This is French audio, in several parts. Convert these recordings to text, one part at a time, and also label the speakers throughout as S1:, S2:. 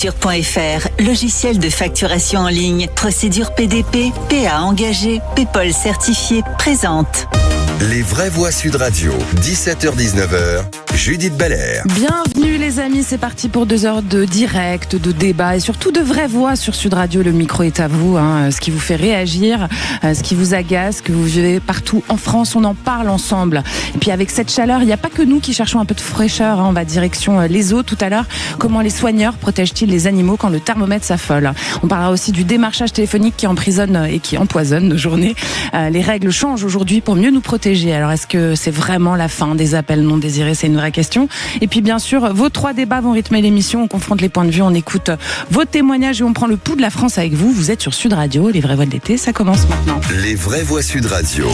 S1: Facture.fr, logiciel de facturation en ligne, procédure PDP, PA engagé, PayPal certifié, présente.
S2: Les vraies voix Sud Radio, 17h-19h, Judith Belair.
S3: Bienvenue les amis, c'est parti pour 2 heures de direct, de débat et surtout de vraies voix sur Sud Radio. Le micro est à vous, ce qui vous fait réagir, ce qui vous agace, que vous vivez partout en France, on en parle ensemble. Et puis avec cette chaleur, il n'y a pas que nous qui cherchons un peu de fraîcheur, on va direction les eaux tout à l'heure. Comment les soigneurs protègent-ils les animaux quand le thermomètre s'affole? On parlera aussi du démarchage téléphonique qui emprisonne et qui empoisonne nos journées. Les règles changent aujourd'hui pour mieux nous protéger. Alors est-ce que c'est vraiment la fin des appels non désirés? C'est une vraie question. Et puis bien sûr, vos 3 débats vont rythmer l'émission. On confronte les points de vue, on écoute vos témoignages et on prend le pouls de la France avec vous. Vous êtes sur Sud Radio, les vraies voix de l'été, ça commence maintenant.
S2: Les vraies voix Sud Radio.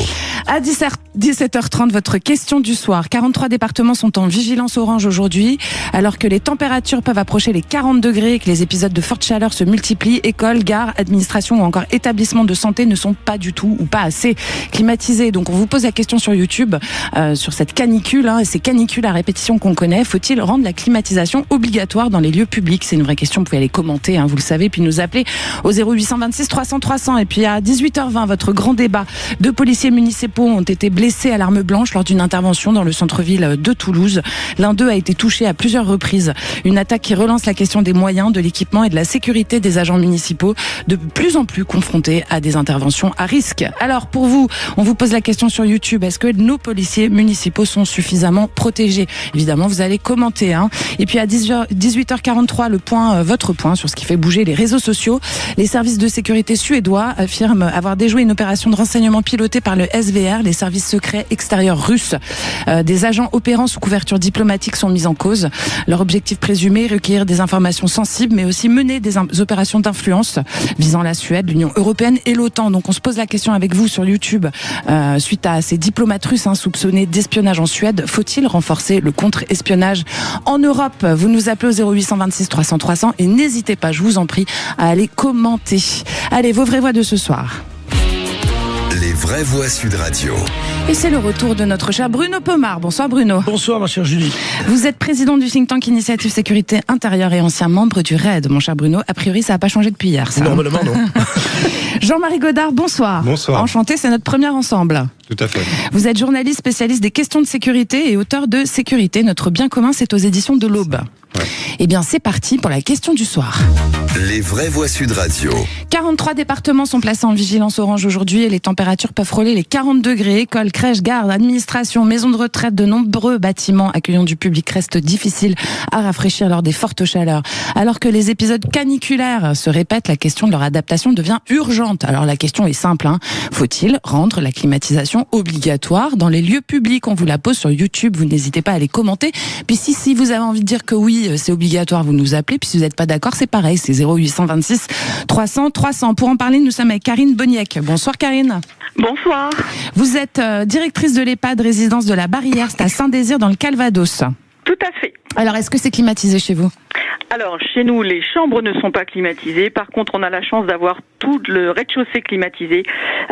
S3: À 17h30, votre question du soir. 43 départements sont en vigilance orange aujourd'hui, alors que les températures peuvent approcher les 40 degrés et que les épisodes de forte chaleur se multiplient. Écoles, gares, administrations ou encore établissements de santé ne sont pas du tout ou pas assez climatisés. Donc on vous pose la question sur YouTube, sur cette canicule, et ces canicules à répétition qu'on connaît. Faut-il rendre la climatisation obligatoire dans les lieux publics? C'est une vraie question, vous pouvez aller commenter, vous le savez, puis nous appeler au 0826 300 300. Et puis à 18h20, votre grand débat. 2 policiers municipaux ont été blessés à l'arme blanche lors d'une intervention dans le centre-ville de Toulouse. L'un d'eux a été touché à plusieurs reprises. Une attaque qui relance la question des moyens, de l'équipement et de la sécurité des agents municipaux, de plus en plus confrontés à des interventions à risque. Alors pour vous, on vous pose la question sur YouTube, est-ce que nos policiers municipaux sont suffisamment protégés? Évidemment, vous allez commenter. Et puis à 18h43, votre point sur ce qui fait bouger les réseaux sociaux. Les services de sécurité suédois affirment avoir déjoué une opération de renseignement pilotée par le SVR, les services secrets extérieurs russes. Des agents opérant sous couverture diplomatique sont mis en cause. Leur objectif présumé, recueillir des informations sensibles, mais aussi mener des opérations d'influence visant la Suède, l'Union européenne et l'OTAN. Donc on se pose la question avec vous sur YouTube, suite à ces diplomates russes soupçonnés d'espionnage en Suède, faut-il renforcer le contre-espionnage en Europe? Vous nous appelez au 0826 300 300 et n'hésitez pas, je vous en prie, à aller commenter. Allez, vos vraies voix de ce soir.
S2: Les vraies voix Sud Radio.
S3: Et c'est le retour de notre cher Bruno Pomar. Bonsoir Bruno.
S4: Bonsoir ma chère Julie.
S3: Vous êtes président du think tank Initiative Sécurité Intérieure et ancien membre du RAID, mon cher Bruno. A priori, ça n'a pas changé depuis hier, ça.
S4: Normalement, non.
S3: Jean-Marie Godard, bonsoir.
S5: Bonsoir.
S3: Enchanté, c'est notre première ensemble.
S5: Tout à fait.
S3: Vous êtes journaliste spécialiste des questions de sécurité et auteur de Sécurité, notre bien commun, c'est aux éditions de l'Aube.
S5: Ouais.
S3: Eh bien, c'est parti pour la question du soir.
S2: Les vraies voix Sud Radio.
S3: 43 départements sont placés en vigilance orange aujourd'hui et les températures peuvent frôler les 40 degrés. Écoles, crèches, gares, administrations, maisons de retraite, de nombreux bâtiments accueillant du public restent difficiles à rafraîchir lors des fortes chaleurs. Alors que les épisodes caniculaires se répètent, la question de leur adaptation devient urgente. Alors la question est simple, faut-il rendre la climatisation obligatoire dans les lieux publics? On vous la pose sur YouTube, vous n'hésitez pas à les commenter. Puis si vous avez envie de dire que oui, c'est obligatoire, vous nous appelez. Puis si vous n'êtes pas d'accord, c'est pareil, c'est 0826 300 300. Pour en parler, nous sommes avec Karine Boniek. Bonsoir Karine.
S6: Bonsoir.
S3: Vous êtes directrice de l'EHPAD résidence de la Barrière, c'est à Saint-Désir dans le Calvados.
S6: Tout à fait.
S3: Alors, est-ce que c'est climatisé chez vous?
S6: Alors, chez nous, les chambres ne sont pas climatisées. Par contre, on a la chance d'avoir tout le rez-de-chaussée climatisé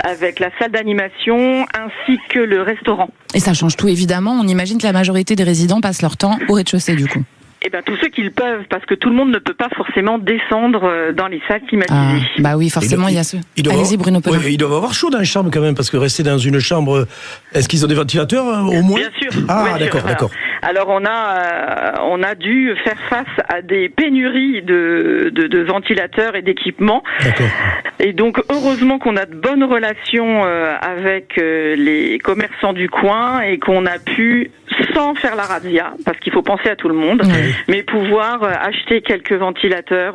S6: avec la salle d'animation ainsi que le restaurant.
S3: Et ça change tout, évidemment. On imagine que la majorité des résidents passent leur temps au rez-de-chaussée, du coup.
S6: Eh bien, tous ceux qui le peuvent, parce que tout le monde ne peut pas forcément descendre dans les salles climatisées.
S3: Bah oui, forcément, il y a ce... Allez-y, Bruno Pomar.
S4: Ils doivent avoir chaud dans les chambres quand même, parce que rester dans une chambre, est-ce qu'ils ont des ventilateurs au moins?
S6: Bien sûr.
S4: Ah,
S6: bien sûr.
S4: d'accord.
S6: Alors, on a dû faire face à des pénuries de ventilateurs et d'équipements.
S4: D'accord.
S6: Et donc, heureusement qu'on a de bonnes relations avec les commerçants du coin et qu'on a pu, sans faire la razzia, parce qu'il faut penser à tout le monde, mais pouvoir acheter quelques ventilateurs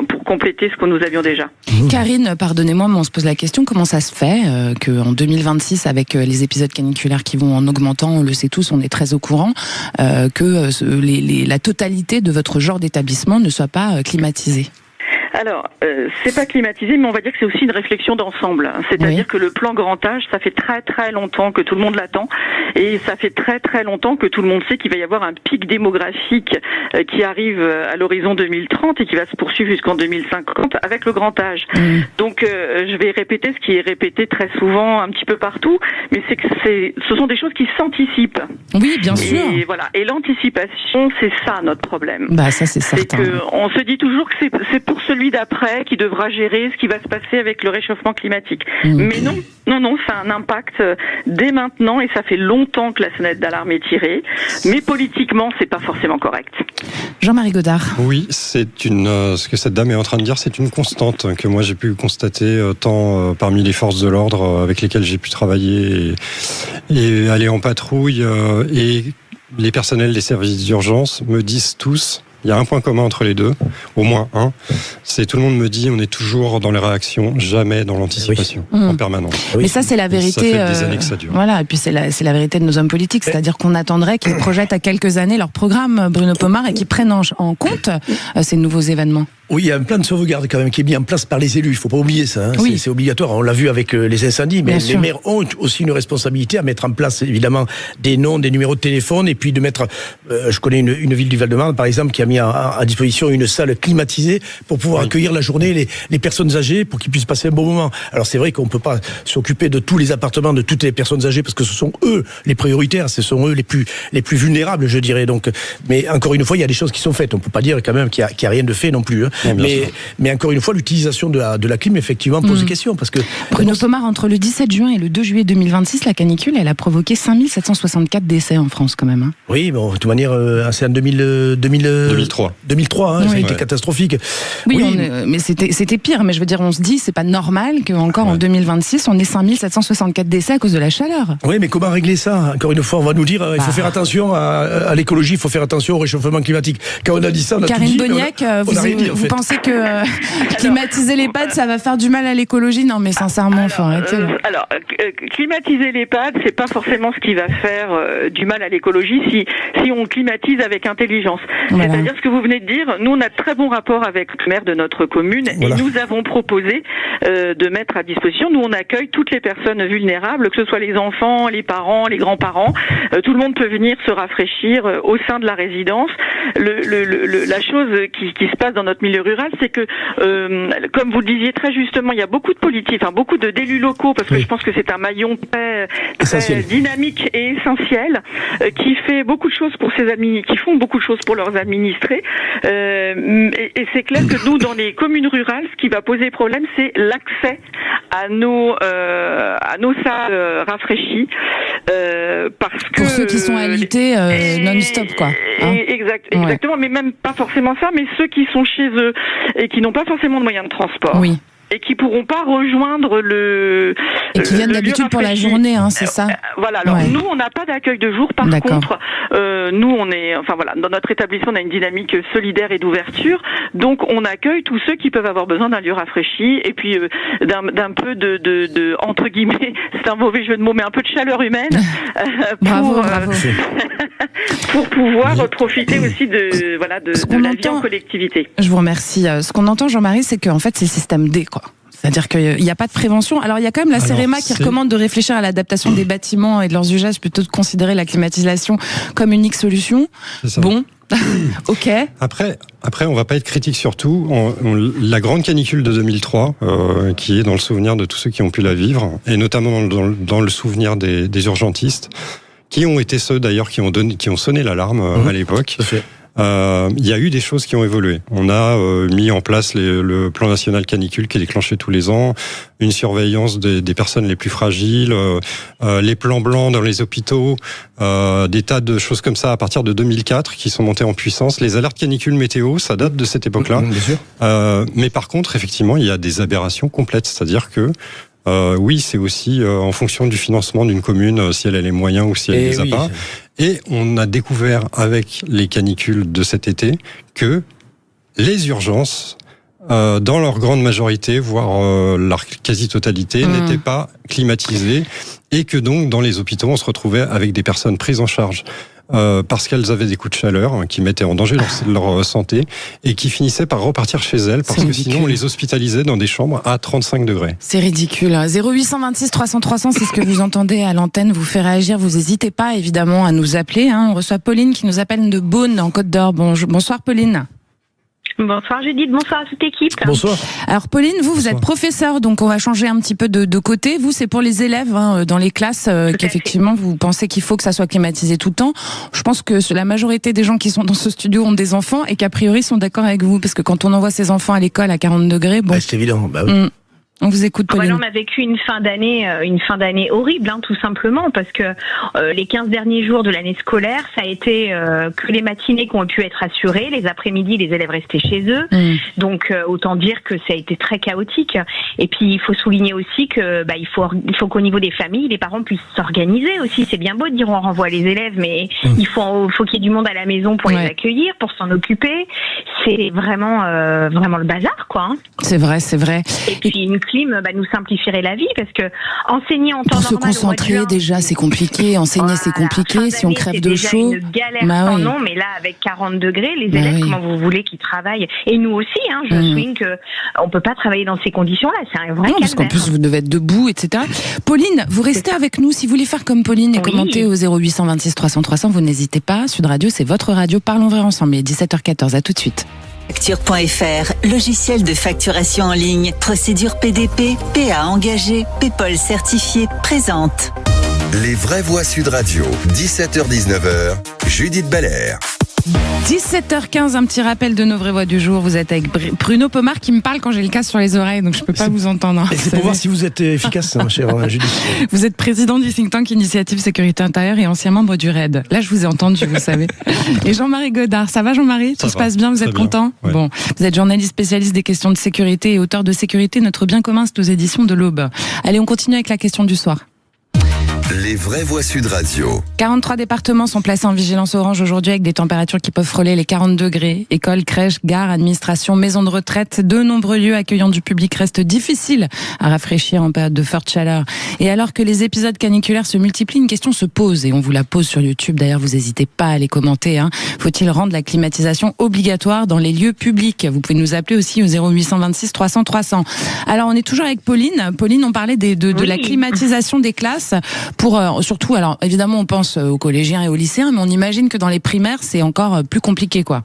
S6: pour compléter ce que nous avions déjà.
S3: Karine, pardonnez-moi, mais on se pose la question, comment ça se fait qu'en 2026, avec les épisodes caniculaires qui vont en augmentant, on le sait tous, on est très au courant, que la totalité de votre genre d'établissement ne soit pas climatisée?
S6: Alors, c'est pas climatisé, mais on va dire que c'est aussi une réflexion d'ensemble. C'est-à-dire que le plan grand âge, ça fait très très longtemps que tout le monde l'attend, et ça fait très très longtemps que tout le monde sait qu'il va y avoir un pic démographique qui arrive à l'horizon 2030 et qui va se poursuivre jusqu'en 2050 avec le grand âge. Donc, je vais répéter ce qui est répété très souvent un petit peu partout, mais ce sont des choses qui s'anticipent.
S3: Oui, bien sûr.
S6: Et voilà. Et l'anticipation, c'est ça notre problème.
S3: Bah, ça, c'est certain.
S6: C'est que on se dit toujours que c'est pour celui d'après qui devra gérer ce qui va se passer avec le réchauffement climatique. Mais non, ça a un impact dès maintenant et ça fait longtemps que la sonnette d'alarme est tirée. Mais politiquement, c'est pas forcément correct.
S3: Jean-Marie Godard.
S5: Oui, ce que cette dame est en train de dire, c'est une constante que moi j'ai pu constater tant parmi les forces de l'ordre avec lesquelles j'ai pu travailler et aller en patrouille et les personnels des services d'urgence me disent tous, il y a un point commun entre les deux, au moins un, c'est tout le monde me dit on est toujours dans les réactions, jamais dans l'anticipation, en permanence.
S3: Mais ça c'est la vérité.
S5: Ça fait des années que ça dure.
S3: Voilà, et puis c'est la vérité de nos hommes politiques, c'est-à-dire qu'on attendrait qu'ils projettent à quelques années leur programme, Bruno Pomar, et qu'ils prennent en compte ces nouveaux événements.
S4: Oui, il y a un plan de sauvegarde quand même qui est mis en place par les élus. Il ne faut pas oublier ça. Oui. C'est obligatoire. On l'a vu avec les incendies, mais les maires ont aussi une responsabilité à mettre en place évidemment des noms, des numéros de téléphone, et puis de mettre. Je connais une ville du Val-de-Marne par exemple qui a mis à disposition une salle climatisée pour pouvoir accueillir la journée les personnes âgées pour qu'ils puissent passer un bon moment. Alors c'est vrai qu'on ne peut pas s'occuper de tous les appartements de toutes les personnes âgées parce que ce sont eux les prioritaires, ce sont eux les plus vulnérables, je dirais. Donc, mais encore une fois, il y a des choses qui sont faites. On ne peut pas dire quand même qu'il y a rien de fait non plus. Hein. Mais encore une fois, l'utilisation de la clim, effectivement, pose des questions. Parce que
S3: Bruno Pomar, entre le 17 juin et le 2 juillet 2026, la canicule, elle a provoqué 5764 décès en France, quand même. Hein.
S4: Oui, bon, de toute manière, c'est en 2003. 2003, ça a été catastrophique.
S3: Oui. Mais c'était pire. Mais je veux dire, on se dit, c'est pas normal qu'encore en 2026, on ait 5764 décès à cause de la chaleur.
S4: Oui, mais comment régler ça? Encore une fois, on va nous dire, il faut faire attention à l'écologie, il faut faire attention au réchauffement climatique. Quand on a dit ça, on a
S3: Karine
S4: tout dit.
S3: Boniek, vous pensez que climatiser l'EHPAD, ça va faire du mal à l'écologie? Non, mais sincèrement, il faut arrêter.
S6: Climatiser l'EHPAD, c'est pas forcément ce qui va faire du mal à l'écologie si on climatise avec intelligence. Voilà. C'est-à-dire ce que vous venez de dire, nous on a de très bons rapports avec le maire de notre commune et nous avons proposé de mettre à disposition, nous on accueille toutes les personnes vulnérables, que ce soit les enfants, les parents, les grands-parents, tout le monde peut venir se rafraîchir au sein de la résidence. La chose qui se passe dans notre milieu rural, c'est que, comme vous le disiez très justement, il y a beaucoup de politiques, beaucoup d'élus locaux, parce que je pense que c'est un maillon très dynamique et essentiel, qui fait beaucoup de choses pour ses amis, qui font beaucoup de choses pour leurs administrés. Et c'est clair que nous, dans les communes rurales, ce qui va poser problème, c'est l'accès à nos salles rafraîchies, parce que
S3: pour ceux qui sont alités non-stop, quoi.
S6: Exactement, mais même pas forcément ça, mais ceux qui sont chez eux et qui n'ont pas forcément de moyens de transport.
S3: Oui.
S6: Et qui pourront pas rejoindre
S3: et qui viennent d'habitude pour la journée, c'est ça.
S6: Voilà. Alors nous, on n'a pas d'accueil de jour. Par contre, nous, on est, dans notre établissement, on a une dynamique solidaire et d'ouverture. Donc, on accueille tous ceux qui peuvent avoir besoin d'un lieu rafraîchi et puis d'un peu de entre guillemets, c'est un mauvais jeu de mots, mais un peu de chaleur humaine
S3: bravo.
S6: pour pouvoir profiter aussi de la vie en collectivité.
S3: Je vous remercie. Ce qu'on entend, Jean-Marie, c'est qu'en fait, c'est le système D, quoi. C'est-à-dire qu'il n'y a pas de prévention. Alors, il y a quand même la CEREMA qui recommande de réfléchir à l'adaptation des bâtiments et de leurs usages plutôt de considérer la climatisation comme unique solution. Bon. Ok.
S5: Après, on va pas être critique sur tout. La grande canicule de 2003, qui est dans le souvenir de tous ceux qui ont pu la vivre, et notamment dans le souvenir des urgentistes, qui ont été ceux d'ailleurs qui ont sonné l'alarme à l'époque. Il y a eu des choses qui ont évolué. On a mis en place le plan national canicule qui est déclenché tous les ans, une surveillance des personnes les plus fragiles, les plans blancs dans les hôpitaux, des tas de choses comme ça à partir de 2004 qui sont montées en puissance. Les alertes canicule météo, ça date de cette époque-là.
S4: Bien sûr.
S5: Mais par contre, effectivement, il y a des aberrations complètes, c'est-à-dire que oui, c'est aussi en fonction du financement d'une commune, si elle a les moyens ou si elle les a pas. Et on a découvert avec les canicules de cet été que les urgences, dans leur grande majorité, voire leur quasi-totalité, n'étaient pas climatisées et que donc dans les hôpitaux, on se retrouvait avec des personnes prises en charge parce qu'elles avaient des coups de chaleur qui mettaient en danger leur santé et qui finissaient par repartir chez elles parce que sinon on les hospitalisait dans des chambres à 35 degrés.
S3: C'est ridicule. 0826 300 300, c'est ce que vous entendez à l'antenne, vous fait réagir. Vous n'hésitez pas évidemment à nous appeler. On reçoit Pauline qui nous appelle de Beaune en Côte d'Or. Bonsoir Pauline.
S7: Bonsoir Judith, bonsoir à toute l'équipe.
S4: Bonsoir.
S3: Alors Pauline, vous êtes professeur, donc on va changer un petit peu de côté. Vous, c'est pour les élèves dans les classes qu'effectivement vous pensez qu'il faut que ça soit climatisé tout le temps. Je pense que la majorité des gens qui sont dans ce studio ont des enfants et qu'a priori sont d'accord avec vous, parce que quand on envoie ses enfants à l'école à 40 degrés,
S4: c'est évident. Oui.
S3: On vous écoute, Pauline.
S7: On a vécu une fin d'année horrible, tout simplement, parce que les 15 derniers jours de l'année scolaire, ça a été que les matinées qui ont pu être assurées, les après-midi, les élèves restaient chez eux. Donc autant dire que ça a été très chaotique. Et puis il faut souligner aussi que il faut qu'au niveau des familles, les parents puissent s'organiser aussi. C'est bien beau de dire on renvoie les élèves, mais il faut qu'il y ait du monde à la maison pour les accueillir, pour s'en occuper. C'est vraiment le bazar, quoi.
S3: C'est vrai.
S7: Et puis une clim nous simplifierait la vie, parce que enseigner en temps normal.
S3: Pour se concentrer, déjà, c'est compliqué. Enseigner, c'est compliqué. Si on crève de chaud.
S7: C'est une galère sans nom, mais là, avec 40 degrés, les élèves, comment vous voulez qu'ils travaillent? Et nous aussi, je souligne qu'on peut pas travailler dans ces conditions-là. C'est un vrai calvaire.
S3: Parce qu'en plus, vous devez être debout, etc. Pauline, vous restez avec nous. Si vous voulez faire comme Pauline et commenter au 0826 300 300, vous n'hésitez pas. Sud Radio, c'est votre radio. Parlons vrai ensemble. Il est 17h14. À tout de suite.
S1: Facture.fr, logiciel de facturation en ligne, procédure PDP, PA engagé, PayPal certifié, présente.
S2: Les vraies voix Sud Radio, 17h-19h, Judith Belair.
S3: 17h15, un petit rappel de nos vraies voix du jour. Vous êtes avec Bruno Pomar qui me parle quand j'ai le casque sur les oreilles, donc je peux pas vous entendre.
S4: Et c'est pour voir si vous êtes efficace, cher Judith.
S3: Vous êtes président du think tank Initiative Sécurité Intérieure et ancien membre du RAID. Là, je vous ai entendu, vous savez. Et Jean-Marie Godard, ça va Jean-Marie? Tout se passe bien, vous êtes content?
S5: Ouais.
S3: Bon, vous êtes journaliste spécialiste des questions de sécurité et auteur de Sécurité, notre bien commun, c'est aux éditions de l'Aube. Allez, on continue avec la question du soir.
S2: Les vraies voix Sud Radio.
S3: 43 départements sont placés en vigilance orange aujourd'hui avec des températures qui peuvent frôler les 40 degrés. Écoles, crèches, gares, administrations, maisons de retraite, de nombreux lieux accueillant du public restent difficiles à rafraîchir en période de forte chaleur. Et alors que les épisodes caniculaires se multiplient, une question se pose et on vous la pose sur YouTube. D'ailleurs, vous n'hésitez pas à les commenter. Faut-il rendre la climatisation obligatoire dans les lieux publics? Vous pouvez nous appeler aussi au 0826 300 300. Alors, on est toujours avec Pauline. Pauline, on parlait de la climatisation des classes. Pour surtout, alors évidemment on pense aux collégiens et aux lycéens, mais on imagine que dans les primaires c'est encore plus compliqué, quoi.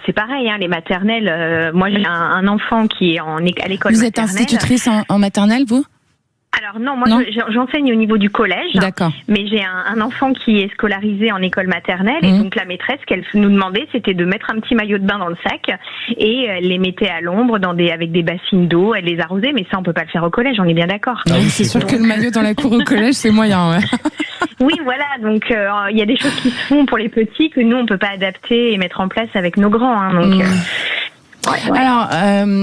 S7: C'est pareil, les maternelles. Moi j'ai un enfant qui est à l'école maternelle.
S3: Vous êtes institutrice en maternelle, vous?
S7: Alors non, moi j'enseigne au niveau du collège.
S3: D'accord.
S7: Mais j'ai un enfant qui est scolarisé en école maternelle et donc la maîtresse, ce qu'elle nous demandait, c'était de mettre un petit maillot de bain dans le sac et elle les mettait à l'ombre avec des bassines d'eau, elle les arrosait, mais ça on peut pas le faire au collège, on est bien d'accord.
S3: Oui, c'est sûr que le maillot dans la cour au collège c'est moyen. Ouais.
S7: Oui, voilà, donc il y a des choses qui se font pour les petits que nous on peut pas adapter et mettre en place avec nos grands. Donc. Ouais.
S3: Alors,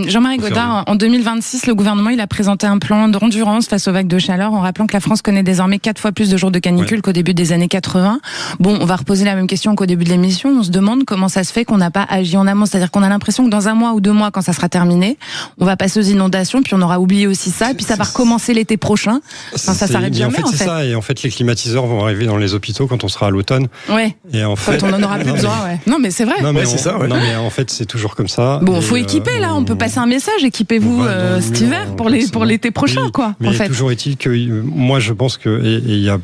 S3: Jean-Marie Godard, en 2026, le gouvernement il a présenté un plan d'endurance face aux vagues de chaleur en rappelant que la France connaît désormais 4 fois plus de jours de canicule qu'au début des années 80. Bon, on va reposer la même question qu'au début de l'émission. On se demande comment ça se fait qu'on n'a pas agi en amont. C'est-à-dire qu'on a l'impression que dans 1 mois ou 2 mois, quand ça sera terminé, on va passer aux inondations, puis on aura oublié aussi ça, et puis ça va recommencer l'été prochain. Enfin, ça s'arrête jamais,
S5: en fait. C'est ça, et en fait, les climatiseurs vont arriver dans les hôpitaux quand on sera à l'automne.
S3: Ouais.
S5: Et en fait,
S3: quand on en aura plus besoin, ouais. Non, mais c'est vrai.
S5: Non, mais c'est ça, ouais. Non, mais en fait, c'est toujours comme ça.
S3: Bon, faut équiper, là. On peut passer un message, équipez-vous cet hiver pour l'été prochain, quoi.
S5: Mais
S3: en fait.
S5: Toujours est-il que moi je pense que et il y a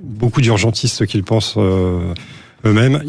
S5: beaucoup d'urgentistes qui le pensent eux-mêmes.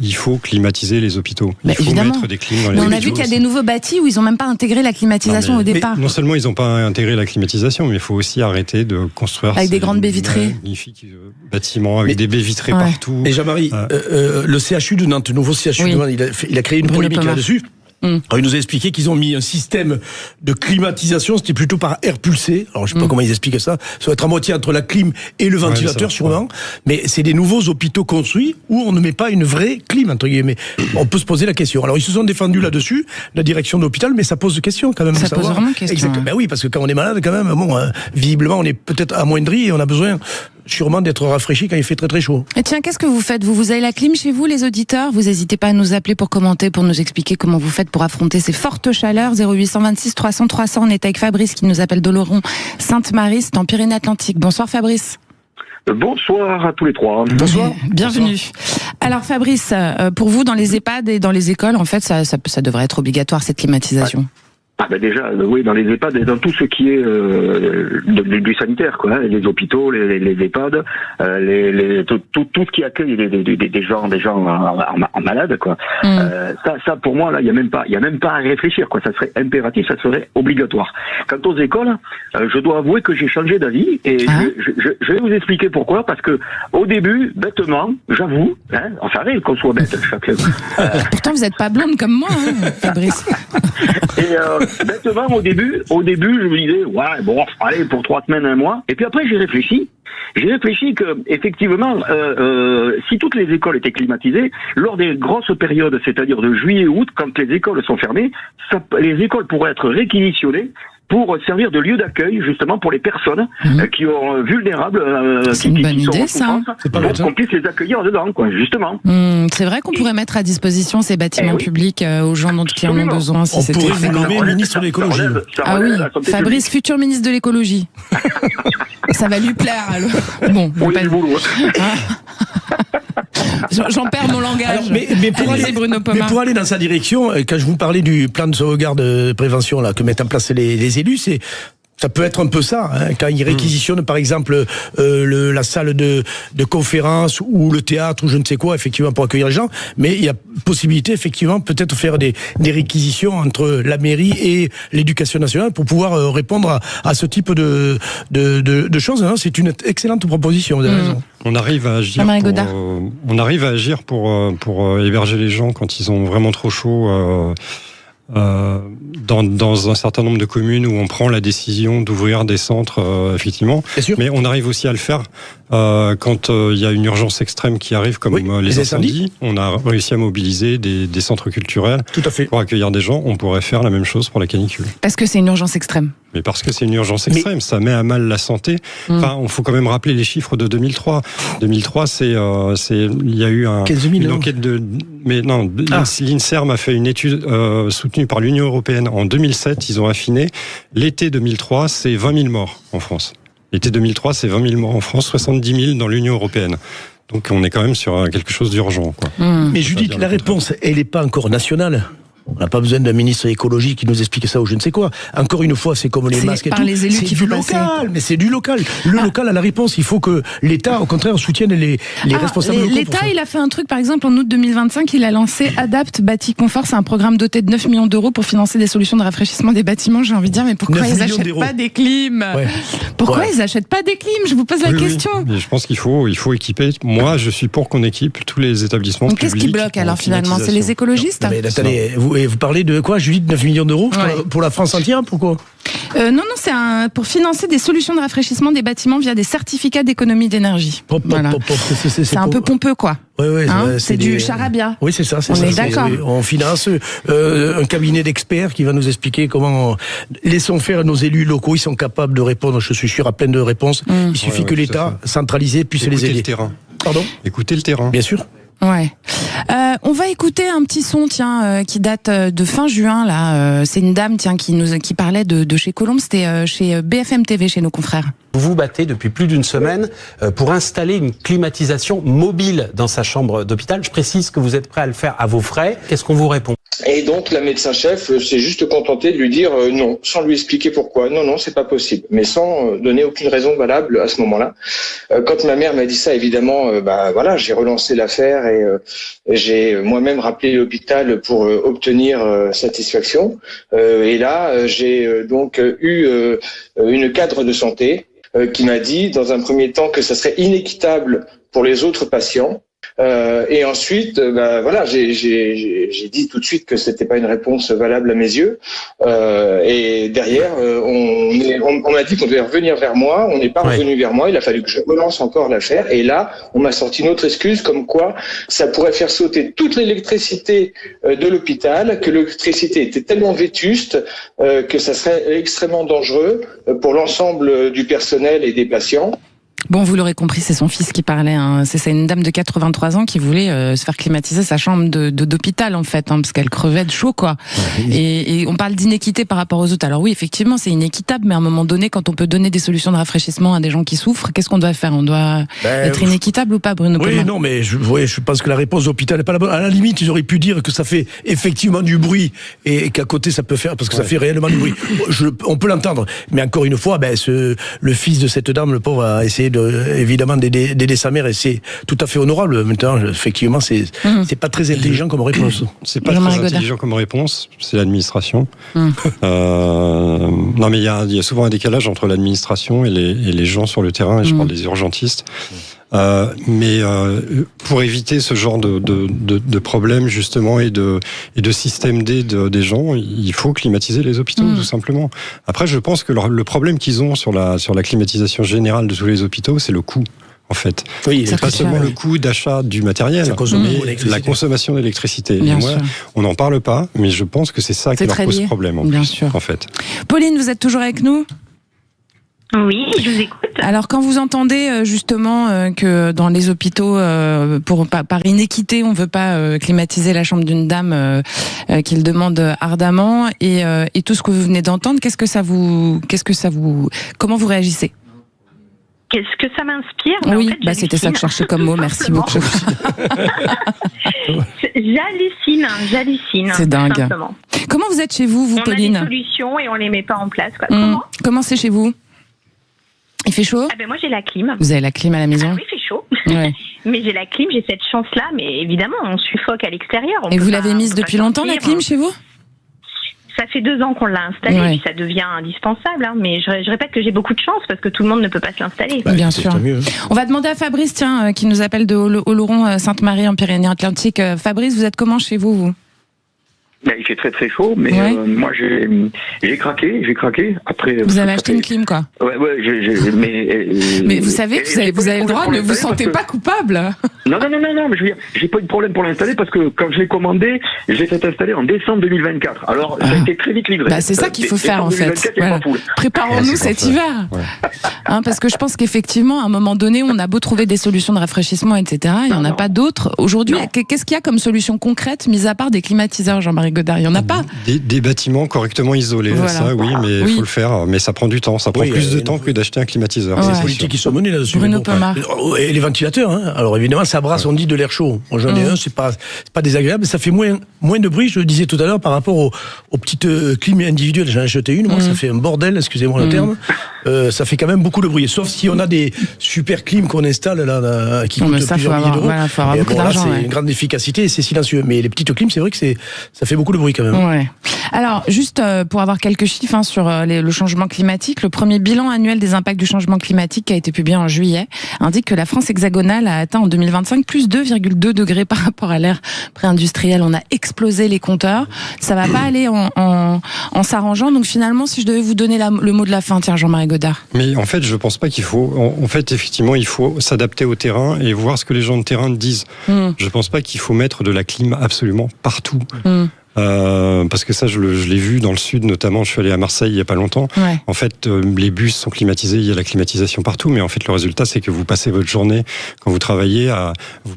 S5: Il faut climatiser les hôpitaux. Il faut mettre des clims dans les hôpitaux.
S3: On a vu qu'il y a des nouveaux bâtis où ils n'ont même pas intégré la climatisation au départ.
S5: Non seulement ils n'ont pas intégré la climatisation, mais il faut aussi arrêter de construire
S3: avec des grandes baies vitrées,
S5: magnifiques bâtiments avec des baies vitrées partout.
S4: Et Jean-Marie, le CHU de Nantes, le nouveau CHU de Nantes, il a créé une polémique là-dessus. Alors, il nous a expliqué qu'ils ont mis un système de climatisation, c'était plutôt par air pulsé. Alors, je sais pas comment ils expliquent ça. Ça va être à moitié entre la clim et le ventilateur, sûrement. Mais c'est des nouveaux hôpitaux construits où on ne met pas une vraie clim, entre guillemets. On peut se poser la question. Alors, ils se sont défendus là-dessus, la direction de l'hôpital, mais ça pose question, quand même.
S3: Ça pose vraiment question.
S4: Exactement. Ben oui, parce que quand on est malade, quand même, visiblement, on est peut-être amoindri et on a besoin sûrement d'être rafraîchi quand il fait très très chaud.
S3: Et tiens, qu'est-ce que vous faites? Vous avez la clim chez vous, les auditeurs? Vous n'hésitez pas à nous appeler pour commenter, pour nous expliquer comment vous faites pour affronter ces fortes chaleurs. 0826 300 300. On est avec Fabrice qui nous appelle d'Oloron, Sainte-Marie, c'est en Pyrénées-Atlantiques. Bonsoir Fabrice.
S8: Bonsoir à tous les trois.
S3: Bonsoir. Bienvenue. Alors Fabrice, pour vous, dans les EHPAD et dans les écoles, en fait, ça devrait être obligatoire, cette climatisation.
S8: Déjà, oui, dans les EHPAD et dans tout ce qui est du sanitaire, quoi, hein, les hôpitaux, les EHPAD, tout ce qui accueille des gens en malade, quoi. Ça pour moi là, il y a même pas à réfléchir, quoi. Ça serait impératif, ça serait obligatoire. Quant aux écoles, je dois avouer que j'ai changé d'avis et je vais vous expliquer pourquoi. Parce que au début, bêtement, j'avoue, ça arrive qu'on soit bête.
S3: Pourtant, vous n'êtes pas blonde comme moi, hein, Fabrice.
S8: Et bêtement, au début, je me disais, ouais, bon, allez, pour 3 semaines, 1 mois. Et puis après, j'ai réfléchi que, effectivement, si toutes les écoles étaient climatisées, lors des grosses périodes, c'est-à-dire de juillet, août, quand les écoles sont fermées, les écoles pourraient être réquisitionnées pour servir de lieu d'accueil, justement, pour les personnes qui sont vulnérables,
S3: c'est une bonne idée, ça.
S8: Pour qu'on puisse les accueillir dedans, quoi, justement.
S3: C'est vrai qu'on pourrait mettre à disposition ces bâtiments publics aux gens qui en ont besoin. Si
S4: on pourrait vous nommer ministre de l'écologie.
S3: Ah oui, Fabrice, futur ministre de l'écologie. Ça va lui plaire, alors. Bon, j'en perds mon langage.
S4: Alors, pour aller dans sa direction, quand je vous parlais du plan de sauvegarde prévention là, que mettent en place les élus, ça peut être un peu ça, hein, quand ils réquisitionnent par exemple la salle de conférence ou le théâtre ou je ne sais quoi, effectivement, pour accueillir les gens, mais il y a possibilité, effectivement, peut-être faire des réquisitions entre la mairie et l'éducation nationale pour pouvoir répondre à ce type de choses. Hein. C'est une excellente proposition, vous avez raison.
S5: On arrive à agir pour héberger les gens quand ils ont vraiment trop chaud. Dans un certain nombre de communes où on prend la décision d'ouvrir des centres, effectivement. Mais on arrive aussi à le faire quand il y a une urgence extrême qui arrive, comme les incendies. On a réussi à mobiliser des centres culturels pour accueillir des gens. On pourrait faire la même chose pour la canicule.
S3: Parce que c'est une urgence extrême.
S5: Mais parce que c'est une urgence extrême, ça met à mal la santé. Enfin, il faut quand même rappeler les chiffres de 2003. 2003, il y a eu une enquête l'INSERM a fait une étude soutenue par l'Union européenne en 2007. Ils ont affiné. L'été 2003, c'est 20 000 morts en France. L'été 2003, c'est 20 000 morts en France, 70 000 dans l'Union européenne. Donc on est quand même sur quelque chose d'urgent, quoi.
S4: Mais Judith, la réponse, elle n'est pas encore nationale. On n'a pas besoin d'un ministre écologique qui nous explique ça ou je ne sais quoi. Encore une fois, c'est comme les masques et tout.
S3: C'est du
S4: local, mais c'est du local. Le local a la réponse. Il faut que l'État, au contraire, soutienne les responsables locaux.
S3: L'État, il a fait un truc, par exemple, en août 2025, il a lancé Adapt Bâti Confort. C'est un programme doté de 9 millions d'euros pour financer des solutions de rafraîchissement des bâtiments. J'ai envie de dire, mais pourquoi ils n'achètent pas des clims ? Pourquoi ils n'achètent pas des clims ? Je vous pose la question.
S5: Mais je pense qu'il faut équiper. Moi, je suis pour qu'on équipe tous les établissements publics.
S3: Qu'est-ce qui bloque alors finalement ? C'est les écologistes ?
S4: Attendez, vous parlez de quoi, Judith, 9 millions d'euros pour la France entière, pourquoi ?
S3: Non, c'est pour financer des solutions de rafraîchissement des bâtiments via des certificats d'économie d'énergie. C'est un peu pompeux, quoi. C'est du charabia.
S4: Oui, c'est ça.
S3: On est d'accord.
S4: On finance un cabinet d'experts qui va nous expliquer comment. Laissons faire nos élus locaux, ils sont capables de répondre, je suis sûr, à plein de réponses. Il suffit que l'État centralisé puisse les aider.
S5: Écoutez le terrain.
S4: Pardon ?
S5: Écoutez le terrain.
S4: Bien sûr.
S3: Ouais. On va écouter un petit son, qui date de fin juin, là. C'est une dame, qui parlait de chez Colombe. C'était chez BFM TV, chez nos confrères.
S9: Vous vous battez depuis plus d'une semaine pour installer une climatisation mobile dans sa chambre d'hôpital. Je précise que vous êtes prêt à le faire à vos frais. Qu'est-ce qu'on vous répond ?
S10: Et donc la médecin-chef s'est juste contentée de lui dire non, sans lui expliquer pourquoi. Non, c'est pas possible, mais sans donner aucune raison valable à ce moment-là. Quand ma mère m'a dit ça, évidemment, j'ai relancé l'affaire et j'ai moi-même rappelé l'hôpital pour obtenir satisfaction. Et là, j'ai donc eu une cadre de santé qui m'a dit, dans un premier temps, que ça serait inéquitable pour les autres patients. Et ensuite, j'ai dit tout de suite que c'était pas une réponse valable à mes yeux. Et derrière, on m'a dit qu'on devait revenir vers moi. On n'est pas revenu vers moi. Il a fallu que je relance encore l'affaire. Et là, on m'a sorti une autre excuse, comme quoi ça pourrait faire sauter toute l'électricité de l'hôpital, que l'électricité était tellement vétuste que ça serait extrêmement dangereux pour l'ensemble du personnel et des patients.
S3: Bon, vous l'aurez compris, c'est son fils qui parlait. Hein. C'est une dame de 83 ans qui voulait se faire climatiser sa chambre d'hôpital, en fait, hein, parce qu'elle crevait de chaud, quoi. Ouais. Et on parle d'inéquité par rapport aux autres. Alors oui, effectivement, c'est inéquitable, mais à un moment donné, quand on peut donner des solutions de rafraîchissement à des gens qui souffrent, qu'est-ce qu'on doit faire? On doit être inéquitable ou pas, Bruno?
S4: Oui, non, mais je pense que la réponse d'hôpital n'est pas la bonne. À la limite, ils auraient pu dire que ça fait effectivement du bruit et qu'à côté, ça peut faire, parce que ça fait réellement du bruit. On peut l'entendre. Mais encore une fois, le fils de cette dame, le pauvre, a essayé évidemment d'aider sa mère, et c'est tout à fait honorable. Maintenant, effectivement, c'est pas très intelligent comme réponse.
S5: C'est pas très intelligent comme réponse, c'est l'administration. Non, mais il y a souvent un décalage entre l'administration et les gens sur le terrain, et je parle des urgentistes. Mais pour éviter ce genre de problème justement et de système d'aide des gens, il faut climatiser les hôpitaux tout simplement. Après, je pense que le problème qu'ils ont sur la climatisation générale de tous les hôpitaux, c'est le coût. En fait, c'est pas seulement le coût d'achat du matériel, mais la consommation d'électricité. Et moi, on n'en parle pas, mais je pense que c'est ça qui leur pose problème. En fait.
S3: Pauline, vous êtes toujours avec nous?
S7: Oui, je vous écoute.
S3: Alors, quand vous entendez justement que dans les hôpitaux, par inéquité, on ne veut pas climatiser la chambre d'une dame qu'il demande ardemment, et tout ce que vous venez d'entendre, comment vous réagissez?
S7: Qu'est-ce que ça m'inspire?
S3: Oui, en fait, c'était ça que je cherchais comme mot. Merci beaucoup.
S7: J'hallucine.
S3: C'est dingue.
S7: Simplement.
S3: Comment vous êtes chez vous, Pauline?
S7: On a des solutions et on les met pas en place. Quoi.
S3: Comment c'est chez vous? Il fait chaud?
S7: Moi j'ai la clim.
S3: Vous avez la clim à la maison?
S7: Oui, il fait chaud.
S3: Ouais.
S7: Mais j'ai la clim, j'ai cette chance-là. Mais évidemment, on suffoque à l'extérieur.
S3: Et vous l'avez mise depuis longtemps, la clim, chez vous?
S7: Ça fait 2 ans qu'on l'a installée, et puis ça devient indispensable. Hein, mais je répète que j'ai beaucoup de chance parce que tout le monde ne peut pas se l'installer.
S3: Bien sûr. On va demander à Fabrice, qui nous appelle de Oloron-Sainte-Marie en Pyrénées-Atlantiques. Fabrice, vous êtes comment chez vous?
S11: Il fait très très chaud, mais moi j'ai craqué. Après,
S3: vous avez acheté une clim, quoi.
S11: Ouais,
S3: mais vous savez que vous avez le droit, ne vous sentez pas coupable.
S11: Non, mais je veux dire, j'ai pas eu de problème pour l'installer parce que quand je l'ai commandé, je l'ai fait installer en décembre 2024. Alors, ça a été très vite livré.
S3: C'est ça qu'il faut faire, en fait. Voilà. Préparons-nous cet hiver. Parce que je pense qu'effectivement, à un moment donné, on a beau trouver des solutions de rafraîchissement, etc. Il n'y en a pas d'autres. Aujourd'hui, qu'est-ce qu'il y a comme solution concrète, mis à part des climatiseurs, Jean-Marie Godard? Il n'y en a pas.
S5: Des bâtiments correctement isolés, ça, oui, mais il faut le faire. Mais ça prend du temps. Ça prend plus de temps que d'acheter un climatiseur.
S4: C'est des politiques qui sont menées là-dessus.
S3: Bruno Pomar.
S4: Et les ventilateurs, alors évidemment, ça brasse, on dit, de l'air chaud. Moi, j'en ai un, c'est pas désagréable, mais ça fait moins de bruit, je le disais tout à l'heure, par rapport aux petites clim individuelles. J'en ai acheté une, moi, ça fait un bordel, excusez-moi le terme. Ça fait quand même beaucoup de bruit. Sauf si on a des super clims qu'on installe là qui coûtent plusieurs milliers d'euros.
S3: Faut avoir beaucoup d'argent.
S4: C'est une grande efficacité et c'est silencieux. Mais les petites clims, c'est vrai que ça fait beaucoup de bruit quand même.
S3: Ouais. Alors, juste pour avoir quelques chiffres sur le changement climatique, le premier bilan annuel des impacts du changement climatique qui a été publié en juillet indique que la France hexagonale a atteint en 2025 plus 2,2 degrés par rapport à l'ère pré-industrielle. On a explosé les compteurs. Ça va pas aller en s'arrangeant. Donc finalement, si je devais vous donner le mot de la fin, tiens, Jean-Marie Godard.
S5: Mais en fait, je pense pas qu'il faut. En fait, effectivement, il faut s'adapter au terrain et voir ce que les gens de terrain disent. Je pense pas qu'il faut mettre de la clim absolument partout. Parce que ça, je l'ai vu dans le sud, notamment. Je suis allé à Marseille il y a pas longtemps. Ouais. En fait, les bus sont climatisés, il y a la climatisation partout, mais en fait, le résultat, c'est que vous passez votre journée quand vous travaillez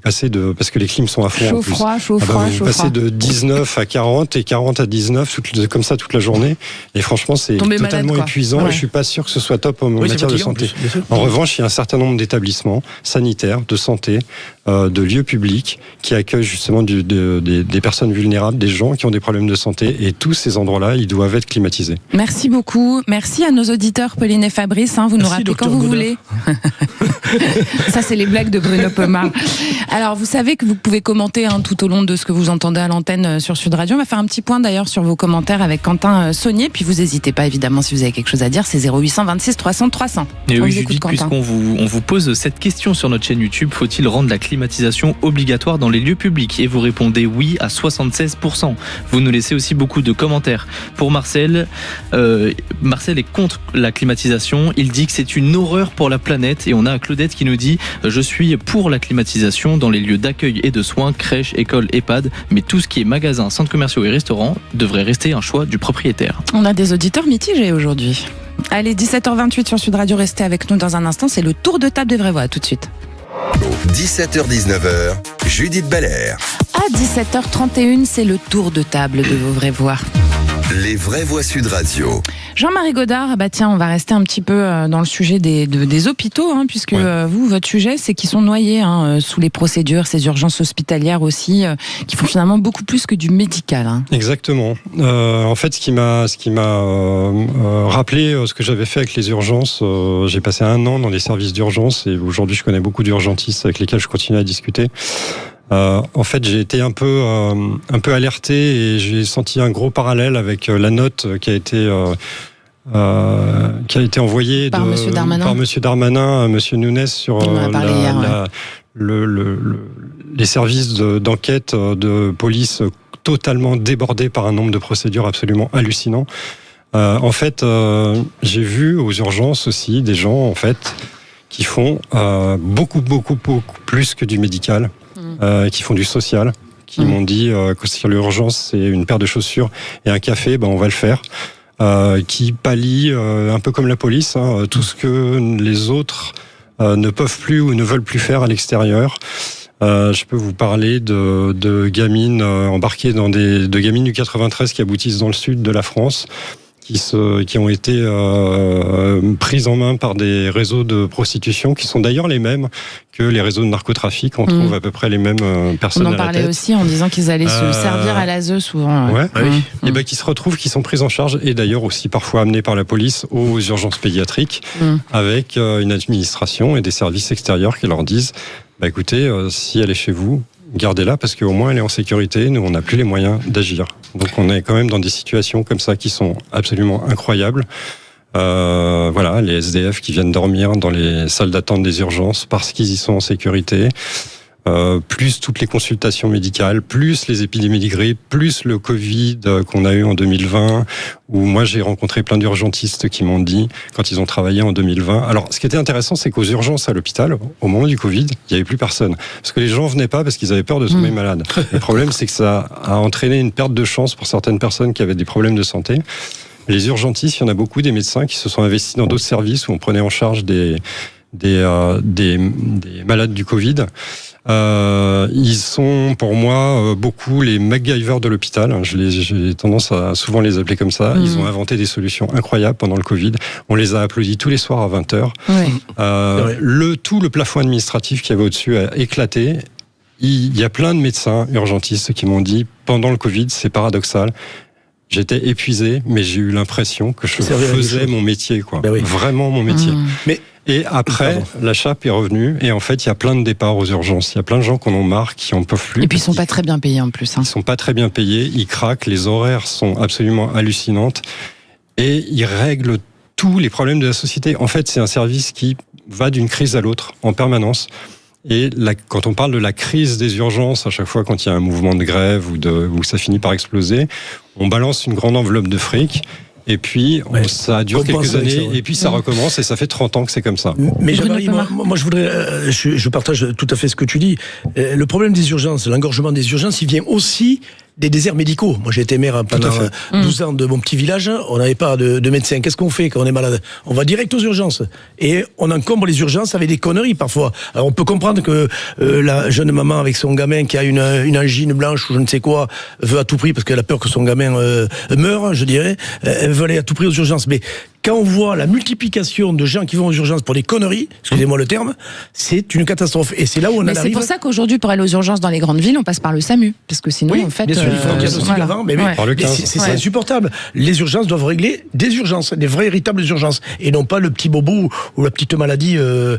S5: parce que les clims sont à fond en plus. Vous passez de 19 à 40 et 40 à 19, comme ça toute la journée. Et franchement, c'est totalement épuisant. Et je suis pas sûr que ce soit top en matière de santé. En revanche, il y a un certain nombre d'établissements sanitaires, de santé, de lieux publics qui accueillent justement des personnes vulnérables, des gens qui ont des problèmes de santé, et tous ces endroits-là, ils doivent être climatisés.
S3: Merci beaucoup. Merci à nos auditeurs, Pauline et Fabrice. Vous nous rappelez quand vous voulez. Ça, c'est les blagues de Bruno Pomar. Alors, vous savez que vous pouvez commenter tout au long de ce que vous entendez à l'antenne sur Sud Radio. On va faire un petit point d'ailleurs sur vos commentaires avec Quentin Saunier. Puis vous n'hésitez pas, évidemment, si vous avez quelque chose à dire, c'est 0800 26 300 300.
S12: Et oui, Judith, puisqu'on vous pose cette question sur notre chaîne YouTube, faut-il rendre la climatisation obligatoire dans les lieux publics? Et vous répondez oui à 76%. Vous nous laissez aussi beaucoup de commentaires. Pour Marcel, Marcel est contre la climatisation. Il dit que c'est une horreur pour la planète. Et on a Claudette qui nous dit « Je suis pour la climatisation dans les lieux d'accueil et de soins, crèches, écoles, EHPAD. Mais tout ce qui est magasins, centres commerciaux et restaurants devrait rester un choix du propriétaire. »
S3: On a des auditeurs mitigés aujourd'hui. Allez, 17h28 sur Sud Radio, restez avec nous dans un instant. C'est le tour de table des vraies voix. À tout de suite.
S2: 17h-19h, Judith Belair.
S3: À 17h31, c'est le tour de table de vos vraies voix.
S2: Les vraies voix Sud Radio.
S3: Jean-Marie Godard, on va rester un petit peu dans le sujet des hôpitaux, puisque vous, votre sujet, c'est qu'ils sont noyés sous les procédures, ces urgences hospitalières aussi, qui font finalement beaucoup plus que du médical.
S5: Exactement. En fait, ce qui m'a rappelé ce que j'avais fait avec les urgences, j'ai passé 1 an dans les services d'urgence et aujourd'hui, je connais beaucoup d'urgentistes avec lesquels je continue à discuter. En fait, j'ai été un peu alerté et j'ai senti un gros parallèle avec la note qui a été envoyée par Monsieur Darmanin à Monsieur Nunes sur les services d'enquête de police totalement débordés par un nombre de procédures absolument hallucinant. En fait, j'ai vu aux urgences aussi des gens en fait qui font beaucoup plus que du médical. Qui font du social, qui m'ont dit que si l'urgence c'est une paire de chaussures et un café, on va le faire. Qui pallient un peu comme la police, tout ce que les autres ne peuvent plus ou ne veulent plus faire à l'extérieur. Je peux vous parler de gamines embarquées de gamines du 93 qui aboutissent dans le sud de la France. Qui ont été prises en main par des réseaux de prostitution qui sont d'ailleurs les mêmes que les réseaux de narcotrafic. On trouve à peu près les mêmes personnes à la tête.
S3: On en parlait aussi en disant qu'ils allaient se servir à l'ASE souvent.
S5: Et qui se retrouvent, qui sont pris en charge et d'ailleurs aussi parfois amenés par la police aux urgences pédiatriques avec une administration et des services extérieurs qui leur disent écoutez, si elle est chez vous, gardez-la parce qu'au moins elle est en sécurité. Nous, on n'a plus les moyens d'agir. Donc, on est quand même dans des situations comme ça qui sont absolument incroyables. Les SDF qui viennent dormir dans les salles d'attente des urgences parce qu'ils y sont en sécurité. Plus toutes les consultations médicales, plus les épidémies de grippe, plus le Covid qu'on a eu en 2020, où moi j'ai rencontré plein d'urgentistes qui m'ont dit, quand ils ont travaillé en 2020... Alors, ce qui était intéressant, c'est qu'aux urgences à l'hôpital, au moment du Covid, il n'y avait plus personne. Parce que les gens venaient pas parce qu'ils avaient peur de tomber malades. Le problème, c'est que ça a entraîné une perte de chance pour certaines personnes qui avaient des problèmes de santé. Les urgentistes, il y en a beaucoup, des médecins qui se sont investis dans d'autres services où on prenait en charge des malades du Covid. Ils sont pour moi beaucoup les MacGyver de l'hôpital. J'ai tendance à souvent les appeler comme ça. Ils ont inventé des solutions incroyables pendant le Covid. On les a applaudis tous les soirs à 20h. Tout le plafond administratif qu'il y avait au-dessus a éclaté. Il y a plein de médecins urgentistes qui m'ont dit pendant le Covid, c'est paradoxal. J'étais épuisé, mais j'ai eu l'impression que je faisais mon métier, vraiment mon métier. Et après, la chape est revenue, et en fait, il y a plein de départs aux urgences. Il y a plein de gens qui en ont marre, qui en peuvent plus.
S3: Et puis, ils sont pas très bien payés en plus.
S5: Ils sont pas très bien payés, ils craquent, les horaires sont absolument hallucinantes, et ils règlent tous les problèmes de la société. En fait, c'est un service qui va d'une crise à l'autre, en permanence. Et quand on parle de la crise des urgences, à chaque fois quand il y a un mouvement de grève ou ça finit par exploser, on balance une grande enveloppe de fric. Et puis, ça dure quelques années, et puis ça recommence, et ça fait 30 ans que c'est comme ça.
S4: Mais Jean-Marie, moi je voudrais, je partage tout à fait ce que tu dis. Le problème des urgences, l'engorgement des urgences, il vient aussi des déserts médicaux. Moi, j'ai été maire pendant 12 ans de mon petit village. On n'avait pas de médecin. Qu'est-ce qu'on fait quand on est malade? On va direct aux urgences. Et on encombre les urgences avec des conneries, parfois. Alors, on peut comprendre que la jeune maman avec son gamin qui a une angine blanche ou je ne sais quoi, veut à tout prix, parce qu'elle a peur que son gamin meure, je dirais. Elle veut aller à tout prix aux urgences. Mais quand on voit la multiplication de gens qui vont aux urgences pour des conneries, excusez-moi le terme, c'est une catastrophe. Et c'est là où on arrive.
S3: C'est pour ça qu'aujourd'hui, pour aller aux urgences dans les grandes villes, on passe par le SAMU. Parce que sinon, en fait...
S4: Bien sûr, il faut un diagnostic avant, mais c'est insupportable. Les urgences doivent régler des urgences, des vraies, véritables urgences. Et non pas le petit bobo ou la petite maladie que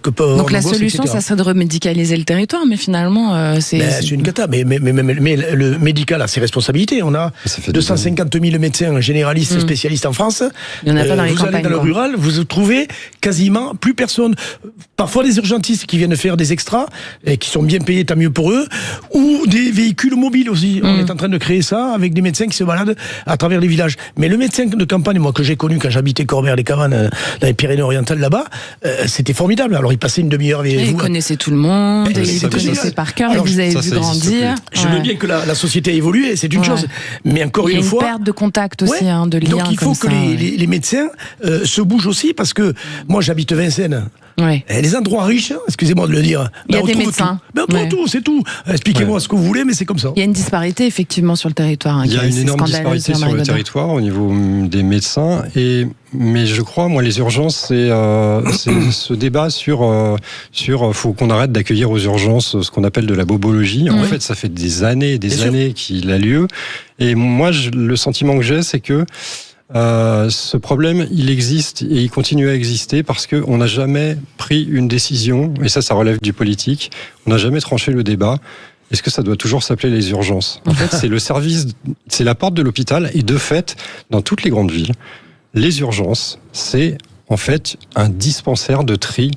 S4: peut avoir.
S3: Donc la solution, ça serait de remédicaliser le territoire, mais finalement, c'est
S4: une cata. Mais le médical a ses responsabilités. On a 250 000 médecins généralistes, spécialistes en France.
S3: Il n'y en a pas dans les
S4: vous
S3: campagnes.
S4: Allez dans le rural, vous trouvez quasiment plus personne. Parfois des urgentistes qui viennent faire des extras, et qui sont bien payés, tant mieux pour eux, ou des véhicules mobiles aussi. On est en train de créer ça avec des médecins qui se baladent à travers les villages. Mais le médecin de campagne, moi que j'ai connu quand j'habitais Corbert-les-Cavannes, dans les Pyrénées-Orientales là-bas, c'était formidable. Alors il passait une demi-heure avec vous.
S3: Il connaissait tout le monde, il vous connaissait par cœur, et vous avez vu grandir.
S4: Je veux bien que la société a évolué, c'est une chose. Mais encore une fois...
S3: Il y a une perte de contact aussi, de lien.
S4: Donc il faut que les médecins médecins se bougent aussi, parce que moi j'habite Vincennes.
S3: Ouais.
S4: Et les endroits riches, excusez-moi de le dire,
S3: il y a des médecins.
S4: On trouve tout, c'est tout. Expliquez-moi ce que vous voulez, mais c'est comme ça.
S3: Il y a une disparité effectivement sur le territoire.
S5: Il y a une énorme disparité sur le territoire au niveau des médecins. Mais je crois, moi, les urgences, c'est ce débat sur faut qu'on arrête d'accueillir aux urgences ce qu'on appelle de la bobologie. En fait, ça fait des années qu'il a lieu. Et moi, le sentiment que j'ai, c'est que ce problème, il existe et il continue à exister parce qu'on n'a jamais pris une décision, et ça relève du politique, on n'a jamais tranché le débat. Est-ce que ça doit toujours s'appeler les urgences ? En fait, c'est le service, c'est la porte de l'hôpital, et de fait, dans toutes les grandes villes, les urgences, c'est en fait un dispensaire de tri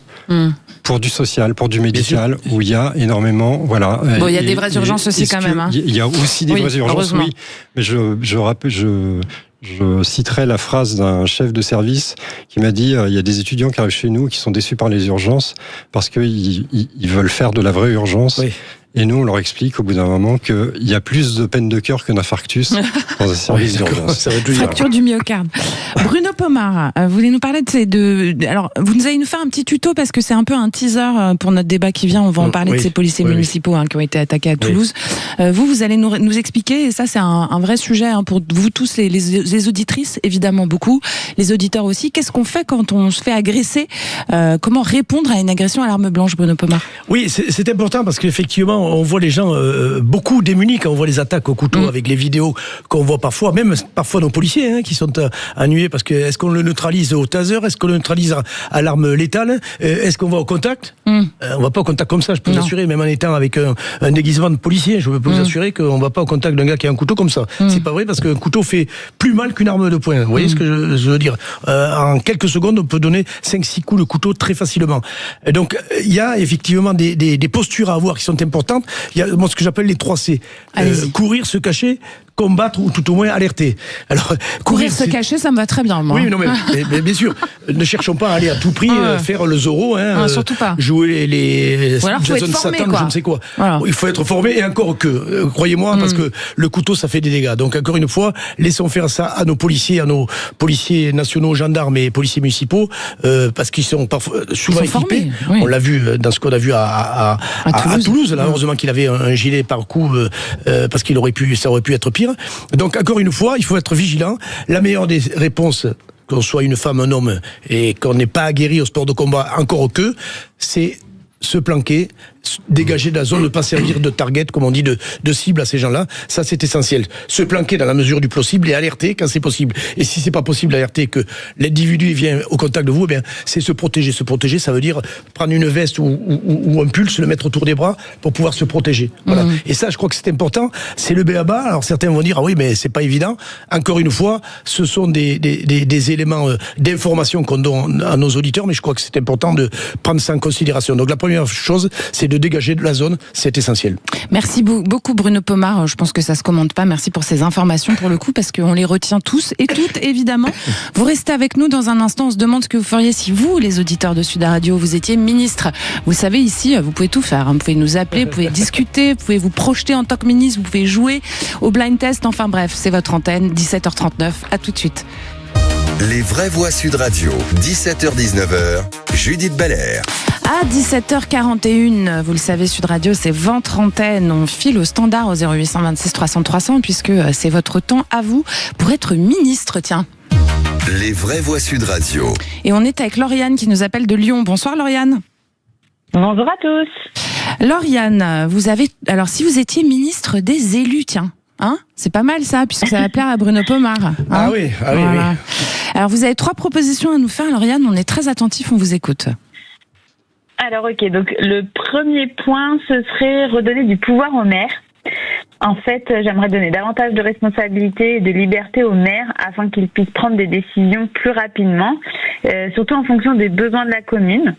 S5: pour du social, pour du médical, où il y a énormément, voilà.
S3: Bon, il y a des vraies urgences aussi quand même. Hein.
S5: Il y a aussi des vraies urgences, oui. Mais je citerai la phrase d'un chef de service qui m'a dit il y a des étudiants qui arrivent chez nous qui sont déçus par les urgences parce qu'ils veulent faire de la vraie urgence. Oui. Et nous, on leur explique au bout d'un moment qu'il y a plus de peine de cœur qu'un infarctus dans un service d'urgence.
S3: Fracture du myocarde. Bruno Pomar, vous voulez nous parler alors, vous allez nous faire un petit tuto parce que c'est un peu un teaser pour notre débat qui vient. On va en parler de ces policiers municipaux qui ont été attaqués à Toulouse. Vous allez nous expliquer, et ça c'est un vrai sujet pour vous tous, les auditrices, évidemment beaucoup, les auditeurs aussi. Qu'est-ce qu'on fait quand on se fait agresser ? Comment répondre à une agression à l'arme blanche, Bruno Pomar ?
S4: Oui, c'est important parce qu'effectivement, on voit les gens beaucoup démunis quand on voit les attaques au couteau avec les vidéos qu'on voit parfois, même parfois nos policiers qui sont ennuyés parce que est-ce qu'on le neutralise au taser, est-ce qu'on le neutralise à l'arme létale, est-ce qu'on va au contact on va pas au contact comme ça, je peux vous assurer, même en étant avec un déguisement de policier, je peux vous assurer qu'on va pas au contact d'un gars qui a un couteau comme ça. C'est pas vrai, parce qu'un couteau fait plus mal qu'une arme de poing. Vous voyez ce que je veux dire ? En quelques secondes, on peut donner 5-6 coups de couteau très facilement. Et donc, il y a effectivement des postures à avoir qui sont importantes. Il y a ce que j'appelle les 3C. Courir, se cacher, combattre ou tout au moins alerter. Alors,
S3: courir, se cacher, ça me va très bien, moi.
S4: Oui, non, mais bien sûr, ne cherchons pas à aller à tout prix faire le Zorro,
S3: surtout pas.
S4: Jouer les
S3: Jason Statham,
S4: je ne sais quoi. Voilà. Il faut être formé, et encore que, croyez-moi, parce que le couteau, ça fait des dégâts. Donc, encore une fois, laissons faire ça à nos policiers nationaux, gendarmes et policiers municipaux, parce qu'ils sont souvent équipés. On l'a vu dans ce qu'on a vu à Toulouse. Là, heureusement qu'il avait un gilet par coup, parce ça aurait pu être pire. Donc, encore une fois, il faut être vigilant. La meilleure des réponses, qu'on soit une femme, un homme, et qu'on n'est pas aguerri au sport de combat, encore que, c'est se planquer, dégager de la zone, ne pas servir de target, comme on dit, de cible à ces gens-là. Ça, c'est essentiel. Se planquer dans la mesure du possible et alerter quand c'est possible. Et si c'est pas possible d'alerter, que l'individu vient au contact de vous, c'est se protéger. Se protéger, ça veut dire prendre une veste ou un pulse, le mettre autour des bras pour pouvoir se protéger. Voilà. Et ça, je crois que c'est important. C'est le b.a.-ba. Alors certains vont dire, ah oui, mais c'est pas évident. Encore une fois, ce sont des éléments d'information qu'on donne à nos auditeurs, mais je crois que c'est important de prendre ça en considération. Donc la première chose, c'est de dégager de la zone, c'est essentiel.
S3: Merci beaucoup Bruno Pomar, je pense que ça se commande pas. Merci pour ces informations pour le coup, parce qu'on les retient tous et toutes évidemment. Vous restez avec nous dans un instant, on se demande ce que vous feriez si vous, les auditeurs de Sud Radio, vous étiez ministre. Vous savez, ici, vous pouvez tout faire, vous pouvez nous appeler, vous pouvez discuter, vous pouvez vous projeter en tant que ministre, vous pouvez jouer au blind test, enfin bref, c'est votre antenne, 17h39, à tout de suite.
S2: Les vraies voix Sud Radio, 17h-19h, Judith Belair.
S3: À 17h41, vous le savez, Sud Radio, c'est ventre antenne. On file au standard au 0826 300 300 puisque c'est votre temps à vous pour être ministre, tiens.
S2: Les vraies voix Sud Radio.
S3: Et on est avec Lauriane qui nous appelle de Lyon. Bonsoir Lauriane.
S7: Bonjour à tous.
S3: Lauriane, alors si vous étiez ministre des élus, tiens. C'est pas mal ça, puisque ça va plaire à Bruno Pomar.
S4: Ah oui.
S3: Alors vous avez 3 propositions à nous faire, Lauriane, on est très attentifs, on vous écoute.
S7: Alors ok, donc le premier point, ce serait redonner du pouvoir aux maires. En fait, j'aimerais donner davantage de responsabilités et de liberté aux maires afin qu'ils puissent prendre des décisions plus rapidement, surtout en fonction des besoins de la commune.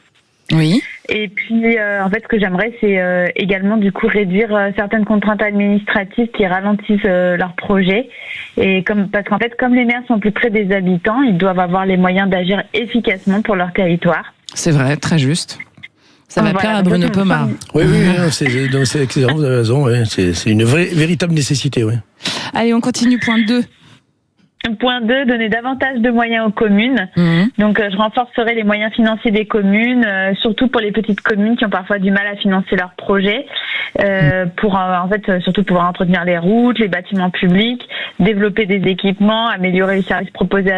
S3: Oui.
S7: Et puis, en fait, ce que j'aimerais, c'est également, du coup, réduire certaines contraintes administratives qui ralentissent leurs projets. Et parce qu'en fait, comme les maires sont plus près des habitants, ils doivent avoir les moyens d'agir efficacement pour leur territoire.
S3: C'est vrai, très juste. Ça va plaire à Bruno Pomar.
S4: Oui, c'est excellent, vous avez raison. Ouais. C'est une véritable nécessité. Ouais.
S3: Allez, on continue, point 2.
S7: Point 2, donner davantage de moyens aux communes. Donc, je renforcerai les moyens financiers des communes, surtout pour les petites communes qui ont parfois du mal à financer leurs projets, pour surtout pouvoir entretenir les routes, les bâtiments publics, développer des équipements, améliorer les services proposés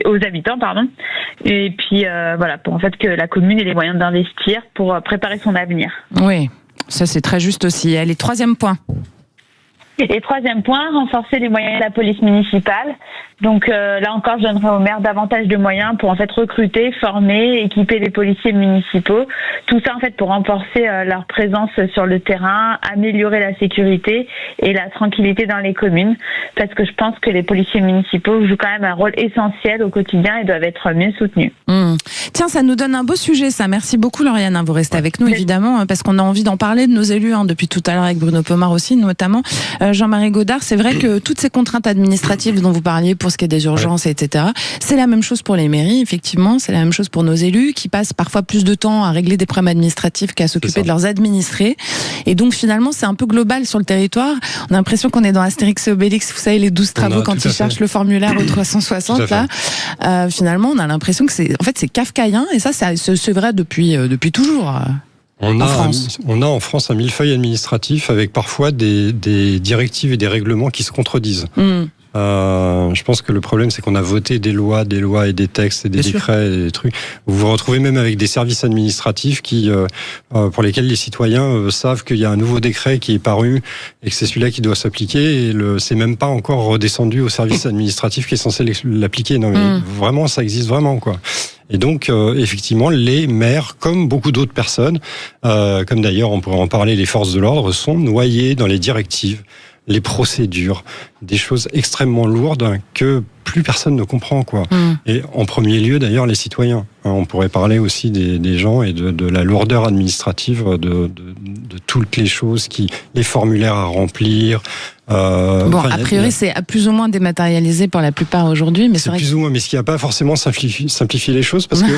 S7: aux habitants, et puis pour en fait que la commune ait les moyens d'investir pour préparer son avenir.
S3: Oui, ça c'est très juste aussi. Allez, 3e point.
S7: Et 3e point, renforcer les moyens de la police municipale. Donc là encore, je donnerai aux maires davantage de moyens pour en fait recruter, former, équiper les policiers municipaux. Tout ça en fait pour renforcer leur présence sur le terrain, améliorer la sécurité et la tranquillité dans les communes. Parce que je pense que les policiers municipaux jouent quand même un rôle essentiel au quotidien et doivent être mieux soutenus.
S3: Tiens, ça nous donne un beau sujet, ça. Merci beaucoup, Lauriane. Vous restez avec nous, évidemment, parce qu'on a envie d'en parler de nos élus, depuis tout à l'heure avec Bruno Pomar aussi, notamment. Jean-Marie Godard, c'est vrai que toutes ces contraintes administratives dont vous parliez pour ce qui est des urgences, etc., c'est la même chose pour les mairies, effectivement, c'est la même chose pour nos élus qui passent parfois plus de temps à régler des problèmes administratifs qu'à s'occuper de leurs administrés. Et donc, finalement, c'est un peu global sur le territoire. On a l'impression qu'on est dans Astérix et Obélix, vous savez, les 12 travaux quand ils cherchent le formulaire au 360, là. Finalement, on a l'impression que c'est kafkaïen, et ça, c'est vrai depuis toujours.
S5: On a en France un millefeuille administratif avec parfois des directives et des règlements qui se contredisent. Je pense que le problème, c'est qu'on a voté des lois et des textes et des décrets et des trucs. Vous vous retrouvez même avec des services administratifs pour lesquels les citoyens savent qu'il y a un nouveau décret qui est paru et que c'est celui-là qui doit s'appliquer, et c'est même pas encore redescendu au service administratif qui est censé l'appliquer. Non, mais vraiment, ça existe vraiment, quoi. Et donc, effectivement, les maires, comme beaucoup d'autres personnes, comme d'ailleurs on pourrait en parler, les forces de l'ordre, sont noyés dans les directives, les procédures, des choses extrêmement lourdes que plus personne ne comprend, quoi. Et en premier lieu, d'ailleurs, les citoyens. On pourrait parler aussi des gens et de la lourdeur administrative de toutes les choses, les formulaires à remplir.
S3: A priori, c'est plus ou moins dématérialisé pour la plupart aujourd'hui, mais c'est vrai
S5: plus ou moins. Mais ce qui n'a pas forcément simplifié les choses, parce qu'on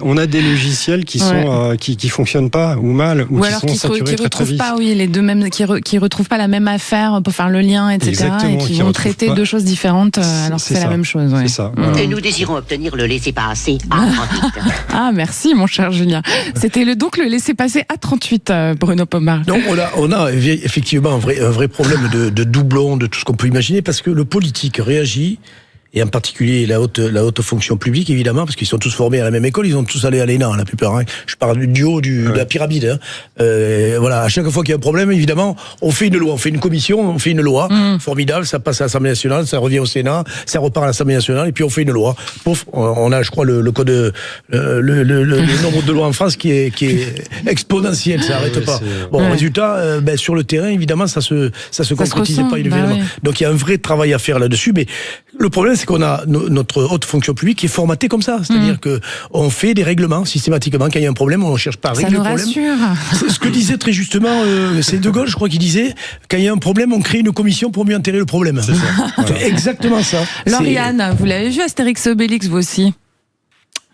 S5: on a des logiciels qui sont qui fonctionnent pas ou mal, ou qui
S3: alors
S5: sont saturés très très vite.
S3: Pas, les deux mêmes, qui retrouvent pas la même affaire pour faire le lien, etc.
S5: Exactement,
S3: et qui vont traiter deux choses différentes alors que c'est la même chose.
S5: C'est ça.
S13: Et nous désirons obtenir le laissez-passer
S3: Ah, merci, mon cher Julien. C'était donc le laissez-passer A38, Bruno Pomar.
S4: Donc, on a effectivement un vrai problème de doublons, de tout ce qu'on peut imaginer, parce que le politique réagit, et en particulier la haute fonction publique, évidemment, parce qu'ils sont tous formés à la même école, ils ont tous allé à l'ENA, la plupart. Je parle du haut de la pyramide. À chaque fois qu'il y a un problème, évidemment, on fait une loi, on fait une commission, on fait une loi, formidable, ça passe à l'Assemblée nationale, ça revient au Sénat, ça repart à l'Assemblée nationale, et puis on fait une loi. Pouf, on a, je crois, le code, le nombre de lois en France qui est exponentiel, ça n'arrête pas. Résultat, sur le terrain, évidemment, ça se concrétise pas évidemment. Donc il y a un vrai travail à faire là-dessus, mais le problème, c'est qu'on a notre haute fonction publique qui est formatée comme ça. C'est-à-dire que on fait des règlements systématiquement. Quand il y a un problème, on ne cherche pas à régler le problème. C'est ce que disait très justement, c'est De Gaulle, je crois, qui disait, quand il y a un problème, on crée une commission pour mieux enterrer le problème. C'est ça. Voilà. Exactement ça.
S3: Lauriane, vous l'avez vu, Astérix et Obélix, vous aussi?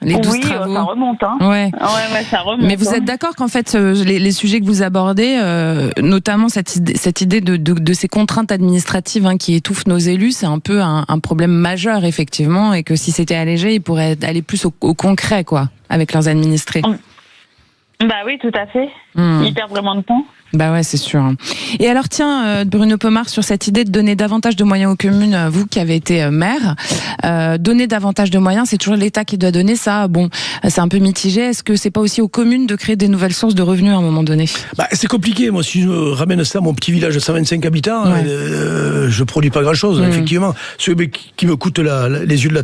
S3: Les 12 travaux.
S7: Ça remonte,
S3: Ouais,
S7: ça remonte.
S3: Mais vous êtes d'accord qu'en fait, les sujets que vous abordez, notamment cette idée de ces contraintes administratives qui étouffent nos élus, c'est un peu un problème majeur, effectivement, et que si c'était allégé, ils pourraient aller plus au concret, quoi, avec leurs administrés.
S7: Bah oui, tout à fait. Ils perdent vraiment de temps.
S3: Bah ouais, c'est sûr. Et alors tiens, Bruno Pomar, sur cette idée de donner davantage de moyens aux communes, vous qui avez été maire, donner davantage de moyens, c'est toujours l'État qui doit donner ça. Bon, c'est un peu mitigé. Est-ce que c'est pas aussi aux communes de créer des nouvelles sources de revenus à un moment donné?
S4: C'est compliqué. Moi, si je ramène ça à mon petit village de 125 habitants, je produis pas grand-chose. Effectivement, ce qui me coûte les yeux de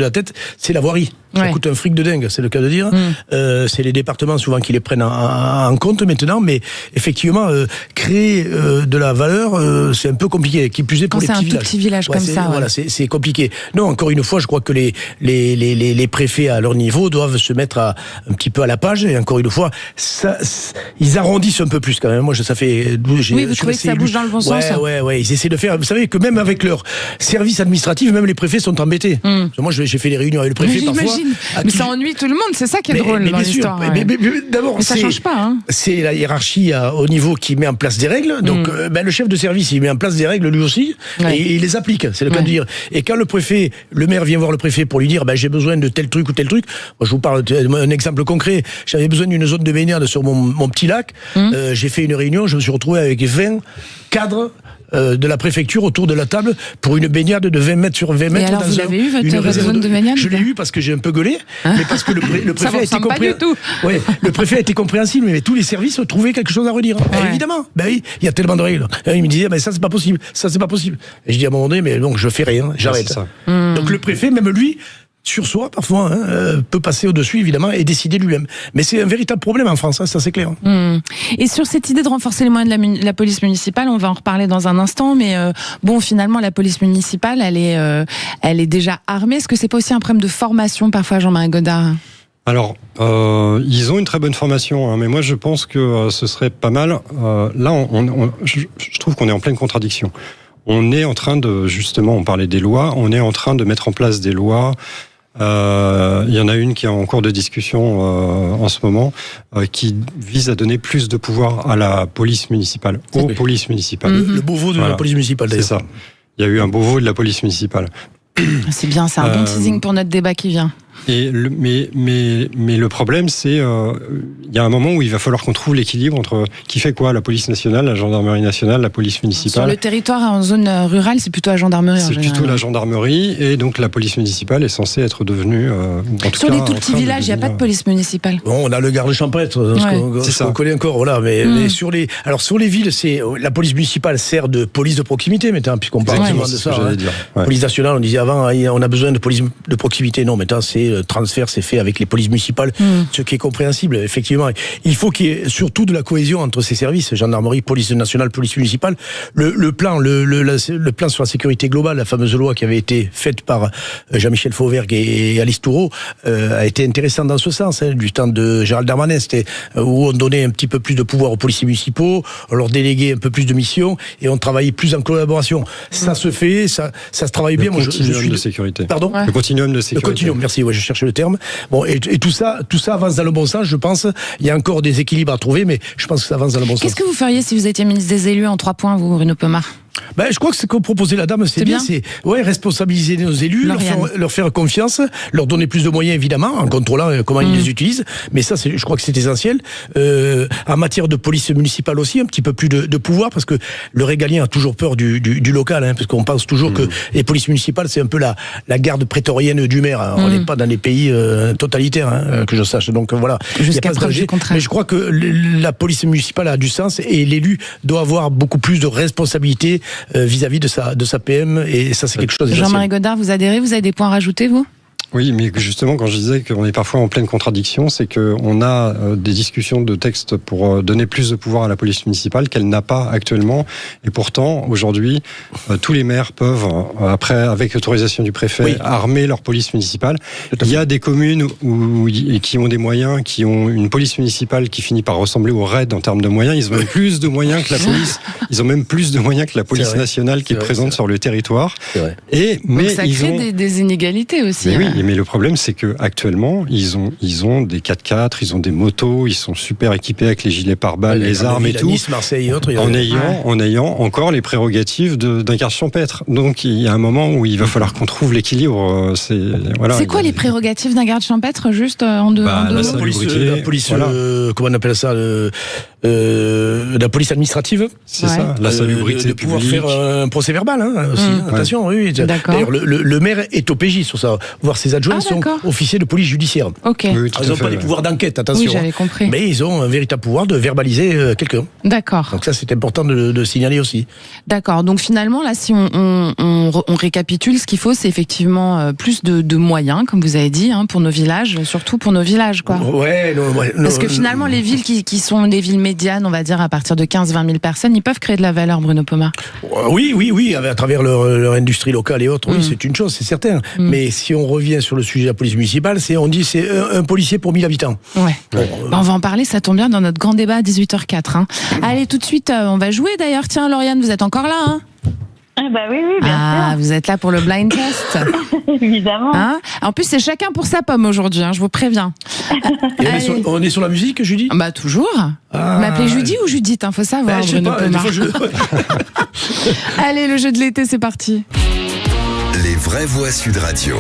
S4: la tête, c'est la voirie. Ça coûte un fric de dingue, c'est le cas de dire. C'est les départements souvent qui les prennent en compte maintenant, mais effectivement, créer de la valeur, c'est un peu compliqué. Qui plus est pour les petits villages.
S3: C'est un tout petit village comme ça.
S4: Voilà, c'est compliqué. Non, encore une fois, je crois que les préfets à leur niveau doivent se mettre un petit peu à la page. Et encore une fois, ils arrondissent un peu plus quand même. Moi, ça fait.
S3: Oui, vous trouvez que ça bouge dans le bon sens.
S4: Ouais. Ils essaient de faire. Vous savez que même avec leur service administratif, même les préfets sont embêtés. Moi, j'ai fait des réunions avec le préfet parfois.
S3: Mais ça ennuie tout le monde. C'est ça qui est drôle dans l'histoire.
S4: D'abord,
S3: ça change pas. pas. Hein.
S4: C'est la hiérarchie au niveau qui met en place des règles. Donc, le chef de service, il met en place des règles lui aussi, et il les applique. C'est le cas de dire. Et quand le maire vient voir le préfet pour lui dire, j'ai besoin de tel truc ou tel truc. Moi, je vous parle d'un exemple concret. J'avais besoin d'une zone de baignade sur mon petit lac. J'ai fait une réunion. Je me suis retrouvé avec 20 cadres de la préfecture autour de la table pour une baignade de 20 mètres sur 20 mètres.
S3: Et alors, vous avez eu votre zone de baignade?
S4: Je l'ai eu parce que j'ai un peu gueulé, mais parce que le préfet a été compréhensible. Ouais, le préfet a été compréhensible, mais tous les services ont trouvé quelque chose à redire. Évidemment, oui, il y a tellement de règles. Et il me disait, ça c'est pas possible, ça c'est pas possible. Et je dis à un moment donné, mais donc je fais rien, j'arrête. Donc le préfet, même lui, sur soi, parfois, peut passer au-dessus, évidemment, et décider lui-même. Mais c'est un véritable problème en France, ça c'est clair.
S3: Et sur cette idée de renforcer les moyens de la police municipale, on va en reparler dans un instant, mais finalement, la police municipale, elle est déjà armée. Est-ce que c'est pas aussi un problème de formation, parfois, Jean-Marie Godard ?
S5: Alors, ils ont une très bonne formation, mais moi je pense que ce serait pas mal. Là, je trouve qu'on est en pleine contradiction. On est en train de, justement, on parlait des lois, on est en train de mettre en place des lois. Il y en a une qui est en cours de discussion en ce moment, qui vise à donner plus de pouvoir à la police municipale, aux polices municipales.
S4: Le Beauvau de la police municipale, d'ailleurs.
S5: C'est ça. Il y a eu un Beauvau de la police municipale.
S3: C'est bien, c'est un bon teasing pour notre débat qui vient.
S5: Mais le problème, c'est il y a un moment où il va falloir qu'on trouve l'équilibre entre qui fait quoi, la police nationale, la gendarmerie nationale, la police municipale.
S3: Sur le territoire en zone rurale, c'est plutôt la gendarmerie.
S5: C'est plutôt la gendarmerie, et donc la police municipale est censée être devenue.
S3: Sur les tout petits villages, il n'y a pas de police municipale.
S4: Bon, on a le garde champêtre, ce qu'on connaît encore, voilà. Mais sur les villes, la police municipale sert de police de proximité maintenant, puisqu'on parle souvent de ça. Police nationale, on disait avant, on a besoin de police de proximité. Non, maintenant le transfert c'est fait avec les polices municipales, ce qui est compréhensible. Effectivement, il faut qu'il y ait surtout de la cohésion entre ces services, gendarmerie, police nationale, police municipale. Le plan sur la sécurité globale, la fameuse loi qui avait été faite par Jean-Michel Fauvergue et Alice Toureau, a été intéressant dans ce sens, du temps de Gérald Darmanin, c'était où on donnait un petit peu plus de pouvoir aux policiers municipaux, on leur déléguait un peu plus de missions et on travaillait plus en collaboration. Ça se fait, ça se travaille bien.
S5: Le continuum de sécurité.
S4: Pardon ?
S5: Le continuum de sécurité.
S4: Le continuum, merci, je cherchais le terme. Bon, et tout ça avance dans le bon sens, je pense. Il y a encore des équilibres à trouver, mais je pense que ça avance dans le bon sens.
S3: Qu'est-ce que vous feriez si vous étiez ministre des élus en 3 points, vous, Bruno Pomar ?
S4: Je crois que ce que proposait la dame, c'est bien. C'est responsabiliser nos élus, leur faire confiance, leur donner plus de moyens, évidemment, en contrôlant comment ils les utilisent. Mais ça, je crois que c'est essentiel. En matière de police municipale aussi, un petit peu plus de pouvoir, parce que le régalien a toujours peur du local, parce qu'on pense toujours que les polices municipales, c'est un peu la garde prétorienne du maire. On n'est pas dans les pays totalitaires, que je sache. Donc voilà.
S3: Jusqu'à preuve du contraire.
S4: Mais je crois que la police municipale a du sens et l'élu doit avoir beaucoup plus de responsabilités vis-à-vis de sa PM, et ça c'est quelque chose d'essentiel.
S3: Jean-Marie Godard, vous adhérez, vous avez des points à rajouter, vous ?
S5: Oui, mais justement, quand je disais qu'on est parfois en pleine contradiction, c'est qu'on a des discussions de textes pour donner plus de pouvoir à la police municipale qu'elle n'a pas actuellement. Et pourtant, aujourd'hui, tous les maires peuvent, après, avec l'autorisation du préfet, armer leur police municipale. Il y a des communes qui ont des moyens, qui ont une police municipale qui finit par ressembler au RAID en termes de moyens. Ils ont même plus de moyens que la police. Ils ont même plus de moyens que la police nationale qui est présente sur le territoire.
S3: Mais ça crée des inégalités aussi.
S5: Mais oui. Mais le problème, c'est que actuellement, ils ont des 4x4, ils ont des motos, ils sont super équipés avec les gilets pare-balles, les armes et tout.
S4: Nice, Marseille et autres.
S5: En ayant encore les prérogatives d'un garde champêtre. Donc, il y a un moment où il va falloir qu'on trouve l'équilibre.
S3: C'est quoi les prérogatives d'un garde champêtre, juste en deux
S4: la police, comment on appelle ça, la police administrative.
S5: C'est ça, la salubrité
S4: de pouvoir faire un procès verbal, aussi. Attention, oui. D'ailleurs, le maire est OPJ sur ça, voir ses adjoints sont officiers de police judiciaire.
S3: Okay.
S5: Oui,
S4: ils n'ont pas des pouvoirs d'enquête, attention.
S3: Oui, j'avais compris.
S4: Mais ils ont un véritable pouvoir de verbaliser quelqu'un.
S3: D'accord.
S4: Donc ça, c'est important de signaler aussi.
S3: D'accord. Donc finalement, là, si on récapitule, ce qu'il faut, c'est effectivement plus de moyens, comme vous avez dit, pour nos villages, surtout pour nos villages, quoi. Parce que finalement, les villes qui sont des villes médianes, on va dire à partir de 15-20 000 personnes, ils peuvent créer de la valeur, Bruno Pomar.
S4: Oui, à travers leur industrie locale et autres, oui, c'est une chose, c'est certain. Mais si on revient sur le sujet de la police municipale, on dit c'est un policier pour 1000 habitants.
S3: Ouais. On va en parler, ça tombe bien dans notre grand débat à 18h04. Allez, tout de suite, on va jouer d'ailleurs. Tiens, Lauriane, vous êtes encore là,
S7: Bah oui, bien sûr.
S3: Vous êtes là pour le blind test.
S7: Évidemment.
S3: Hein, en plus, c'est chacun pour sa pomme aujourd'hui, je vous préviens.
S4: Et on est sur la musique, Judy ?
S3: Bah toujours. Vous m'appelez Judy ou Judith, faut savoir.
S4: Je sais pas, des fois
S3: Allez, le jeu de l'été, c'est parti.
S2: Les vraies voix Sud Radio.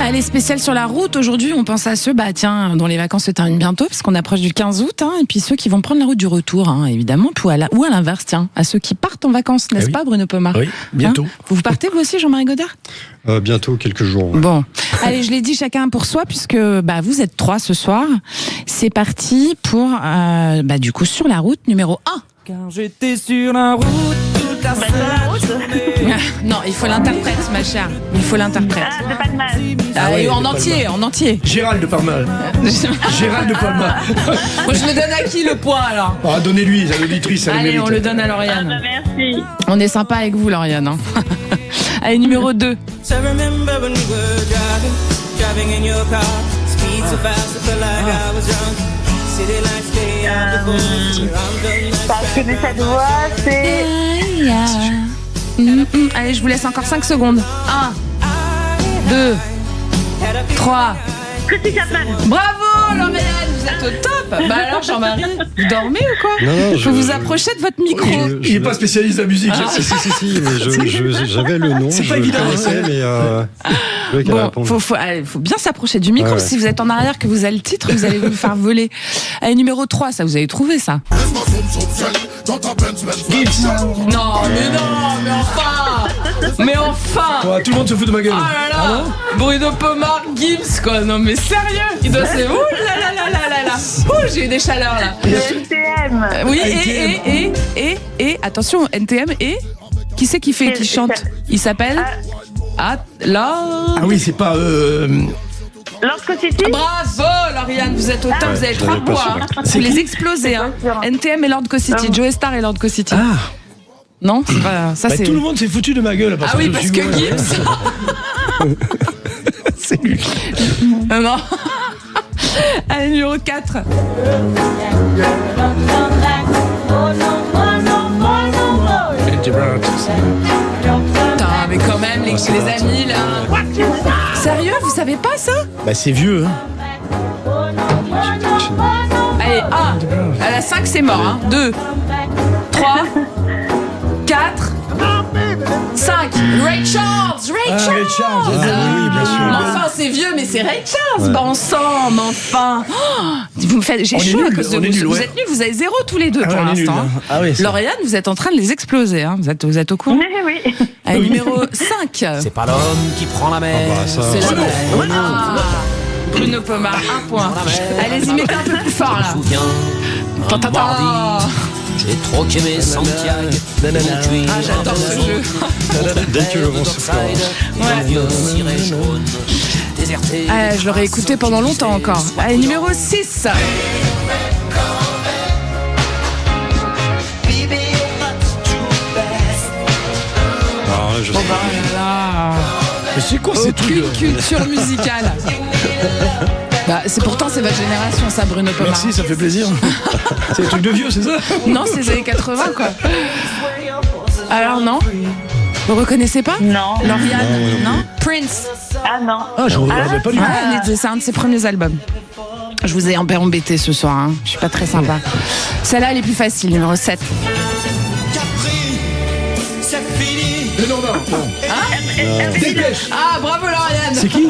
S3: Allez, spécial sur la route. Aujourd'hui, on pense à ceux, dont les vacances se terminent bientôt, parce qu'on approche du 15 août, et puis ceux qui vont prendre la route du retour, évidemment, ou à l'inverse, à ceux qui partent en vacances, n'est-ce pas, Bruno Pomar ?
S4: Oui, bientôt.
S3: Vous partez, vous aussi, Jean-Marie Godard ?
S5: Bientôt, quelques jours.
S3: Bon, allez, je l'ai dit, chacun pour soi, puisque vous êtes 3 ce soir. C'est parti pour, du coup, sur la route numéro 1.
S14: Car j'étais sur la route toute la journée.
S3: Non, il faut l'interprète, ma chère. Il faut l'interprète.
S7: De Palma.
S3: En entier.
S4: Gérald de Palma. Gérald de Palma.
S3: Moi, je le donne à qui le point alors ?
S4: Donnez-lui, à l'auditrice.
S3: Allez, on le donne à Lauriane.
S7: Merci.
S3: On est sympa avec vous, Lauriane. Allez, numéro 2.
S14: So remember when we were driving in your car, speed so fast, I felt like I was drunk. City lights stay on the
S7: Je connais cette voix, c'est...
S3: Allez, je vous laisse encore 5 secondes. 1, 2, 3.
S7: Tracy Chapman.
S3: Bravo, Lauriane, vous êtes au top. Alors, Jean-Marie, vous dormez ou quoi ?
S5: Non,
S3: je vous approchez de votre micro.
S4: Il n'est pas spécialiste de la musique.
S5: Si, mais j'avais le nom.
S4: C'est pas évident.
S3: Bon, faut bien s'approcher du micro. Si vous êtes en arrière, que vous avez le titre, vous allez vous faire voler. Allez, numéro 3, ça vous avez trouvé ça ?
S4: Gibbs.
S3: Non, mais enfin.
S4: Tout le monde se fout de ma gueule.
S3: Oh là là. Bruno Pomar, Gibbs, quoi. Non mais sérieux, il doit se... Ouh là là. Ouh, j'ai eu des chaleurs là.
S7: NTM.
S3: Oui, et attention, NTM et qui c'est qui chante ? Il s'appelle
S4: oui, c'est pas
S7: Lord City.
S3: Bravo, Lauriane, vous êtes au top, vous avez 3 points. Vous les explosez, NTM et Lord City, Joe Star et Lord City. Non, c'est pas ça.
S4: Tout le monde s'est foutu de ma gueule.
S3: Parce que Gibbs.
S4: C'est lui.
S3: Non. Allez, numéro 4. Putain, mais quand même, les amis, là. Sérieux, vous savez pas ça ?
S4: C'est vieux,
S3: Allez, 1. À la 5, c'est mort, 2, 3, 4, 5. Ray Charles.
S4: Oui, bien sûr.
S3: Enfin, c'est vieux, mais c'est Ray Charles. Bon sang, mais enfin. Vous me faites... J'ai chaud à cause de vous. Vous êtes nuls, vous avez 0 tous les deux pour l'instant. Lauriane, vous êtes en train de les exploser. Vous êtes au courant ?
S7: Oui.
S3: Allez, numéro 5.
S9: C'est pas l'homme qui prend la mer.
S3: C'est la mer. Bruno Pomar, 1 point. Allez-y, mettez un peu plus fort là.
S14: J'ai troqué mes Santiago.
S3: J'adore ce jeu.
S5: Dès que le vent souffle.
S3: Je l'aurais écouté pendant longtemps encore. Allez, numéro 6.
S5: Je sais pas.
S4: Mais c'est quoi ces trucs ?
S3: Aucune culture musicale. C'est pourtant c'est votre génération ça, Bruno Pomar.
S4: Merci, ça fait plaisir. C'est des trucs de vieux, c'est ça ?
S3: Non, c'est les années 80 quoi. Alors non ? Vous reconnaissez pas ?
S7: Non.
S3: Lauriane ? Non. Prince ?
S7: Non.
S4: Je ne regardais pas du tout.
S3: C'est un de ses premiers albums. Je vous ai embêté ce soir, Je suis pas très sympa. Celle-là elle est plus facile, numéro 7.
S4: Non. Dépêche.
S3: Bravo Lauriane.
S4: C'est qui ?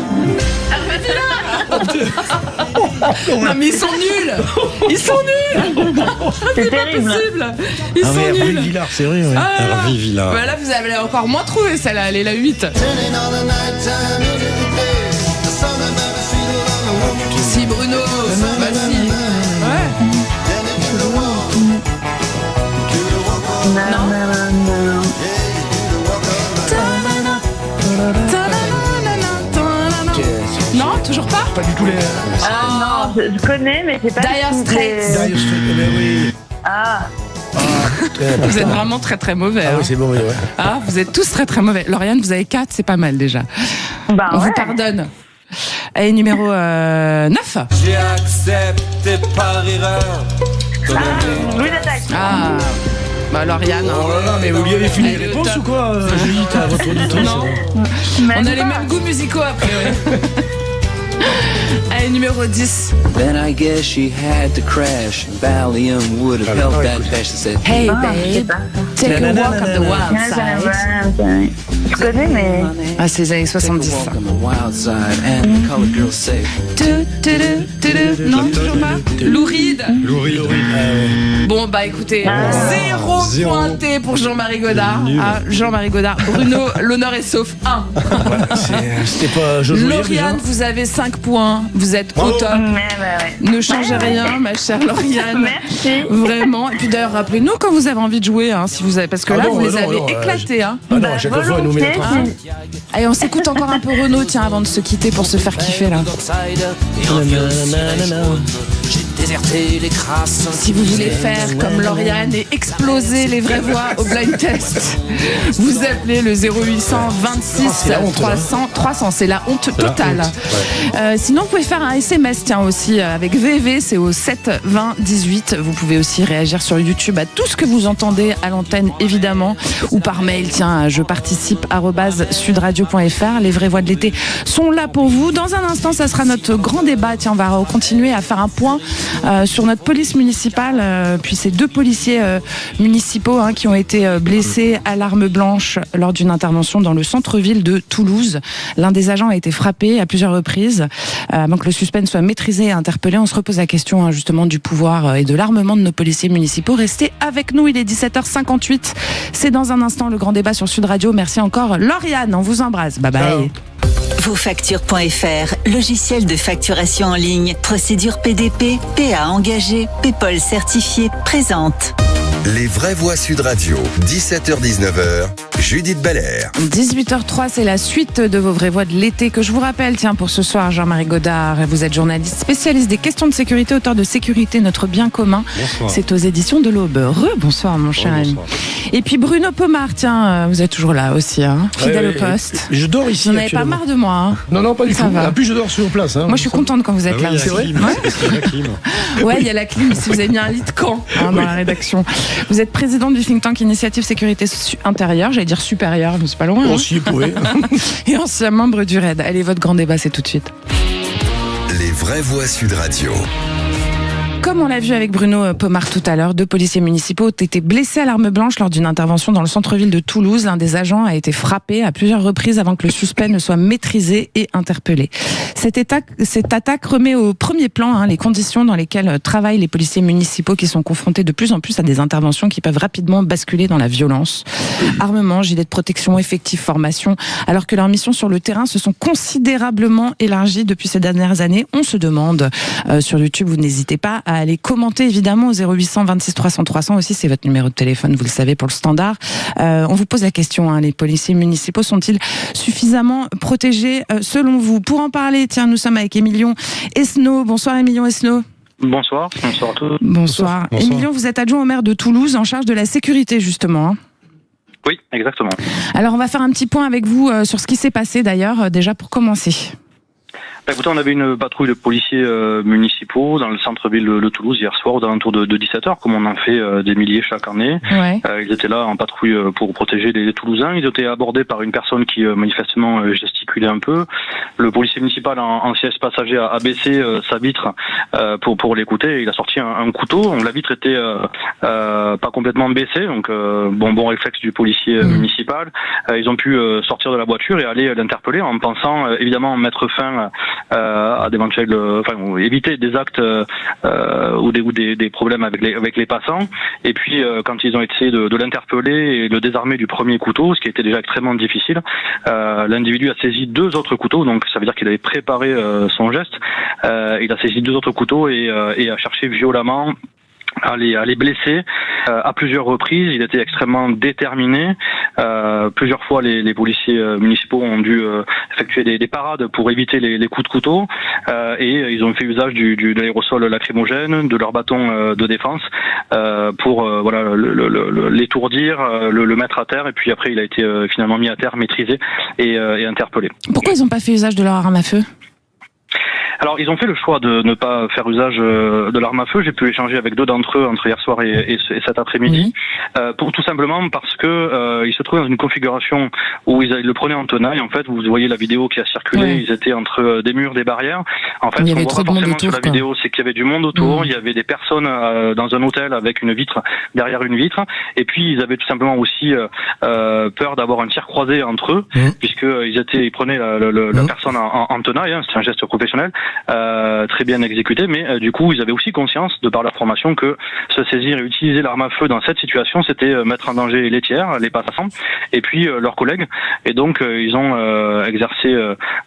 S3: Non mais ils sont nuls. C'est
S7: terrible.
S3: Possible. Ils sont nuls.
S4: Hervé Villard, c'est vrai.
S5: Hervé Villard.
S3: Là vous avez encore moins trouvé celle-là, elle est la 8. Si Bruno, si. Ouais. Non, toujours pas.
S4: Pas du tout les...
S7: non, je connais, mais c'est pas...
S3: Dire Straits.
S4: Oui.
S3: Vous êtes vraiment très très mauvais.
S4: Oui, c'est bon, ouais.
S3: Vous êtes tous très très mauvais. Lauriane, vous avez 4, c'est pas mal déjà. On vous pardonne. Allez, numéro 9.
S14: J'ai accepté par erreur.
S7: Louis d'attaque.
S3: Bah Lauriane.
S4: Oh là là, mais vous lui avez filé les réponses ou quoi, Judith, à votre auditrice?
S3: Non. On a les mêmes goûts musicaux après, ouais. Allez, numéro 10.
S14: Then I guess she had to crash. Valium would have helped that crash. She said,
S3: Hey babe, take a walk on the wild side.
S7: Je connais, mais.
S3: Ah, c'est les années 70.
S14: walk on the wild side. And the colored girls say,
S3: Non, toujours pas. Lou Reed. Bon, bah écoutez, zéro pointé pour Jean-Marie Godard. Ah, Jean-Marie Godard. Bruno, l'honneur est sauf 1.
S4: C'était pas Jojo.
S3: Lauriane, vous avez 5 points. Vous êtes au top. Ne changez rien, ma chère Lauriane.
S7: Merci.
S3: Vraiment. Et puis d'ailleurs, rappelez-nous quand vous avez envie de jouer, hein, si vous avez, parce que là, vous les avez éclatés. Hein.
S4: Ah non, à chaque fois, elle nous met la trappe.
S3: Allez, on s'écoute encore un peu Renaud, tiens, avant de se quitter pour se faire kiffer là.
S14: j'ai déserté les crasses.
S3: Si vous voulez faire comme Lauriane et exploser les vraies voix au blind test, vous appelez le 0800 26 300. C'est la honte totale. Sinon, vous pouvez faire un SMS, tiens, aussi avec VV, c'est au 7 20 18. Vous pouvez aussi réagir sur YouTube à tout ce que vous entendez à l'antenne, évidemment, ou par mail, tiens, je participe @sudradio.fr. Les vraies voix de l'été sont là pour vous. Dans un instant, ça sera notre grand débat. Tiens, on va continuer à faire un point sur notre police municipale, puis ces 2 policiers municipaux qui ont été blessés à l'arme blanche lors d'une intervention dans le centre-ville de Toulouse. L'un des agents a été frappé à plusieurs reprises. Avant que le suspect soit maîtrisé et interpellé, on se repose la question justement du pouvoir et de l'armement de nos policiers municipaux. Restez avec nous, il est 17h58. C'est dans un instant le grand débat sur Sud Radio. Merci encore Lauriane, on vous embrasse. Bye bye.
S1: Vosfactures.fr, logiciel de facturation en ligne, procédure PDP, PA engagé, PayPal certifié, présente.
S2: Les vraies voix Sud Radio, 17h-19h, Judith Belair.
S3: 18h03, c'est la suite de vos vraies voix de l'été que je vous rappelle, tiens, pour ce soir, Jean-Marie Godard. Vous êtes journaliste spécialiste des questions de sécurité, auteur de Sécurité, notre bien commun. Bonsoir. C'est aux éditions de l'Aube. Bonsoir, mon cher ami. Et puis Bruno Pomar, tiens, vous êtes toujours là aussi, fidèle au poste.
S4: Je dors ici.
S3: Vous n'avez pas marre de moi,
S4: Non, pas du tout. En plus, je dors sur place.
S3: Moi, je suis contente quand vous êtes là.
S5: C'est vrai.
S3: Ouais, il y a la clim. Si vous avez mis un lit de camp dans la rédaction. Vous êtes président du think tank Initiative Sécurité Intérieure, j'allais dire supérieure, mais c'est pas loin.
S4: On s'y est prouvé.
S3: Et ancien membre du RAID. Allez, votre grand débat, c'est tout de suite.
S2: Les vraies voix Sud Radio.
S3: Comme on l'a vu avec Bruno Pomar tout à l'heure, 2 policiers municipaux ont été blessés à l'arme blanche lors d'une intervention dans le centre-ville de Toulouse. L'un des agents a été frappé à plusieurs reprises avant que le suspect ne soit maîtrisé et interpellé. Cette attaque remet au premier plan les conditions dans lesquelles travaillent les policiers municipaux qui sont confrontés de plus en plus à des interventions qui peuvent rapidement basculer dans la violence. Armement, gilet de protection, effectifs, formation. Alors que leurs missions sur le terrain se sont considérablement élargies depuis ces dernières années, on se demande sur YouTube, vous n'hésitez pas à aller commenter évidemment au 0800 26 300 300 aussi, c'est votre numéro de téléphone, vous le savez, pour le standard. On vous pose la question, les policiers municipaux sont-ils suffisamment protégés selon vous? Pour en parler, tiens, nous sommes avec Émilion Esnault. Bonsoir Émilion Esnault.
S15: Bonsoir à tous.
S3: Bonsoir. Émilion, vous êtes adjoint au maire de Toulouse en charge de la sécurité justement.
S15: Oui, exactement.
S3: Alors on va faire un petit point avec vous sur ce qui s'est passé d'ailleurs, déjà pour commencer.
S15: Écoutez, on avait une patrouille de policiers municipaux dans le centre-ville de Toulouse hier soir aux alentours de 17h, comme on en fait des milliers chaque année. Ouais. Ils étaient là en patrouille pour protéger les Toulousains. Ils étaient abordés par une personne qui manifestement gesticulait un peu. Le policier municipal en siège passager a baissé sa vitre pour l'écouter. Il a sorti un couteau. La vitre était pas complètement baissée, donc bon réflexe du policier municipal. Ils ont pu sortir de la voiture et aller l'interpeller en pensant évidemment mettre fin à d'éventuels, éviter des actes ou des problèmes avec les passants. Et puis quand ils ont essayé de l'interpeller et de le désarmer du premier couteau, ce qui était déjà extrêmement difficile, l'individu a saisi 2 autres couteaux, donc ça veut dire qu'il avait préparé son geste. Il a saisi 2 autres couteaux et a cherché violemment à les blesser à plusieurs reprises. Il était extrêmement déterminé. Plusieurs fois, les policiers municipaux ont dû effectuer des parades pour éviter les coups de couteau, et ils ont fait usage de l'aérosol lacrymogène, de leur bâton de défense pour l'étourdir, le mettre à terre, et puis après il a été finalement mis à terre, maîtrisé et interpellé.
S3: Pourquoi ils n'ont pas fait usage de leur arme à feu ?
S15: Alors, ils ont fait le choix de ne pas faire usage de l'arme à feu. J'ai pu échanger avec 2 d'entre eux entre hier soir et cet après-midi, pour tout simplement parce que ils se trouvaient dans une configuration où ils le prenaient en tenaille. En fait, vous voyez la vidéo qui a circulé. Ils étaient entre des murs, des barrières. En fait, ce qu'on voit pas forcément sur la vidéo, c'est qu'il y avait du monde autour. Il y avait des personnes dans un hôtel avec une vitre derrière une vitre. Et puis, ils avaient tout simplement aussi peur d'avoir un tir croisé entre eux, ils prenaient la personne en tenaille. C'est un geste professionnel très bien exécuté, mais du coup, ils avaient aussi conscience, de par leur formation, que se saisir et utiliser l'arme à feu dans cette situation, c'était mettre en danger les tiers, les passants, et puis leurs collègues. Et donc, ils ont exercé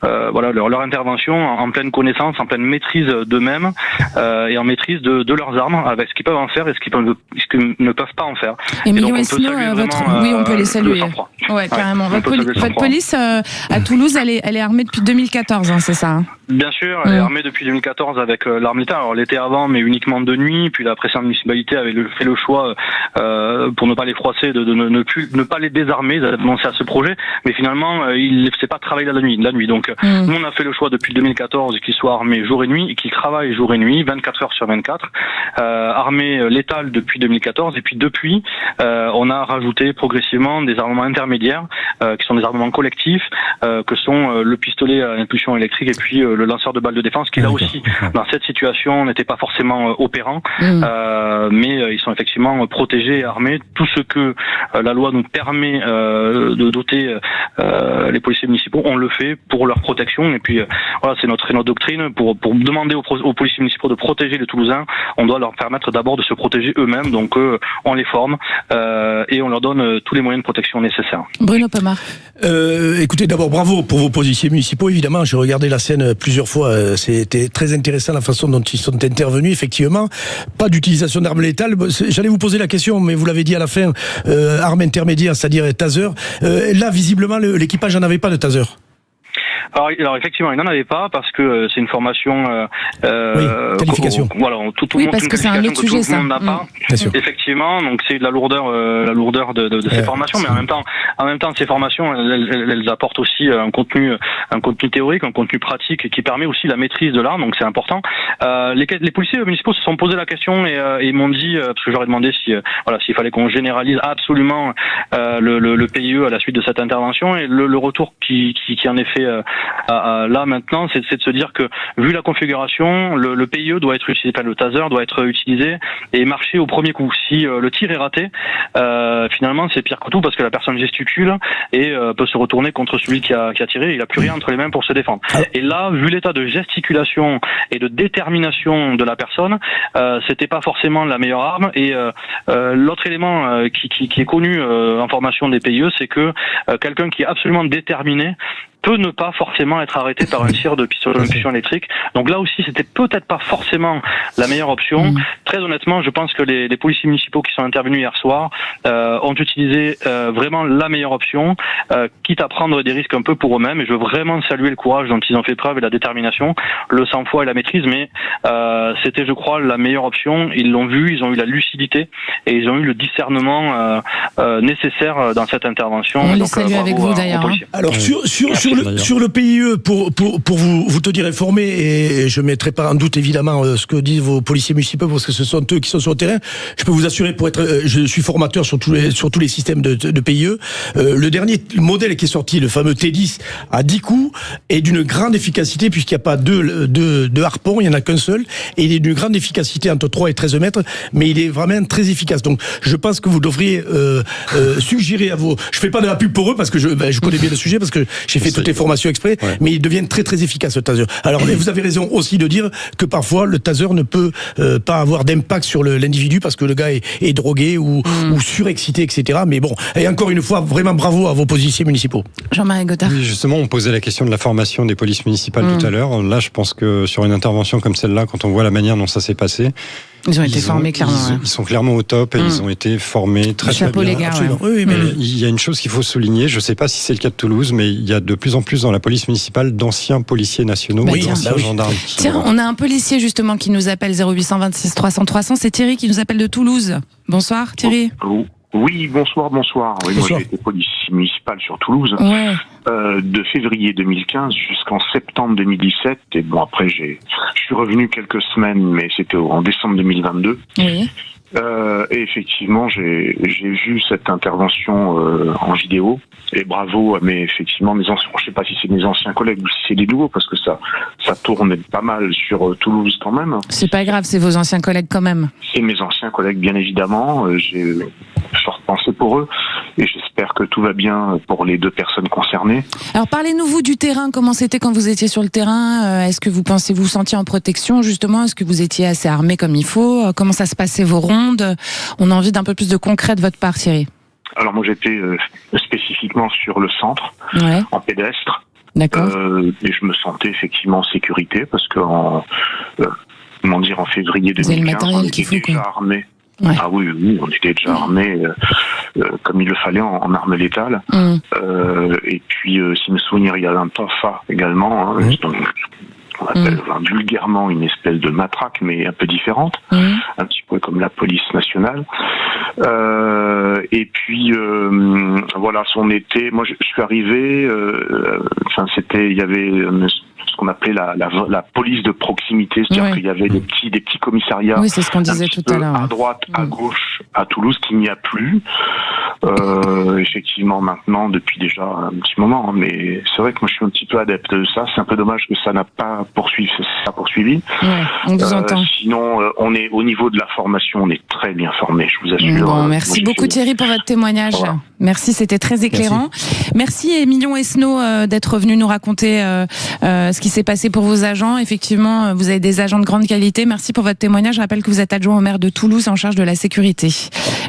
S15: leur intervention en pleine connaissance, en pleine maîtrise d'eux-mêmes et en maîtrise de leurs armes, avec ce qu'ils peuvent en faire et ce qu'ils ne peuvent pas en faire.
S3: Et donc, on peut les saluer. Ouais, carrément. Votre police à Toulouse, elle est armée depuis 2014, c'est ça?
S15: Bien sûr, elle est armée depuis 2014 avec l'arme létale. Alors l'été avant, mais uniquement de nuit. Puis la précédente municipalité avait fait le choix, pour ne pas les froisser, de ne pas les désarmer. Ils avaient annoncé à ce projet, mais finalement, ils ne faisaient pas travailler la nuit. Donc, nous, on a fait le choix depuis 2014 qu'ils soient armés jour et nuit, et qu'ils travaillent jour et nuit, 24 heures sur 24, armés létales depuis 2014. Et puis depuis, on a rajouté progressivement des armements intermédiaires, qui sont des armements collectifs, que sont le pistolet à impulsion électrique et puis le lanceur de balles de défense, qui là aussi, dans cette situation, n'était pas forcément opérant, mais ils sont effectivement protégés et armés. Tout ce que la loi nous permet de doter les policiers municipaux, on le fait pour leur protection. Et puis c'est notre doctrine, pour demander aux policiers municipaux de protéger les Toulousains, on doit leur permettre d'abord de se protéger eux-mêmes. Donc on les forme et on leur donne tous les moyens de protection nécessaires.
S3: Bruno Pomar.
S4: Écoutez, d'abord bravo pour vos policiers municipaux. Évidemment, j'ai regardé la scène plusieurs fois. C'était très intéressant la façon dont ils sont intervenus. Effectivement, pas d'utilisation d'armes létales. J'allais vous poser la question, mais vous l'avez dit à la fin, arme intermédiaire, c'est-à-dire taser. Là, visiblement, l'équipage n'en avait pas de taser.
S15: Alors effectivement, il n'en avait pas parce que c'est une formation.
S4: Qualification.
S15: Tout le monde,
S3: parce que c'est un autre sujet, ça.
S15: N'a pas. Effectivement, donc c'est de la lourdeur de ces formations, mais en même temps, ces formations, elles apportent aussi un contenu théorique, un contenu pratique qui permet aussi la maîtrise de l'arme. Donc c'est important. Les policiers municipaux se sont posé la question et ils m'ont dit, parce que j'aurais demandé s'il fallait qu'on généralise absolument le PIE à la suite de cette intervention, et le retour qui en est fait là maintenant, c'est de se dire que vu la configuration, le PIE doit être utilisé, le taser doit être utilisé et marcher au premier coup. Si le tir est raté, finalement c'est pire que tout, parce que la personne gesticule et peut se retourner contre celui qui a tiré. Il n'a plus rien entre les mains pour se défendre. Et là, vu l'état de gesticulation et de détermination de la personne, c'était pas forcément la meilleure arme. Et l'autre élément qui est connu en formation des PIE, c'est que quelqu'un qui est absolument déterminé peut ne pas forcément être arrêté par un tir de pistolet d'impulsion électrique. Donc là aussi, c'était peut-être pas forcément la meilleure option. Très honnêtement, je pense que les policiers municipaux qui sont intervenus hier soir ont utilisé vraiment la meilleure option, quitte à prendre des risques un peu pour eux-mêmes. Et je veux vraiment saluer le courage dont ils ont fait preuve et la détermination, le sang-froid et la maîtrise. Mais c'était, je crois, la meilleure option. Ils l'ont vu, ils ont eu la lucidité et ils ont eu le discernement nécessaire dans cette intervention.
S3: On les salue avec vous d'ailleurs.
S4: Alors sur le PIE, pour vous tenir informé, et je ne mettrai pas en doute évidemment ce que disent vos policiers municipaux, parce que ce sont eux qui sont sur le terrain, je peux vous assurer, je suis formateur sur tous les systèmes de PIE. Le dernier modèle qui est sorti, le fameux T10, à 10 coups, est d'une grande efficacité, puisqu'il n'y a pas deux harpons, il n'y en a qu'un seul, et il est d'une grande efficacité entre 3 et 13 mètres, mais il est vraiment très efficace. Donc je pense que vous devriez suggérer à vos... Je ne fais pas de la pub pour eux, parce que je connais bien le sujet, parce que j'ai fait toutes les formations exprès, mais ils deviennent très très efficaces, le taser. Alors vous avez raison aussi de dire que parfois le taser ne peut pas avoir d'impact sur l'individu, parce que le gars est drogué ou surexcité, etc. Mais bon, et encore une fois, vraiment bravo à vos policiers municipaux.
S3: Jean-Marie Gothard.
S5: Oui, justement, on posait la question de la formation des polices municipales tout à l'heure. Là, je pense que sur une intervention comme celle-là, quand on voit la manière dont ça s'est passé,
S3: ils ont été formés clairement.
S5: Ils sont clairement au top et ils ont été formés très bien.
S3: Chapeau les gars.
S4: Oui, mais
S5: il y a une chose qu'il faut souligner, je ne sais pas si c'est le cas de Toulouse, mais il y a de plus en plus dans la police municipale d'anciens policiers nationaux et d'anciens gendarmes.
S3: Tiens, on a un policier justement qui nous appelle 0826 300 300, c'est Thierry qui nous appelle de Toulouse. Bonsoir Thierry.
S16: Oui, bonsoir. Oui, moi j'ai été policier municipal sur Toulouse.
S3: Ouais.
S16: de février 2015 jusqu'en septembre 2017. Et bon, après, je suis revenu quelques semaines, mais c'était en décembre 2022.
S3: Oui.
S16: Et effectivement, j'ai vu cette intervention en vidéo. Et bravo à mes anciens, je sais pas si c'est mes anciens collègues ou si c'est des nouveaux, parce que ça tourne pas mal sur Toulouse quand même.
S3: C'est pas grave, c'est vos anciens collègues quand même.
S16: C'est mes anciens collègues, bien évidemment. J'ai forte pensée pour eux. Et j'espère que tout va bien pour les 2 personnes concernées.
S3: Alors parlez-nous vous du terrain, comment c'était quand vous étiez sur le terrain? Est-ce que vous pensez vous sentiez en protection justement? Est-ce que vous étiez assez armé comme il faut? Comment ça se passait vos rondes? On a envie d'un peu plus de concret de votre part, Thierry.
S16: Alors moi j'étais spécifiquement sur le centre, en pédestre.
S3: D'accord.
S16: Et je me sentais effectivement en sécurité parce que en février 2015, on était déjà armés.
S3: Ouais.
S16: Ah oui, on était déjà armés comme il le fallait en armes létales. Et puis, si mes souvenirs, il y avait un TOFA également, donc, on appelle vulgairement une espèce de matraque, mais un peu différente, un petit peu comme la police nationale. Et puis, voilà, son été, moi je suis arrivé, il y avait ce qu'on appelait la police de proximité, c'est-à-dire qu'il y avait des petits commissariats.
S3: Oui, c'est ce qu'on disait tout à l'heure.
S16: À droite, à gauche, à Toulouse, qu'il n'y a plus. Effectivement, maintenant, depuis déjà un petit moment, mais c'est vrai que moi je suis un petit peu adepte de ça. C'est un peu dommage que ça n'a pas poursuivi.
S3: Ouais, on vous entend.
S16: Sinon, on est au niveau de la formation, on est très bien formé, je vous assure.
S3: Bon, merci beaucoup Thierry pour votre témoignage. Voilà. Merci, c'était très éclairant. Merci Emilion Esnault d'être venu nous raconter ce qui s'est passé pour vos agents. Effectivement, vous avez des agents de grande qualité. Merci pour votre témoignage. Je rappelle que vous êtes adjoint au maire de Toulouse en charge de la sécurité.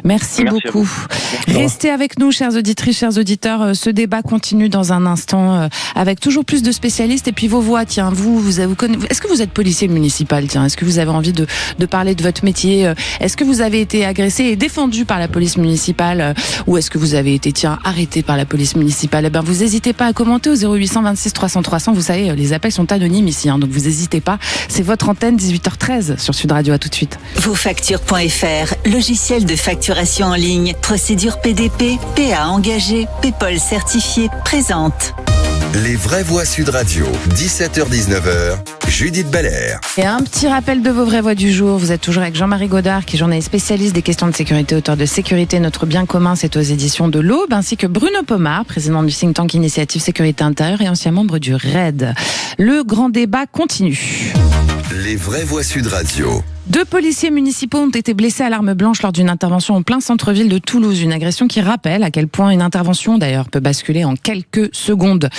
S3: Merci beaucoup. Restez avec nous, chères auditrices, chers auditeurs. Ce débat continue dans un instant avec toujours plus de spécialistes et puis vos voix. Tiens, est-ce que vous êtes policier municipal? Tiens, est-ce que vous avez envie de parler de votre métier? Est-ce que vous avez été agressé et défendu par la police municipale? Ou est-ce que vous avez été, arrêté par la police municipale? Eh ben, vous n'hésitez pas à commenter au 0800 26 300 300. Vous savez, les appels sont anonymes ici, donc vous n'hésitez pas. C'est votre antenne, 18h13 sur Sud Radio. À tout de suite.
S1: Vosfactures.fr, logiciel de facturation en ligne, procédure PDP, PA engagé, PayPal certifié, présente.
S2: Les vraies voix Sud Radio, 17h-19h, Judith Belair.
S3: Et un petit rappel de vos vraies voix du jour. Vous êtes toujours avec Jean-Marie Godard, qui est journaliste spécialiste des questions de sécurité, auteur de Sécurité, notre bien commun, c'est aux éditions de l'Aube, ainsi que Bruno Pomar, président du think tank Initiative Sécurité Intérieure et ancien membre du RAID. Le grand débat continue.
S2: Les vraies voix Sud Radio.
S3: 2 policiers municipaux ont été blessés à l'arme blanche lors d'une intervention en plein centre-ville de Toulouse. Une agression qui rappelle à quel point une intervention, d'ailleurs, peut basculer en quelques secondes.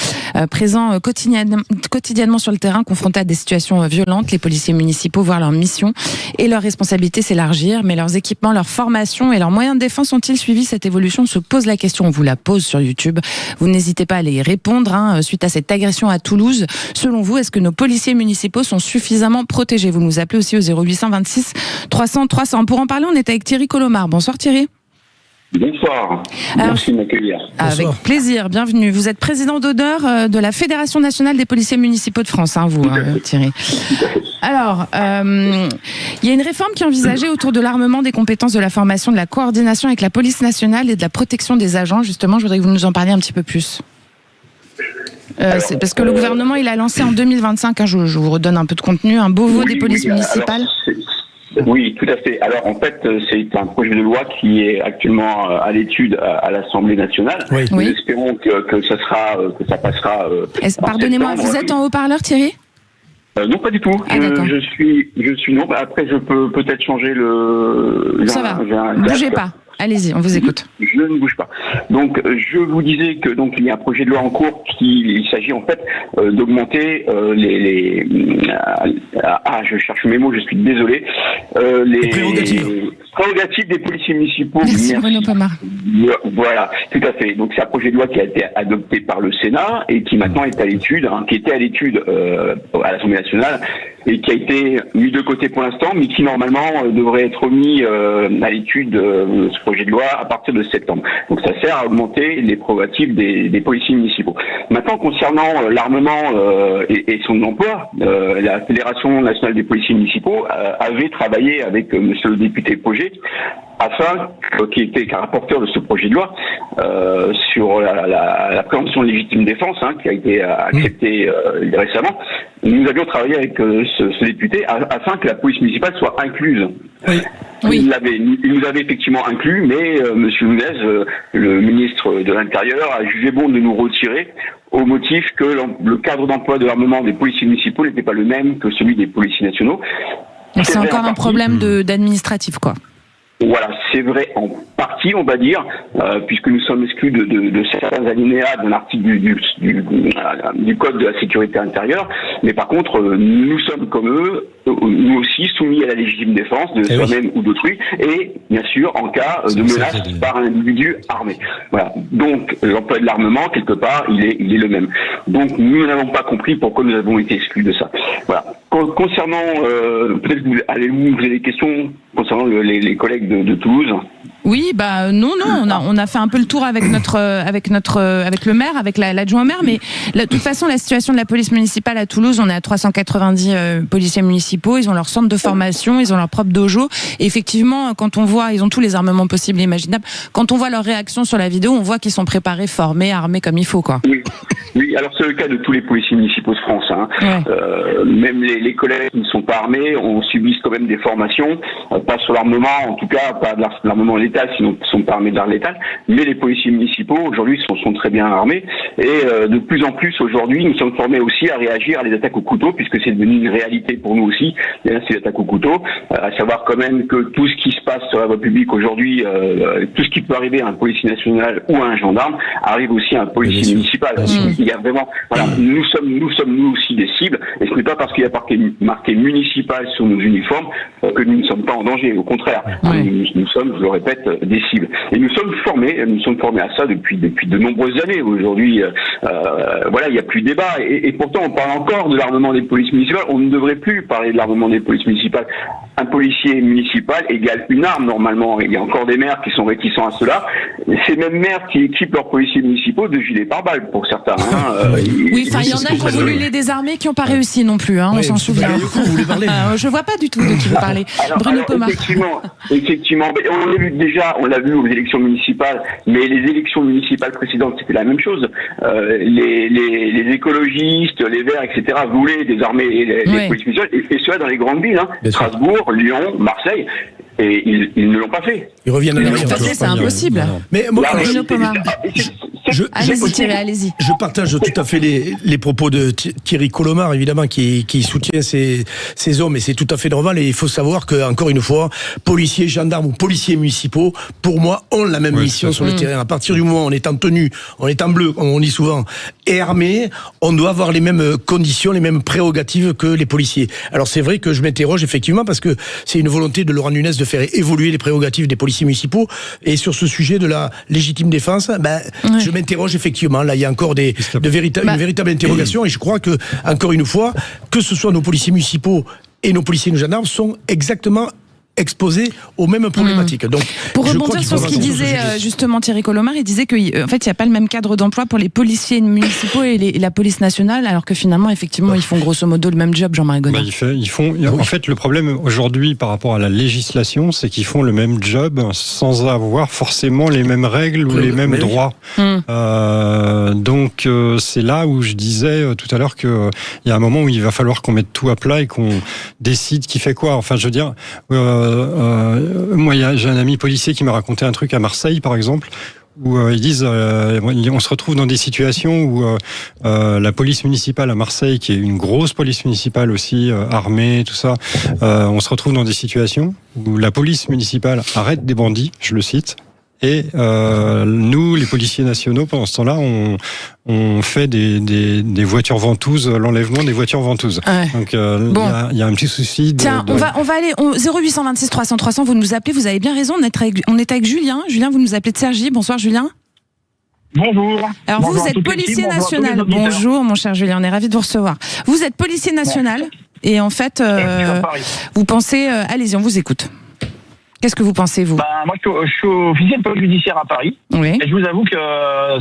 S3: Présents quotidiennement sur le terrain, confrontés à des situations violentes, les policiers municipaux voient leur mission et leur responsabilité s'élargir. Mais leurs équipements, leur formation et leurs moyens de défense ont-ils suivi cette évolution? On se pose la question, on vous la pose sur YouTube. Vous n'hésitez pas à aller y répondre. Suite à cette agression à Toulouse, selon vous, est-ce que nos policiers municipaux sont suffisamment protégés? Vous nous appelez aussi au 0800 26 300 300. Pour en parler, on est avec Thierry Colomar. Bonsoir Thierry.
S17: Bonsoir. Merci de m'accueillir.
S3: Avec plaisir, bienvenue. Vous êtes président d'honneur de la Fédération nationale des policiers municipaux de France, Thierry. Alors, il y a une réforme qui est envisagée autour de l'armement, des compétences, de la formation, de la coordination avec la police nationale et de la protection des agents. Justement, je voudrais que vous nous en parliez un petit peu plus. C'est parce que le gouvernement, il a lancé en 2025, je vous redonne un peu de contenu, un Beauvau des polices municipales.
S17: Oui, tout à fait. Alors en fait, c'est un projet de loi qui est actuellement à l'étude à l'Assemblée nationale. Oui. Nous espérons que ça passera.
S3: Pardonnez-moi, vous êtes en haut-parleur, Thierry ?
S17: Non, pas du tout. Je suis non. Après, je peux peut-être changer le.
S3: Ça va. Bougez pas. Allez-y, on vous écoute.
S17: Je ne bouge pas. Donc, je vous disais que il y a un projet de loi en cours il s'agit en fait d'augmenter je cherche mes mots, je suis désolé. Les prérogatives des policiers municipaux.
S3: Merci Bruno Pomar.
S17: Voilà, tout à fait. Donc, c'est un projet de loi qui a été adopté par le Sénat et qui maintenant est à l'étude, qui était à l'étude à l'Assemblée nationale et qui a été mis de côté pour l'instant, mais qui normalement devrait être mis à l'étude ce projet de loi à partir de septembre. Donc ça sert à augmenter les prérogatives des policiers municipaux. Maintenant, concernant l'armement et son emploi, la Fédération nationale des policiers municipaux avait travaillé avec monsieur le député Poget afin, qui était rapporteur de ce projet de loi, sur la présomption de légitime défense, qui a été acceptée récemment. Nous avions travaillé avec ce député afin que la police municipale soit incluse.
S3: Oui.
S17: Il nous avait effectivement inclus, mais monsieur Lounès, le ministre de l'Intérieur, a jugé bon de nous retirer au motif que le cadre d'emploi de l'armement des policiers municipaux n'était pas le même que celui des policiers nationaux.
S3: C'est encore un problème d'administratif, quoi.
S17: Voilà, c'est vrai en partie, on va dire, puisque nous sommes exclus de certains alinéas d'un article du Code de la sécurité intérieure, mais par contre, nous sommes comme eux, nous aussi soumis à la légitime défense de soi-même ou d'autrui, et bien sûr en cas de menace par un individu armé. Voilà. Donc l'emploi de l'armement, quelque part, il est le même. Donc nous n'avons pas compris pourquoi nous avons été exclus de ça. Voilà. Concernant, peut-être que vous avez des questions concernant les collègues de Toulouse.
S3: Oui, non, on a fait un peu le tour avec le maire, avec l'adjoint au maire, mais de toute façon, la situation de la police municipale à Toulouse, on est à 390 policiers municipaux, ils ont leur centre de formation, ils ont leur propre dojo, et effectivement, quand on voit, ils ont tous les armements possibles et imaginables, quand on voit leur réaction sur la vidéo, on voit qu'ils sont préparés, formés, armés comme il faut, quoi.
S17: Oui, alors c'est le cas de tous les policiers municipaux de France. Même les collègues qui ne sont pas armés, on subit quand même des formations, pas sur l'armement, en tout cas, pas de l'armement létal, sinon ils ne sont pas armés d'armes létales, mais les policiers municipaux, aujourd'hui, sont très bien armés, et de plus en plus, aujourd'hui, nous sommes formés aussi à réagir à les attaques au couteau, puisque c'est devenu une réalité pour nous aussi, c'est l'attaque au couteau, à savoir quand même que tout ce qui se passe sur la voie publique aujourd'hui, tout ce qui peut arriver à un policier national ou à un gendarme, arrive aussi à un policier municipal. Il y a vraiment, nous sommes nous aussi des cibles, et ce n'est pas parce qu'il y a marqué municipal sur nos uniformes que nous ne sommes pas en danger. Au contraire, nous sommes, je le répète, des cibles. Et nous sommes formés à ça depuis de nombreuses années. Aujourd'hui, il n'y a plus de débat. Et pourtant, on parle encore de l'armement des polices municipales. On ne devrait plus parler de l'armement des polices municipales. Un policier municipal égale une arme, normalement. Il y a encore des maires qui sont réticents à cela. Ces mêmes maires qui équipent leurs policiers municipaux de gilets pare-balles, pour certains.
S3: Il y en a qui ont voulu les désarmer, qui n'ont pas réussi non plus, on s'en souvient.
S4: Vous voulez parler
S3: je vois pas du tout de qui vous parlez. Bruno Pomar.
S17: Effectivement, on l'a vu aux élections municipales, mais les élections municipales précédentes, c'était la même chose. Les écologistes, les Verts, etc., voulaient désarmer les polices municipales, et cela dans les grandes villes, Strasbourg, Lyon, Marseille. Et ils ne l'ont pas fait.
S4: Ils reviennent à l'arrière.
S3: C'est impossible.
S4: Mais moi,
S3: Bruno Pomar. Allez-y.
S4: Je partage tout à fait les propos de Thierry Colomar, évidemment, qui soutient ces hommes, et c'est tout à fait normal. Et il faut savoir que, encore une fois, policiers, gendarmes ou policiers municipaux, pour moi, ont la même mission sur le terrain. À partir du moment où on est en tenue, on est en bleu, comme on dit souvent, et armé, on doit avoir les mêmes conditions, les mêmes prérogatives que les policiers. Alors c'est vrai que je m'interroge effectivement, parce que c'est une volonté de Laurent Nunez de faire évoluer les prérogatives des policiers municipaux, et sur ce sujet de la légitime défense, je m'interroge effectivement. Là, il y a encore une véritable interrogation, et je crois que, encore une fois, que ce soit nos policiers municipaux et nos policiers et nos gendarmes sont exactement exposés aux mêmes problématiques. Donc,
S3: pour rebondir sur ce qu'il disait justement Thierry Colomar, il disait qu'en fait il n'y a pas le même cadre d'emploi pour les policiers municipaux et la police nationale, alors que finalement effectivement ils font grosso modo le même job, Jean-Marie Godin.
S5: En fait, le problème aujourd'hui par rapport à la législation, c'est qu'ils font le même job sans avoir forcément les mêmes règles ou les mêmes droits. Donc c'est là où je disais tout à l'heure qu'il y a un moment où il va falloir qu'on mette tout à plat et qu'on décide qui fait quoi. Enfin, je veux dire, moi, j'ai un ami policier qui m'a raconté un truc à Marseille, par exemple, où ils disent, on se retrouve dans des situations où la police municipale à Marseille, qui est une grosse police municipale aussi, armée, tout ça, on se retrouve dans des situations où la police municipale arrête des bandits, je le cite, et nous, les policiers nationaux, pendant ce temps-là, on fait des voitures ventouses, l'enlèvement des voitures ventouses. Donc il y a un petit souci.
S3: Tiens, on va aller 0826 300 300. Vous nous appelez, vous avez bien raison. On est avec Julien. Julien, vous nous appelez de Cergy. Bonsoir Julien.
S18: Bonjour.
S3: Alors vous êtes policier national. Bonjour mon cher Julien, on est ravis de vous recevoir. Vous êtes policier national et en fait, vous pensez, allez-y, on vous écoute. Qu'est-ce que vous pensez, vous?
S18: Moi, je suis officier de police judiciaire à Paris.
S3: Oui.
S18: Et je vous avoue que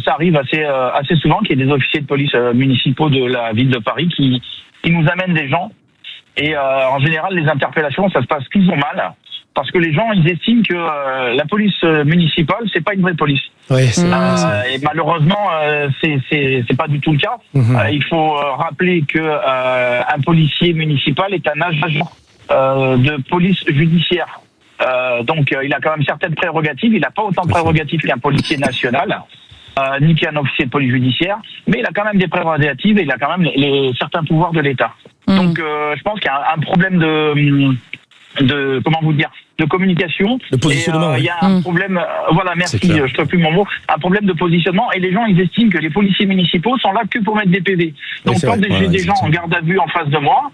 S18: ça arrive assez souvent qu'il y ait des officiers de police municipaux de la ville de Paris qui nous amènent des gens. Et en général, les interpellations, ça se passe toujours mal. Parce que les gens, ils estiment que la police municipale, c'est pas une vraie police.
S4: Oui,
S18: et malheureusement, c'est pas du tout le cas. Il faut rappeler que un policier municipal est un agent de police judiciaire. Donc, il a quand même certaines prérogatives. Il n'a pas autant de prérogatives qu'un policier national, ni qu'un officier de police judiciaire, mais il a quand même des prérogatives et il a quand même certains pouvoirs de l'État. Donc, je pense qu'il y a un problème de comment vous dire, de communication.
S4: De positionnement.
S18: Il y a un problème, voilà, merci, je trouve plus mon mot, un problème de positionnement, et les gens, ils estiment que les policiers municipaux sont là que pour mettre des PV. Donc, quand j'ai des gens en garde à vue en face de moi,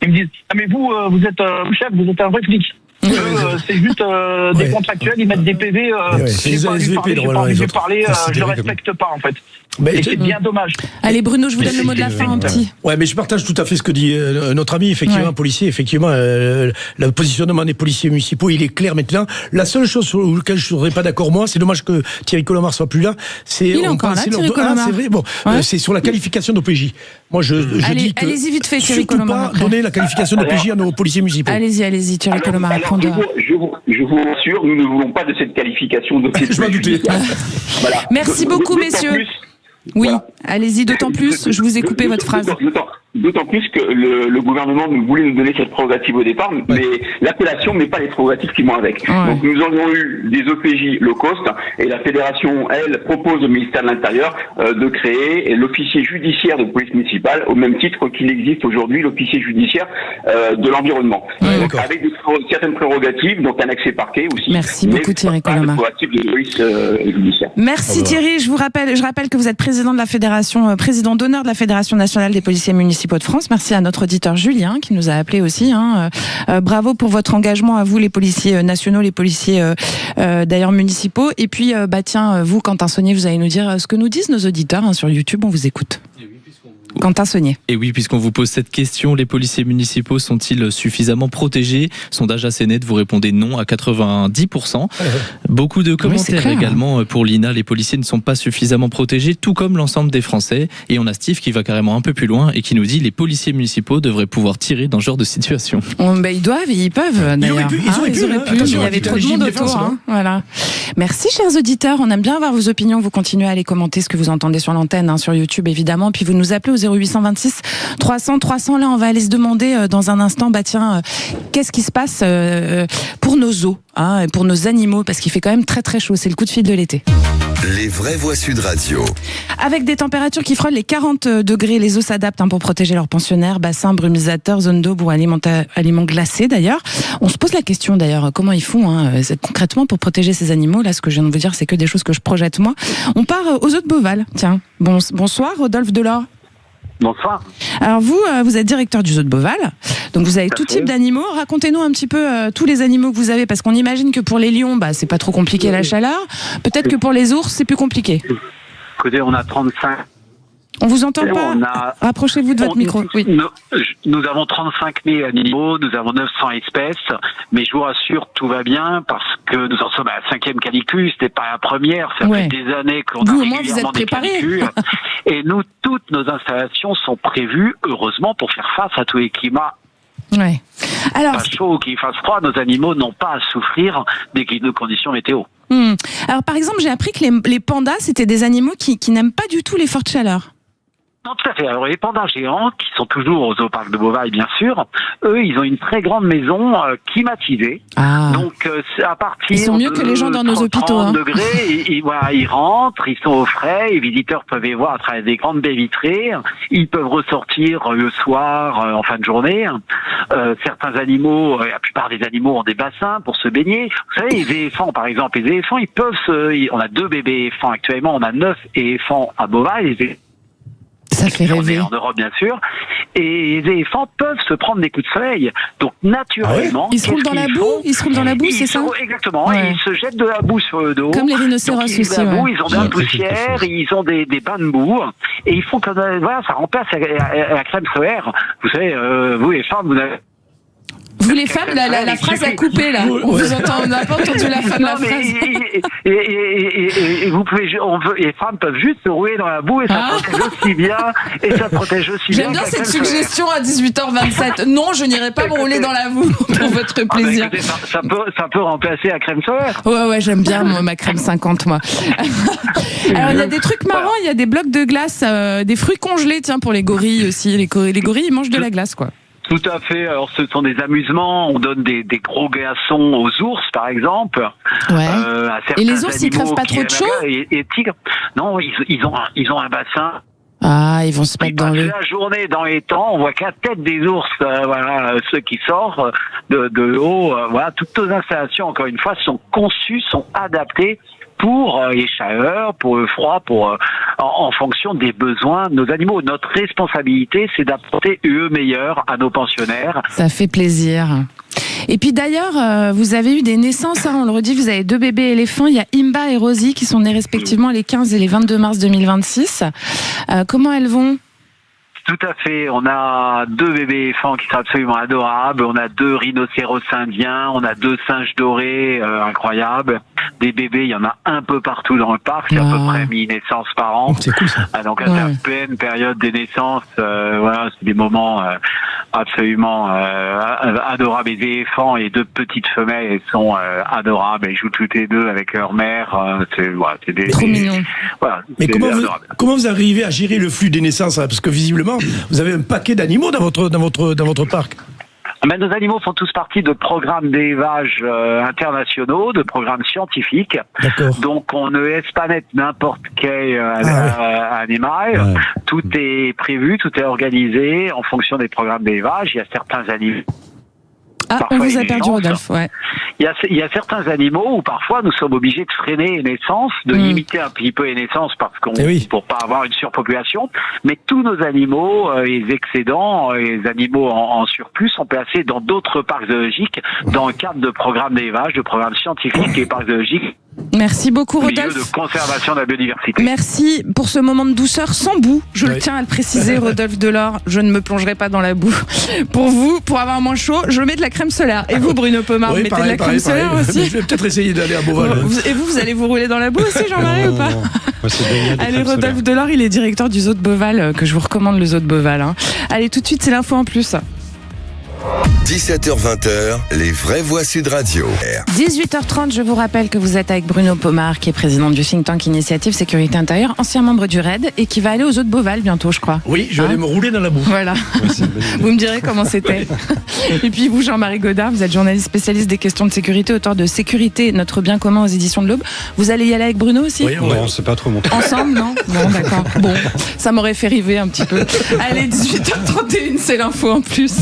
S18: ils me disent, ah, mais vous êtes, chef, vous êtes un vrai flic. C'est juste des contractuels, ils mettent des PV, j'ai pas envie de parler, je respecte pas, en fait. Et c'est bien dommage.
S3: Allez, Bruno, je vous donne le mot de la fin, un petit.
S4: Ouais, mais je partage tout à fait ce que dit notre ami, effectivement, policier. Effectivement, le positionnement des policiers municipaux, il est clair maintenant. La seule chose sur laquelle je ne serais pas d'accord, moi, c'est dommage que Thierry Colomar soit plus là. Il
S3: est encore là, Thierry Colomar.
S4: C'est vrai, bon, c'est sur la qualification d'OPJ. Moi, je dis que
S3: allez-y vite fait, Thierry Colomar.
S4: Surtout pas donner la qualification d'OPJ à nos policiers municipaux.
S3: Allez-y, Thierry Colomar.
S17: Je vous rassure, nous ne voulons pas de cette qualification d'OPJ.
S4: Je m'en doutais.
S17: Voilà.
S3: Merci beaucoup, messieurs. Oui, voilà. Allez-y, d'autant plus, je vous ai coupé votre phrase.
S17: D'autant plus que le gouvernement voulait nous donner cette prérogative au départ, mais l'appellation n'est pas les prérogatives qui vont avec. Donc nous avons eu des OPJ low cost, et la fédération, elle, propose au ministère de l'Intérieur de créer l'officier judiciaire de police municipale, au même titre qu'il existe aujourd'hui l'officier judiciaire de l'environnement. Donc, avec certaines prérogatives, donc un accès parquet aussi.
S3: Merci beaucoup, Thierry Colomar.
S17: De police judiciaire.
S3: Merci Thierry, je rappelle que vous êtes président de la fédération, président d'honneur de la Fédération nationale des policiers municipaux de France. Merci à notre auditeur Julien qui nous a appelé aussi. Bravo pour votre engagement à vous, les policiers nationaux, les policiers d'ailleurs municipaux. Et puis, vous, Quentin Saunier, vous allez nous dire ce que nous disent nos auditeurs sur YouTube. On vous écoute. Quentin Saunier.
S12: Et oui, puisqu'on vous pose cette question, les policiers municipaux sont-ils suffisamment protégés? Sondage assez net, vous répondez non à 90%. Beaucoup de commentaires également pour Lina. Les policiers ne sont pas suffisamment protégés, tout comme l'ensemble des Français. Et on a Steve qui va carrément un peu plus loin et qui nous dit les policiers municipaux devraient pouvoir tirer dans ce genre de situation.
S3: Ils doivent et ils peuvent d'ailleurs.
S4: Ils auraient pu.
S3: Il y avait trop de monde autour. Voilà. Merci chers auditeurs, on aime bien avoir vos opinions. Vous continuez à aller commenter ce que vous entendez sur l'antenne, sur YouTube évidemment. Puis vous nous appelez au 0826 300. Là, on va aller se demander dans un instant, qu'est-ce qui se passe pour nos eaux, et pour nos animaux, parce qu'il fait quand même très très chaud. C'est le coup de fil de l'été.
S2: Les vraies voix Sud Radio.
S3: Avec des températures qui frôlent les 40 degrés, les eaux s'adaptent pour protéger leurs pensionnaires, bassins, brumisateurs, zones d'eau ou aliments glacés d'ailleurs. On se pose la question d'ailleurs, comment ils font concrètement pour protéger ces animaux. Là, ce que je viens de vous dire, c'est que des choses que je projette moi. On part aux eaux de Beauval. Tiens, bonsoir Rodolphe Delors.
S19: Bonsoir.
S3: Alors vous êtes directeur du zoo de Beauval, donc vous avez tout type d'animaux. Racontez-nous un petit peu tous les animaux que vous avez, parce qu'on imagine que pour les lions, c'est pas trop compliqué la chaleur. Peut-être que pour les ours, c'est plus compliqué.
S19: Écoutez, on a 35.
S3: On vous entend pas. Rapprochez-vous de votre micro. Oui.
S19: Nous avons 35 000 animaux, nous avons 900 espèces, mais je vous rassure, tout va bien parce que nous en sommes à la 5e canicule, c'était pas la première, ça fait des années qu'on a régulièrement des canicules. Et nous, toutes nos installations sont prévues, heureusement, pour faire face à tous les climats.
S3: Ouais. Alors,
S19: qu'il fasse chaud ou qu'il fasse froid, nos animaux n'ont pas à souffrir des conditions météo.
S3: Alors par exemple, j'ai appris que les pandas, c'était des animaux qui n'aiment pas du tout les fortes chaleurs.
S19: Non, tout à fait. Alors, les pandas géants, qui sont toujours au zooparc de Beauval, bien sûr, eux, ils ont une très grande maison climatisée. Donc, à partir
S3: ils sont mieux que les gens dans nos hôpitaux.
S19: Degrés, ils rentrent, ils sont au frais, les visiteurs peuvent les voir à travers des grandes baies vitrées, ils peuvent ressortir le soir, en fin de journée. Certains animaux, la plupart des animaux ont des bassins pour se baigner. Vous savez, les éléphants, par exemple, les éléphants, ils peuvent on a 2 bébés éléphants actuellement, on a 9 éléphants à Beauval,
S3: ça fait rêver.
S19: En Europe, bien sûr. Et les éléphants peuvent se prendre des coups de soleil. Donc, naturellement.
S3: Ils se roulent dans la boue? Ils se roulent dans la boue, c'est ça?
S19: Exactement. Ils se jettent de la boue sur le dos.
S3: Comme les rhinocéros aussi.
S19: Ils ont de la poussière, ils ont des bains de boue. Et ils font comme, ça remplace la crème solaire. Vous savez, vous les femmes, vous avez.
S3: Vous les femmes, la phrase a coupé là. On n'a pas entendu la fin de la phrase.
S19: Et vous pouvez, les femmes peuvent juste se rouler dans la boue et ça protège aussi bien. Et ça protège aussi bien.
S3: J'aime bien cette suggestion à 18h27. Non, je n'irai pas me rouler dans la boue pour votre plaisir.
S19: Écoutez, ça peut remplacer la crème solaire.
S3: Ouais, j'aime bien ma crème 50 moi. Alors il y a des trucs marrants, il y a des blocs de glace, des fruits congelés, tiens, pour les gorilles aussi. Les gorilles ils mangent de la glace quoi.
S19: Tout à fait. Alors, ce sont des amusements. On donne des gros glaçons aux ours, par exemple.
S3: Ouais. Et les ours, ils crèvent pas trop de chaud.
S19: Et tigres. Non, ils ont un bassin.
S3: Ah, ils vont se mettre dans
S19: la journée dans les temps. On voit qu'à tête des ours, ceux qui sortent de l'eau. Toutes nos installations, encore une fois, sont conçues, sont adaptées pour les chaleurs, pour le froid, en fonction des besoins de nos animaux. Notre responsabilité, c'est d'apporter le meilleur à nos pensionnaires.
S3: Ça fait plaisir. Et puis d'ailleurs, vous avez eu des naissances, on le redit, vous avez 2 bébés éléphants. Il y a Imba et Rosie qui sont nés respectivement les 15 et les 22 mars 2026. Comment elles vont ?
S19: Tout à fait. On a 2 bébés éléphants qui sont absolument adorables. On a 2 rhinocéros indiens. On a 2 singes dorés incroyables. Des bébés, il y en a un peu partout dans le parc. C'est à peu près 1000 naissances par an.
S4: C'est cool ça.
S19: Donc à la pleine période des naissances, c'est des moments absolument adorables. Les éléphants et 2 petites femelles, elles sont adorables. Elles jouent toutes les 2 avec leur mère. C'est des
S3: trop mignon.
S4: Mais comment vous arrivez à gérer le flux des naissances là ? Parce que visiblement, vous avez un paquet d'animaux dans votre parc.
S19: Nos animaux font tous partie de programmes d'élevage internationaux, de programmes scientifiques.
S4: D'accord.
S19: Donc on ne laisse pas naître n'importe quel animal. Ouais. Tout est prévu, tout est organisé en fonction des programmes d'élevage. Il y a certains animaux.
S3: On vous a perdu, Rodolphe. Ouais.
S19: Il y a certains animaux où parfois nous sommes obligés de freiner les naissances, de limiter un petit peu les naissances pour pas avoir une surpopulation. Mais tous nos animaux, les excédents, les animaux en surplus sont placés dans d'autres parcs zoologiques dans le cadre de programmes d'élevage, de programmes scientifiques et parcs zoologiques.
S3: Merci beaucoup, Rodolphe.
S19: Milieu de conservation de la biodiversité.
S3: Merci pour ce moment de douceur sans boue. Je le tiens à le préciser, Rodolphe Delors. Je ne me plongerai pas dans la boue. Pour vous, pour avoir moins chaud, je mets de la crème solaire. Et vous, Bruno Pomar, vous mettez de la crème solaire aussi.
S4: Je vais peut-être essayer d'aller à Beauval.
S3: Et vous allez vous rouler dans la boue aussi, Jean-Marie, ou pas? Allez, Rodolphe Delors, il est directeur du zoo de Beauval, que je vous recommande, le zoo de Beauval. Allez, tout de suite, c'est l'info en plus.
S2: 17h-20h, les vraies voix Sud Radio.
S3: 18h30, je vous rappelle que vous êtes avec Bruno Pomar, qui est président du think tank Initiative Sécurité Intérieure, ancien membre du RAID, et qui va aller aux zoo de Beauval bientôt, je crois.
S4: Oui, je vais aller me rouler dans la boue.
S3: Voilà. Vous me direz comment c'était. Et puis vous, Jean-Marie Godard, vous êtes journaliste spécialiste des questions de sécurité, auteur de Sécurité, notre bien commun aux éditions de l'Aube. Vous allez y aller avec Bruno aussi?
S5: Oui, non, c'est pas trop mon truc.
S3: Ensemble, non? Bon, d'accord. Bon, ça m'aurait fait rêver un petit peu. Allez, 18h31, c'est l'info en plus.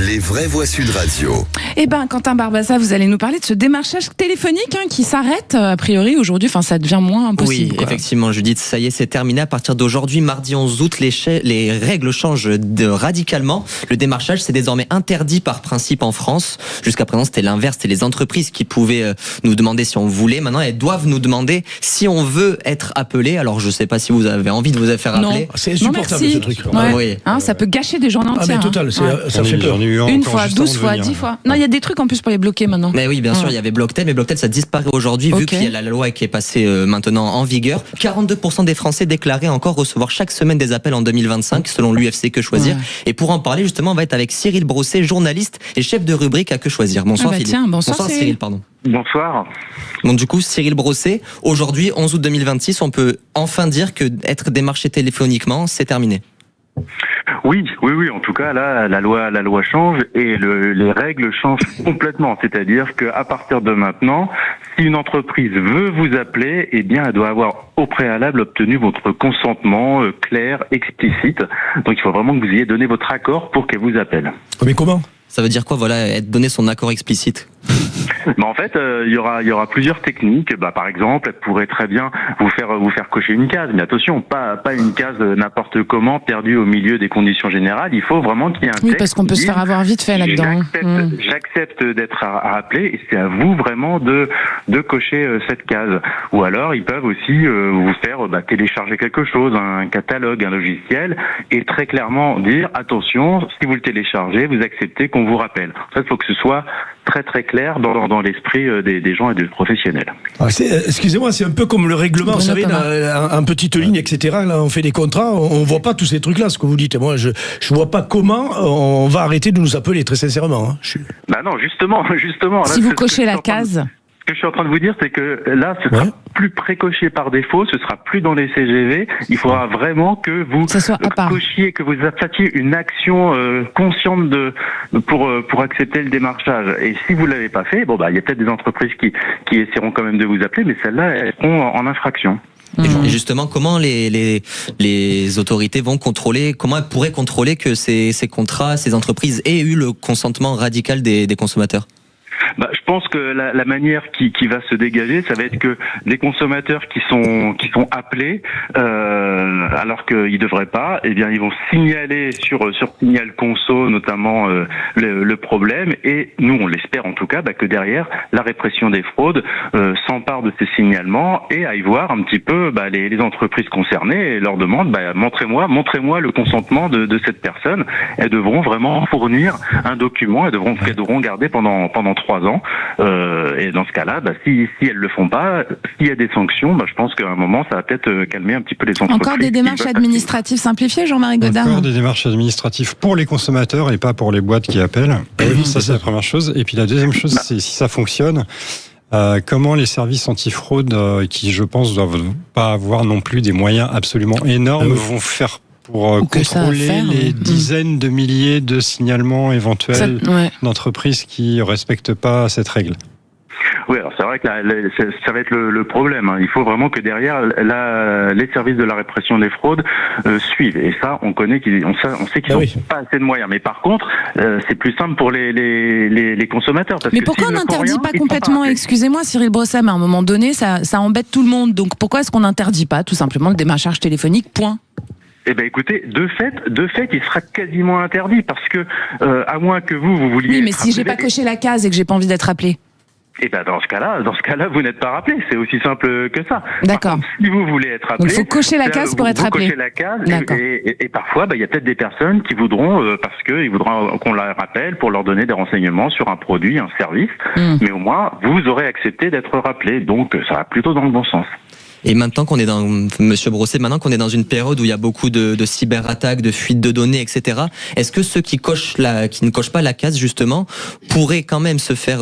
S2: Les vraies voix Sud Radio.
S3: Eh ben, Quentin Barbassa, vous allez nous parler de ce démarchage téléphonique qui s'arrête a priori aujourd'hui. Enfin, ça devient moins impossible.
S20: Oui, effectivement, Judith, ça y est, c'est terminé. À partir d'aujourd'hui, mardi 11 août, les règles changent radicalement. Le démarchage, c'est désormais interdit par principe en France. Jusqu'à présent, c'était l'inverse. C'était les entreprises qui pouvaient nous demander si on voulait. Maintenant, elles doivent nous demander si on veut être appelé. Alors, je sais pas si vous avez envie de vous faire appeler.
S4: Non, c'est insupportable ce truc.
S3: Ouais.
S20: Oui.
S3: Ça peut gâcher des journées entières.
S4: Mais total, ça fait peur.
S3: Une fois, 12 fois, 10 fois. Non, il y a des trucs en plus pour les bloquer maintenant.
S20: Mais oui, bien sûr, il y avait Blocktel, mais Blocktel, ça disparaît aujourd'hui, vu qu'il y a la loi qui est passée maintenant en vigueur. 42% des Français déclaraient encore recevoir chaque semaine des appels en 2025, selon l'UFC Que Choisir. Ouais. Et pour en parler, justement, on va être avec Cyril Brosset, journaliste et chef de rubrique à Que Choisir. Bonsoir, Philippe.
S3: Bonsoir
S20: Cyril, pardon.
S17: Bonsoir.
S20: Donc du coup, Cyril Brosset, aujourd'hui, 11 août 2026, on peut enfin dire que être démarché téléphoniquement, c'est terminé.
S17: Oui. En tout cas, là, la loi change et les règles changent complètement. C'est-à-dire qu'à partir de maintenant, si une entreprise veut vous appeler, eh bien, elle doit avoir au préalable obtenu votre consentement clair, explicite. Donc, il faut vraiment que vous ayez donné votre accord pour qu'elle vous appelle.
S4: Mais comment ?
S20: Ça veut dire quoi, donner son accord explicite?
S15: Mais en fait, il y aura plusieurs techniques. Par exemple, elle pourrait très bien vous faire cocher une case. Mais attention, pas une case n'importe comment perdue au milieu des conditions générales. Il faut vraiment qu'il y ait un texte.
S3: Oui, parce qu'on peut se faire avoir vite fait là-dedans.
S15: J'accepte d'être rappelé et c'est à vous vraiment de cocher cette case. Ou alors, ils peuvent aussi vous faire télécharger quelque chose, un catalogue, un logiciel, et très clairement dire attention, si vous le téléchargez, vous acceptez qu'on vous rappelle. En fait, il faut que ce soit très très clair dans l'esprit des gens et des professionnels.
S4: Excusez-moi, c'est un peu comme le règlement, vous savez, en petite ligne, etc. Là, on fait des contrats, on voit pas tous ces trucs-là, ce que vous dites. Et moi, je vois pas comment on va arrêter de nous appeler, très sincèrement.
S15: Non, justement.
S3: Si vous cochez la case.
S15: Ce que je suis en train de vous dire, c'est que là, ce sera plus précoché par défaut, ce sera plus dans les CGV. Il faudra vraiment que vous cochiez, que vous fassiez une action consciente pour accepter le démarchage. Et si vous l'avez pas fait, il y a peut-être des entreprises qui essaieront quand même de vous appeler, mais celles-là, elles seront en infraction.
S20: Et justement, comment les autorités vont contrôler, comment elles pourraient contrôler que ces contrats, ces entreprises aient eu le consentement radical des consommateurs?
S15: Je pense que la manière qui va se dégager, ça va être que les consommateurs qui sont appelés, alors qu'ils devraient pas, eh bien ils vont signaler sur Signal Conso notamment le problème, et nous on l'espère en tout cas que derrière la répression des fraudes s'empare de ces signalements et aille voir un petit peu les entreprises concernées et leur demande montrez-moi le consentement de cette personne. Elles devront vraiment fournir un document, elles devront garder pendant 3 ans. Et dans ce cas-là, si elles le font pas, s'il y a des sanctions, je pense qu'à un moment, ça va peut-être calmer un petit peu les entreprises.
S3: Encore des démarches administratives simplifiées, Jean-Marie Godard?
S5: Encore des démarches administratives pour les consommateurs et pas pour les boîtes qui appellent. Ça, c'est la première chose. Et puis la deuxième chose, c'est si ça fonctionne, comment les services antifraude, qui je pense doivent pas avoir non plus des moyens absolument énormes, vont faire pour contrôler les dizaines de milliers de signalements éventuels d'entreprises qui ne respectent pas cette règle.
S15: Oui, alors c'est vrai que ça va être le problème. Il faut vraiment que derrière, les services de la répression des fraudes suivent. Et ça, on sait qu'ils n'ont pas assez de moyens. Mais par contre, c'est plus simple pour les consommateurs.
S3: Mais pourquoi on n'interdit pas complètement, excusez-moi Cyril Brosset, mais à un moment donné, ça embête tout le monde. Donc pourquoi est-ce qu'on n'interdit pas tout simplement le démarchage téléphonique, point ?
S15: Écoutez, de fait, il sera quasiment interdit parce que, à moins que vous vouliez.
S3: Oui, mais si j'ai pas coché la case et que j'ai pas envie d'être appelé.
S15: Dans ce cas-là, vous n'êtes pas rappelé. C'est aussi simple que ça.
S3: D'accord.
S15: Si vous voulez être appelé.
S3: Donc, il faut cocher la case pour être appelé.
S15: Vous cochez la case. Et parfois, il y a peut-être des personnes qui voudront, parce qu'ils voudront qu'on la rappelle pour leur donner des renseignements sur un produit, un service. Mais au moins, vous aurez accepté d'être rappelé. Donc, ça va plutôt dans le bon sens.
S20: Et maintenant qu'on est Monsieur Brosset, maintenant qu'on est dans une période où il y a beaucoup de cyberattaques, de fuites de données, etc., est-ce que ceux qui ne cochent pas la case, justement, pourraient quand même se faire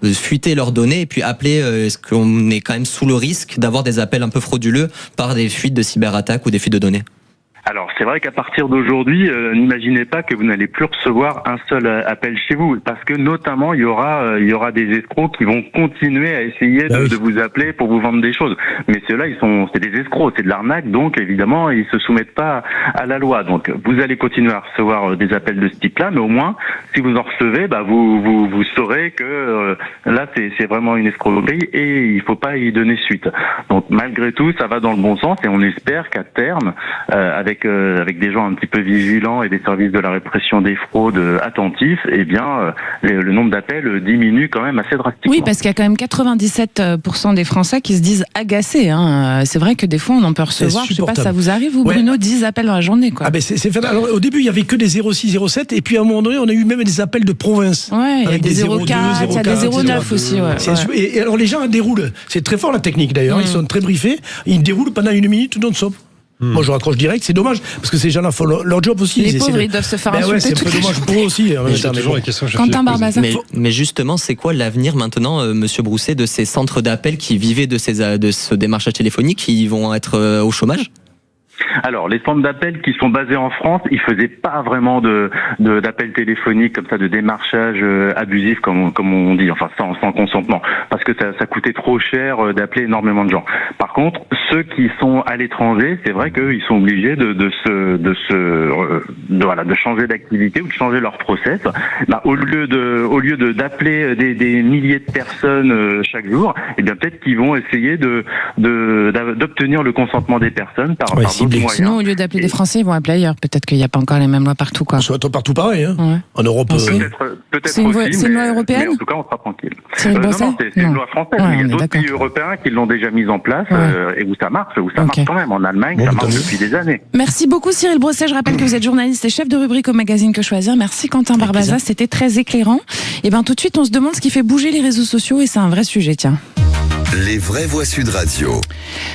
S20: fuiter leurs données et puis appeler, est-ce qu'on est quand même sous le risque d'avoir des appels un peu frauduleux par des fuites de cyberattaques ou des fuites de données?
S15: Alors, c'est vrai qu'à partir d'aujourd'hui, n'imaginez pas que vous n'allez plus recevoir un seul appel chez vous, parce que notamment il y aura des escrocs qui vont continuer à essayer de vous appeler pour vous vendre des choses. Mais ceux-là, c'est des escrocs, c'est de l'arnaque, donc évidemment ils se soumettent pas à la loi. Donc vous allez continuer à recevoir des appels de ce type-là, mais au moins si vous en recevez, vous saurez que là c'est vraiment une escroquerie et il faut pas y donner suite. Donc malgré tout, ça va dans le bon sens et on espère qu'à terme, avec des gens un petit peu vigilants et des services de la répression des fraudes attentifs, le nombre d'appels diminue quand même assez drastiquement.
S3: Oui, parce qu'il y a quand même 97% des Français qui se disent agacés. C'est vrai que des fois on en peut recevoir, je sais pas, ça vous arrive, vous Bruno, 10 appels dans la journée, quoi.
S4: C'est fait. Alors, au début il y avait que des 06, 07 et puis à un moment donné on a eu même des appels de province.
S3: Ouais, il y a des 04, il y a des 09 aussi.
S4: Et alors les gens déroulent. C'est très fort la technique d'ailleurs. Ils sont très briefés. Ils déroulent pendant 1 minute non-stop. Moi je raccroche direct, c'est dommage parce que ces gens-là font leur job aussi.
S3: Les pauvres ils doivent se faire insulter.
S4: C'est un peu dommage pour eux aussi.
S3: Quentin Barbazan.
S20: Mais justement, c'est quoi l'avenir maintenant, Monsieur Brousset, de ces centres d'appel qui vivaient de ce démarchage téléphonique, qui vont être au chômage?
S15: Alors, les centres d'appel qui sont basés en France, ils faisaient pas vraiment d'appels téléphoniques comme ça, de démarchage abusif comme on dit, enfin sans consentement, parce que ça coûtait trop cher d'appeler énormément de gens. Par contre, ceux qui sont à l'étranger, c'est vrai qu'ils sont obligés de changer d'activité ou de changer leur process. Bah, au lieu d'appeler des milliers de personnes chaque jour, eh bien peut-être qu'ils vont essayer d'obtenir le consentement des personnes par d'autres moyens.
S3: Sinon, au lieu d'appeler des Français, ils vont appeler ailleurs. Peut-être qu'il n'y a pas encore les mêmes lois partout, quoi.
S4: Soit partout pareil, hein.
S3: Ouais.
S4: En Europe.
S15: Peut-être
S3: c'est une loi européenne.
S15: Mais en tout cas, on sera tranquille.
S3: C'est
S15: non, c'est une loi française.
S3: Ouais,
S15: il y a d'autres pays européens qui l'ont déjà mise en place et où ça marche, quand même. En Allemagne, ça marche depuis des années.
S3: Merci beaucoup, Cyril Brosset. Je rappelle que vous êtes journaliste et chef de rubrique au magazine Que Choisir. Merci, Quentin Barbaza. C'était très éclairant. Et bien, tout de suite, on se demande ce qui fait bouger les réseaux sociaux et c'est un vrai sujet, tiens.
S2: Les vraies voix Sud Radio.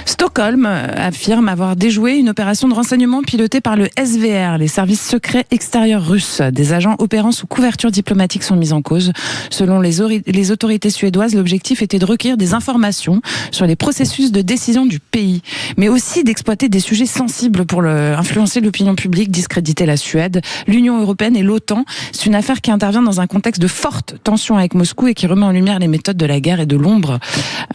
S3: Stockholm affirme avoir déjoué une opération de renseignement pilotée par le SVR, les services secrets extérieurs russes. Des agents opérant sous couverture diplomatique sont mis en cause. Selon les autorités suédoises, l'objectif était de recueillir des informations sur les processus de décision du pays, mais aussi d'exploiter des sujets sensibles pour influencer l'opinion publique, discréditer la Suède, l'Union européenne et l'OTAN. C'est une affaire qui intervient dans un contexte de forte tension avec Moscou et qui remet en lumière les méthodes de la guerre et de l'ombre.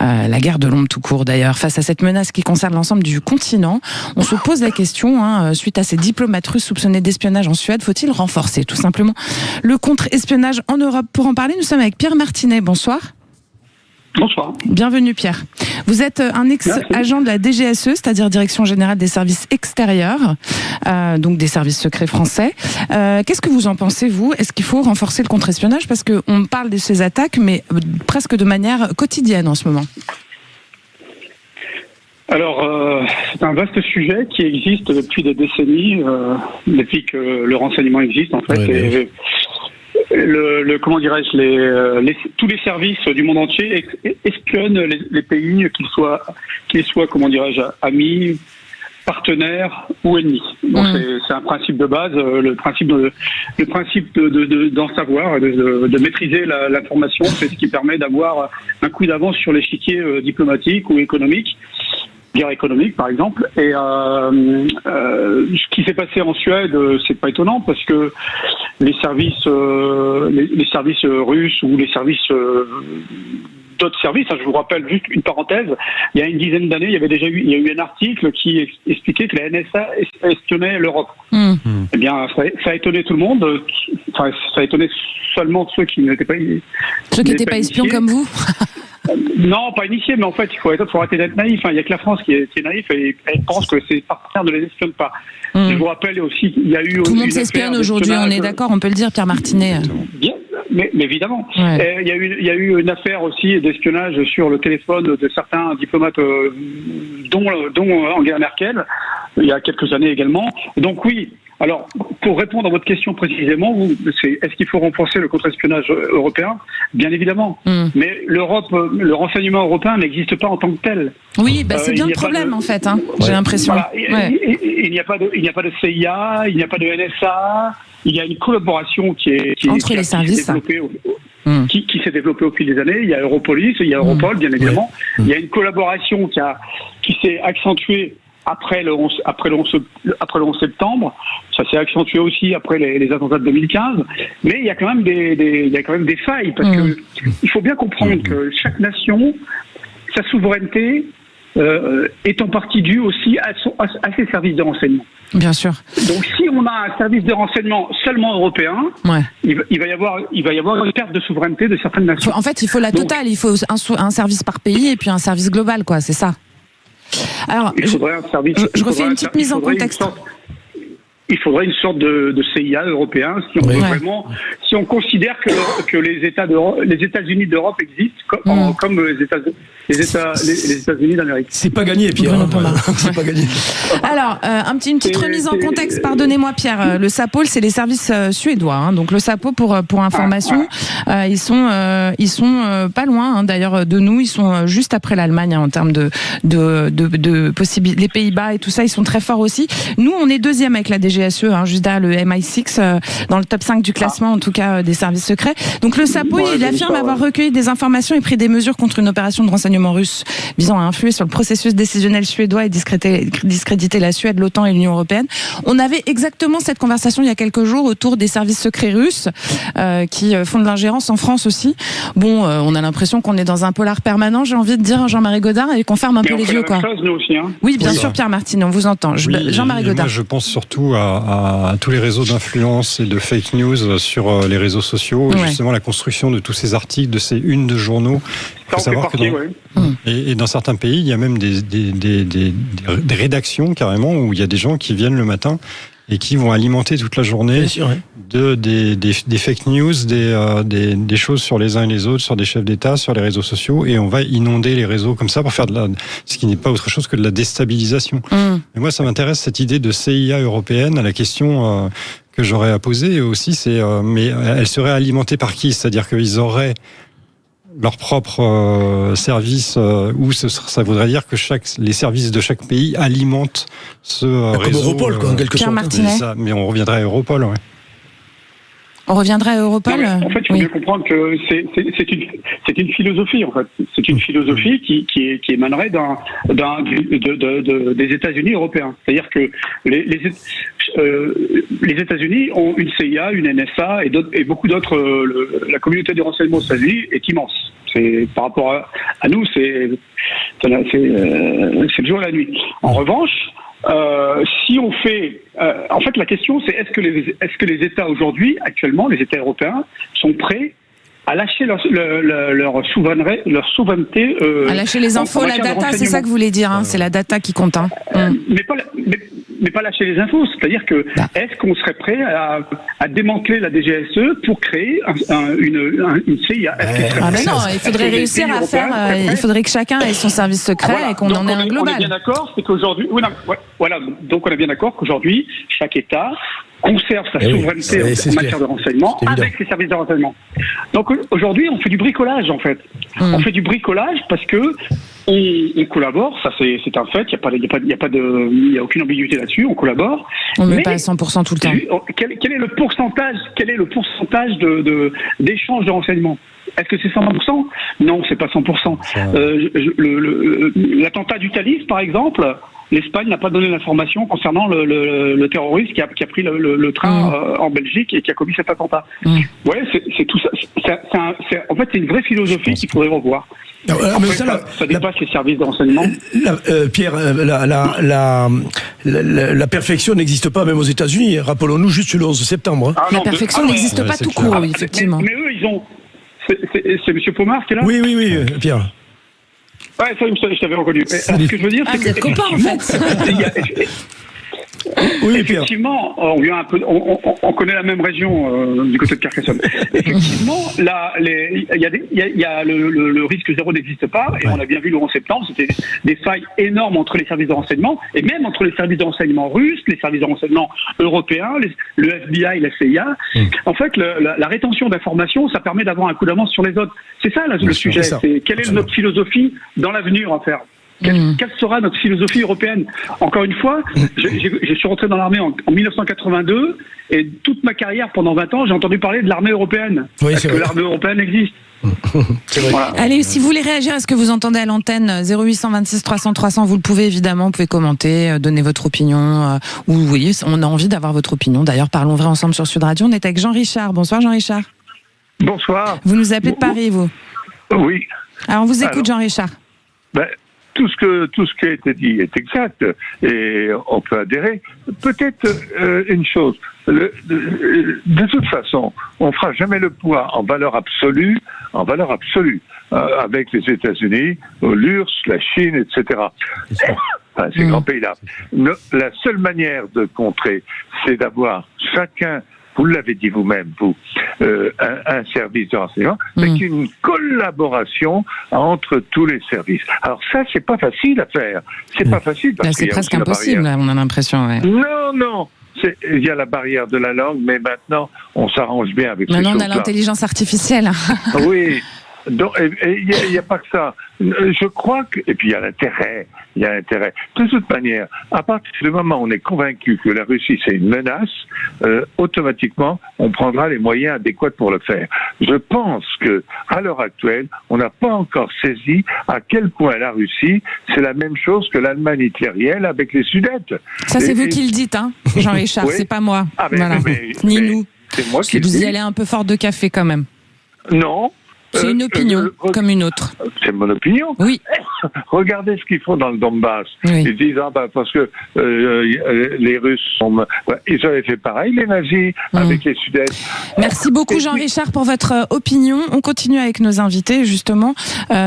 S3: La guerre de l'ombre tout court d'ailleurs. Face à cette menace qui concerne l'ensemble du continent, on se pose la question, suite à ces diplomates russes soupçonnés d'espionnage en Suède, faut-il renforcer tout simplement le contre-espionnage en Europe? Pour en parler, nous sommes avec Pierre Martinet. Bonsoir.
S21: Bonsoir.
S3: Bienvenue Pierre. Vous êtes un ex-agent de la DGSE, c'est-à-dire Direction Générale des Services Extérieurs, donc des services secrets français. Qu'est-ce que vous en pensez, vous? Est-ce qu'il faut renforcer le contre-espionnage? Parce qu'on parle de ces attaques, mais presque de manière quotidienne en ce moment.
S21: Alors, c'est un vaste sujet qui existe depuis des décennies, depuis que le renseignement existe en fait. Ouais, comment dirais-je, tous les services du monde entier espionnent les pays, qu'ils soient, comment dirais-je, amis, partenaires ou ennemis. Donc c'est un principe de base, le principe d'en savoir, de maîtriser l'information, c'est ce qui permet d'avoir un coup d'avance sur l'échiquier diplomatique ou économique. Guerre économique, par exemple. Et ce qui s'est passé en Suède, c'est pas étonnant parce que les services russes ou les services d'autres services, je vous rappelle juste une parenthèse, il y a une dizaine d'années, il y a eu un article qui expliquait que la NSA espionnait l'Europe. Eh bien, ça a étonné tout le monde. Enfin, ça a étonné seulement ceux qui n'étaient pas
S3: ceux qui n'étaient pas espions comme vous.
S21: Non, pas initié, mais en fait, il faut arrêter d'être naïf. Il n'y a que la France qui est naïf et elle pense que ses partenaires ne les espionnent pas. Je vous rappelle aussi qu'il y a eu...
S3: Tout le monde s'espionne aujourd'hui, on est d'accord, on peut le dire, Pierre Martinet.
S21: Bien, mais évidemment. Ouais. Il y a eu une affaire aussi d'espionnage sur le téléphone de certains diplomates, dont Angela Merkel, il y a quelques années également. Donc oui... Alors, pour répondre à votre question précisément, est-ce qu'il faut renforcer le contre-espionnage européen? Bien évidemment. Mais le renseignement européen n'existe pas en tant que tel.
S3: Oui, c'est bien le problème en fait, j'ai l'impression.
S21: Voilà, il n'y a pas de CIA, il n'y a pas de NSA, il y a une collaboration qui s'est développée au fil des années. Il y a Europolis, il y a Europol, bien évidemment. Il y a une collaboration qui s'est accentuée après le 11 septembre, ça s'est accentué aussi après les attentats de 2015, mais il y a quand même des failles, parce que il faut bien comprendre que chaque nation, sa souveraineté est en partie due aussi à ses services de renseignement.
S3: Bien sûr.
S21: Donc si on a un service de renseignement seulement européen, il va y avoir une perte de souveraineté de certaines nations.
S3: En fait, il faut la totale, il faut un service par pays et puis un service global, quoi, c'est ça. Alors, je refais une petite mise en contexte.
S21: Il faudrait une sorte de CIA européen si on considère que les États-Unis d'Europe existent comme les États-Unis d'Amérique.
S4: C'est pas gagné, Pierre. C'est pas gagné.
S3: Alors, une petite remise en contexte. Pardonnez-moi, Pierre. Le SAPO, c'est les services suédois. Donc le SAPO, pour information, ils sont pas loin. D'ailleurs, de nous, ils sont juste après l'Allemagne en termes de possibilités. Les Pays-Bas et tout ça, ils sont très forts aussi. Nous, on est deuxième avec la DGSE, juste derrière le MI6, dans le top 5 du classement, en tout cas, des services secrets. Donc le SAPO, il affirme avoir recueilli des informations ait pris des mesures contre une opération de renseignement russe visant à influer sur le processus décisionnel suédois et discréditer la Suède, l'OTAN et l'Union européenne. On avait exactement cette conversation il y a quelques jours autour des services secrets russes qui font de l'ingérence en France aussi. Bon, on a l'impression qu'on est dans un polar permanent, j'ai envie de dire, Jean-Marie Godard, et qu'on ferme un peu les yeux, quoi.
S21: Chose, nous aussi, hein.
S3: Oui, bien sûr, Pierre Martinet, on vous entend. Jean-Marie Godard.
S5: Moi, je pense surtout à tous les réseaux d'influence et de fake news sur les réseaux sociaux, justement la construction de tous ces articles, de ces unes de journaux. Il faut savoir que et dans certains pays, il y a même des rédactions carrément où il y a des gens qui viennent le matin et qui vont alimenter toute la journée des fake news, des choses sur les uns et les autres, sur des chefs d'État, sur les réseaux sociaux, et on va inonder les réseaux comme ça pour faire ce qui n'est pas autre chose que de la déstabilisation. Et moi, ça m'intéresse cette idée de CIA européenne. La question que j'aurais à poser aussi, c'est mais elle serait alimentée par qui? C'est-à-dire qu'ils auraient leur propre service, ou ça voudrait dire que les services de chaque pays alimentent ce réseau.
S4: Comme Europol, quoi, en quelque sorte.
S5: Mais on reviendrait à Europol, ouais.
S3: On reviendrait à Europol.
S21: En fait, il faut bien comprendre que c'est une philosophie, en fait. C'est une philosophie qui émanerait des États-Unis européens. C'est-à-dire que les États-Unis ont une CIA, une NSA et beaucoup d'autres. La communauté des renseignements aux États-Unis est immense. C'est par rapport à nous, c'est le jour et la nuit. En revanche, si on fait, en fait, la question c'est est-ce que les États aujourd'hui, actuellement, les États européens, sont prêts à lâcher leur souveraineté,
S3: à lâcher les infos, la data, c'est ça que vous voulez dire, hein, c'est la data qui compte. Hein.
S21: Mais pas lâcher les infos, c'est-à-dire que est-ce qu'on serait prêt à démanteler la DGSE pour créer une CIA? Non,
S3: il faudrait réussir à faire. Il faudrait que chacun ait son service secret et qu'on en ait un global.
S21: On est bien d'accord, c'est qu'aujourd'hui, donc on est bien d'accord qu'aujourd'hui chaque État conserve sa souveraineté en matière de renseignement avec ses services de renseignement. Donc aujourd'hui, on fait du bricolage en fait. On fait du bricolage parce que on collabore, ça c'est un fait. Il y a aucune ambiguïté là-dessus. On collabore.
S3: On ne met pas à 100% tout le temps.
S21: Quel est le pourcentage d'échange de renseignements? Est-ce que c'est 100%? Non, c'est pas 100%. L'attentat du Thalys, par exemple, l'Espagne n'a pas donné l'information concernant le terroriste qui a pris le train en Belgique et qui a commis cet attentat. Ouais, c'est tout ça. En fait, c'est une vraie philosophie qu'il faudrait revoir. Ça dépasse les services de renseignement.
S4: Pierre, la perfection n'existe pas même aux États-Unis. Rappelons-nous juste le 11 septembre.
S3: La perfection n'existe pas tout court, effectivement.
S21: Mais eux, ils ont. C'est M. Pomar qui est là?
S4: Oui, Pierre.
S21: Ouais, ça, je t'avais reconnu. Ce que je veux dire, c'est que
S3: copains, en fait.
S21: Oui, effectivement, on connaît la même région du côté de Carcassonne. Effectivement, le risque zéro n'existe pas, et on a bien vu le 11 septembre, c'était des failles énormes entre les services de renseignement, et même entre les services de renseignement russes, les services de renseignement européens, le FBI, la CIA. En fait, la rétention d'informations, ça permet d'avoir un coup d'avance sur les autres. C'est ça, le sujet. C'est quelle est notre philosophie dans l'avenir à faire? Quelle sera notre philosophie européenne? Encore une fois, je suis rentré dans l'armée en 1982 et toute ma carrière, pendant 20 ans, j'ai entendu parler de l'armée européenne. Est-ce que l'armée européenne existe?
S3: Voilà. Allez, si vous voulez réagir à ce que vous entendez à l'antenne, 0800 26 300 300, vous le pouvez évidemment, vous pouvez commenter, donner votre opinion, ou oui, on a envie d'avoir votre opinion. D'ailleurs, parlons vrai ensemble sur Sud Radio. On est avec Jean-Richard. Bonsoir Jean-Richard.
S6: Bonsoir.
S3: Vous nous appelez de Paris, vous?
S6: Oui.
S3: Alors on vous écoute, Jean-Richard.
S6: Tout ce qui a été dit est exact et on peut adhérer. Peut-être une chose, de toute façon, on fera jamais le poids en valeur absolue, avec les États-Unis, l'URSS, la Chine, etc. Ces grands pays-là. La seule manière de contrer, c'est d'avoir chacun, vous l'avez dit vous-même, un service de renseignement, mais une collaboration entre tous les services. Alors ça, c'est pas facile à faire. C'est pas facile parce
S3: c'est presque impossible, on a l'impression. Ouais.
S6: Non. Il y a la barrière de la langue, mais maintenant, on s'arrange bien avec
S3: Maintenant, on a l'intelligence artificielle.
S6: Oui. Il n'y a pas que ça. Je crois que, et puis il y a l'intérêt. De toute manière, à partir du moment où on est convaincu que la Russie c'est une menace, automatiquement on prendra les moyens adéquats pour le faire. Je pense que à l'heure actuelle, on n'a pas encore saisi à quel point la Russie c'est la même chose que l'Allemagne hitlérienne avec les Sudètes.
S3: Ça c'est vous qui le dites, hein, Jean-Richard,
S6: oui.
S3: C'est pas moi.
S6: Voilà.
S3: Ni nous.
S6: C'est moi qui
S3: vous y allez un peu fort de café quand même.
S6: Non.
S3: C'est une opinion, comme une autre.
S6: C'est mon opinion.
S3: Oui.
S6: Regardez ce qu'ils font dans le Donbass.
S3: Oui.
S6: Ils disent parce que les Russes ils avaient fait pareil, les nazis, avec les Sudètes.
S3: Merci beaucoup Jean-Richard pour votre opinion. On continue avec nos invités justement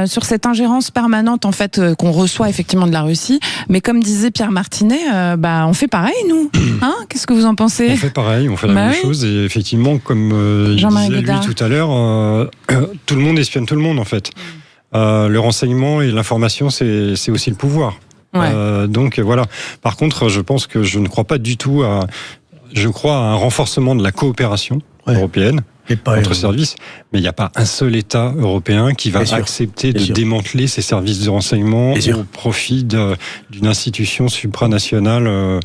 S3: sur cette ingérence permanente en fait qu'on reçoit effectivement de la Russie. Mais comme disait Pierre Martinet, on fait pareil nous. Hein, qu'est-ce que vous en pensez ?
S5: On fait pareil, on fait la même chose et effectivement comme il disait lui tout à l'heure. Tout le monde espionne tout le monde en fait. Le renseignement et l'information, c'est aussi le pouvoir. Ouais. Donc voilà. Par contre, je pense que je ne crois pas du tout à. Je crois à un renforcement de la coopération européenne entre services, mais il n'y a pas un seul État européen qui va accepter de démanteler ses services de renseignement au profit d'une institution supranationale.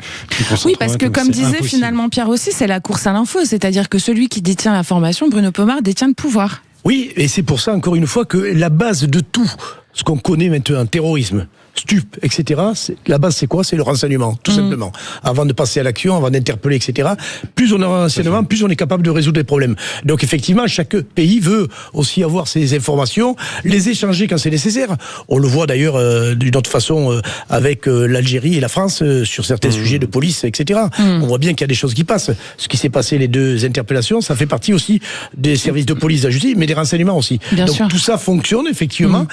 S3: Oui, parce que comme disait finalement Pierre aussi, c'est la course à l'info, c'est-à-dire que celui qui détient l'information, Bruno Pomar, détient le pouvoir.
S4: Oui, et c'est pour ça, encore une fois, que la base de tout ce qu'on connaît maintenant, terrorisme, stup, etc., la base, c'est quoi ? C'est le renseignement, tout simplement. Avant de passer à l'action, avant d'interpeller, etc., plus on a un renseignement, plus on est capable de résoudre les problèmes. Donc, effectivement, chaque pays veut aussi avoir ces informations, les échanger quand c'est nécessaire. On le voit d'ailleurs d'une autre façon avec l'Algérie et la France sur certains sujets de police, etc. On voit bien qu'il y a des choses qui passent. Ce qui s'est passé, les 2 interpellations, ça fait partie aussi des services de police, de la justice, mais des renseignements aussi. Bien sûr. Tout ça fonctionne, effectivement.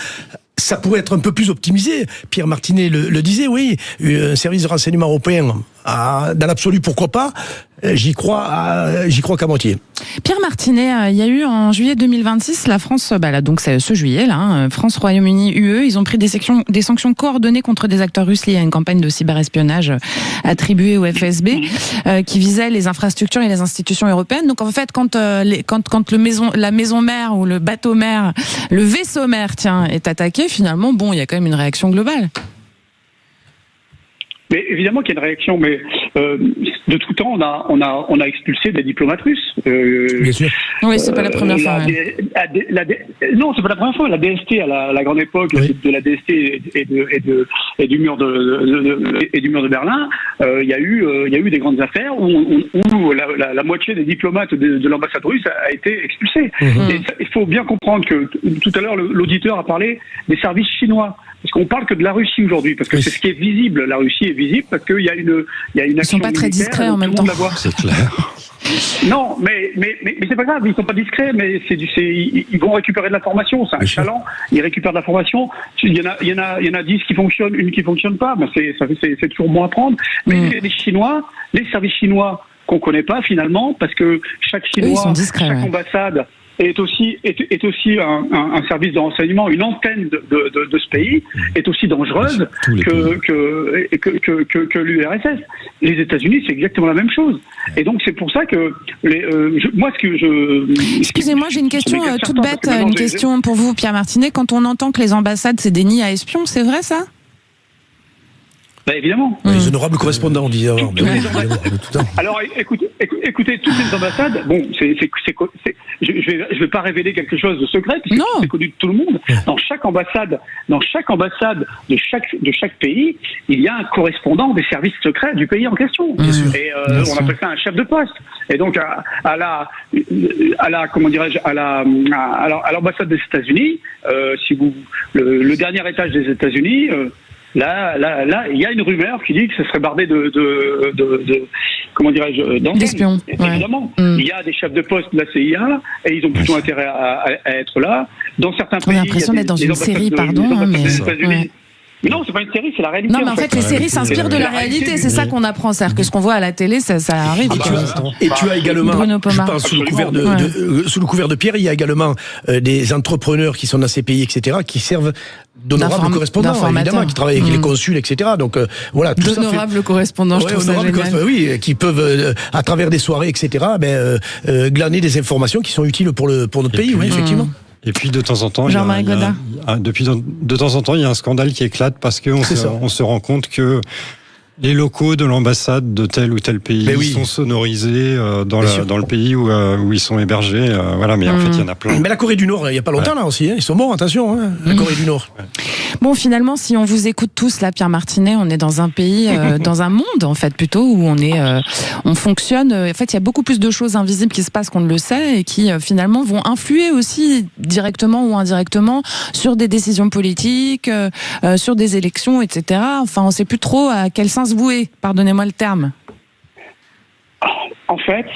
S4: Ça pourrait être un peu plus optimisé. Pierre Martinet le disait, oui. Un service de renseignement européen, dans l'absolu, pourquoi pas ? J'y crois qu'à moitié.
S3: Pierre Martinet, il y a eu en juillet 2026, la France, donc c'est ce juillet, France, Royaume-Uni, UE, ils ont pris des sanctions coordonnées contre des acteurs russes liés à une campagne de cyberespionnage attribuée au FSB, qui visait les infrastructures et les institutions européennes. Donc en fait, quand la maison mère ou le bateau mère, le vaisseau mère, est attaqué, finalement, il y a quand même une réaction globale.
S21: Mais évidemment qu'il y a une réaction, mais de tout temps, on a expulsé des diplomates russes.
S3: Bien sûr. Oui, c'est pas la première fois.
S21: Non, c'est pas la première fois. La DST à la grande époque de la DST et du mur de Berlin, il y a eu des grandes affaires où la moitié des diplomates de l'ambassade russe a été expulsée. Et il faut bien comprendre que tout à l'heure l'auditeur a parlé des services chinois. Parce qu'on parle que de la Russie aujourd'hui, parce que c'est ce qui est visible. La Russie est visible parce qu'il y a une action.
S3: Ils sont pas très discrets en même temps.
S5: C'est clair.
S21: Non, mais c'est pas grave. Ils sont pas discrets, mais ils vont récupérer de l'information. C'est un chaland. Ils récupèrent de l'information. Il y en a 10 qui fonctionnent, une qui fonctionne pas. C'est toujours bon à prendre. Mais les services chinois qu'on connaît pas finalement, parce que chaque Chinois, chaque ambassade est aussi un service de renseignement, une antenne de ce pays est aussi dangereuse que l'URSS. Les États-Unis, c'est exactement la même chose. Et donc c'est pour ça que
S3: Excusez-moi, j'ai une question toute bête, une question pour vous, Pierre Martinet. Quand on entend que les ambassades c'est des nids à espions, c'est vrai ça ?
S21: Évidemment.
S4: Les honorables correspondants, on disait avant.
S21: Alors, écoutez, toutes les ambassades, je vais pas révéler quelque chose de secret, puisque c'est connu de tout le monde. Dans chaque ambassade de chaque pays, il y a un correspondant des services secrets du pays en question. Et on appelle ça un chef de poste. Et donc, à l'ambassade des États-Unis, le dernier étage des États-Unis, Là, il y a une rumeur qui dit que ce serait bardé
S3: d'espions.
S21: Évidemment, il y a des chefs de poste de la CIA et ils ont plutôt intérêt à être là. Dans certains pays,
S3: on a l'impression d'être dans une série, mais
S21: non, c'est pas une série, c'est la réalité.
S3: Non, mais en fait, les séries s'inspirent de la réalité. C'est ça qu'on apprend. C'est-à-dire que ce qu'on voit à la télé, ça arrive.
S4: Et tu as également, je pense, sous le couvert de Pierre, il y a également des entrepreneurs qui sont dans ces pays, etc., qui servent d'honorables correspondants, évidemment, qui travaillent avec les consuls, etc. Donc voilà, tout
S3: d'honorables correspondants, je trouve ça génial.
S4: Oui, qui peuvent, à travers des soirées, etc., glaner des informations qui sont utiles pour notre pays, oui, effectivement.
S5: Et puis de temps en temps,
S3: Jean-Marie Godard.
S5: De temps en temps, il y a un scandale qui éclate parce qu'on se rend compte que les locaux de l'ambassade de tel ou tel pays sont sonorisés dans le pays où ils sont hébergés. Voilà, mais en fait, il y en a plein.
S4: Mais la Corée du Nord, il n'y a pas longtemps là aussi. Ils sont morts, attention, la Corée du Nord.
S3: Bon, finalement, si on vous écoute tous là, Pierre Martinet, on est dans un pays, dans un monde en fait plutôt où on fonctionne. En fait, il y a beaucoup plus de choses invisibles qui se passent qu'on ne le sait et qui finalement vont influer aussi directement ou indirectement sur des décisions politiques, sur des élections, etc. Enfin, on ne sait plus trop à quel sens vouer, pardonnez-moi le terme.
S21: En fait,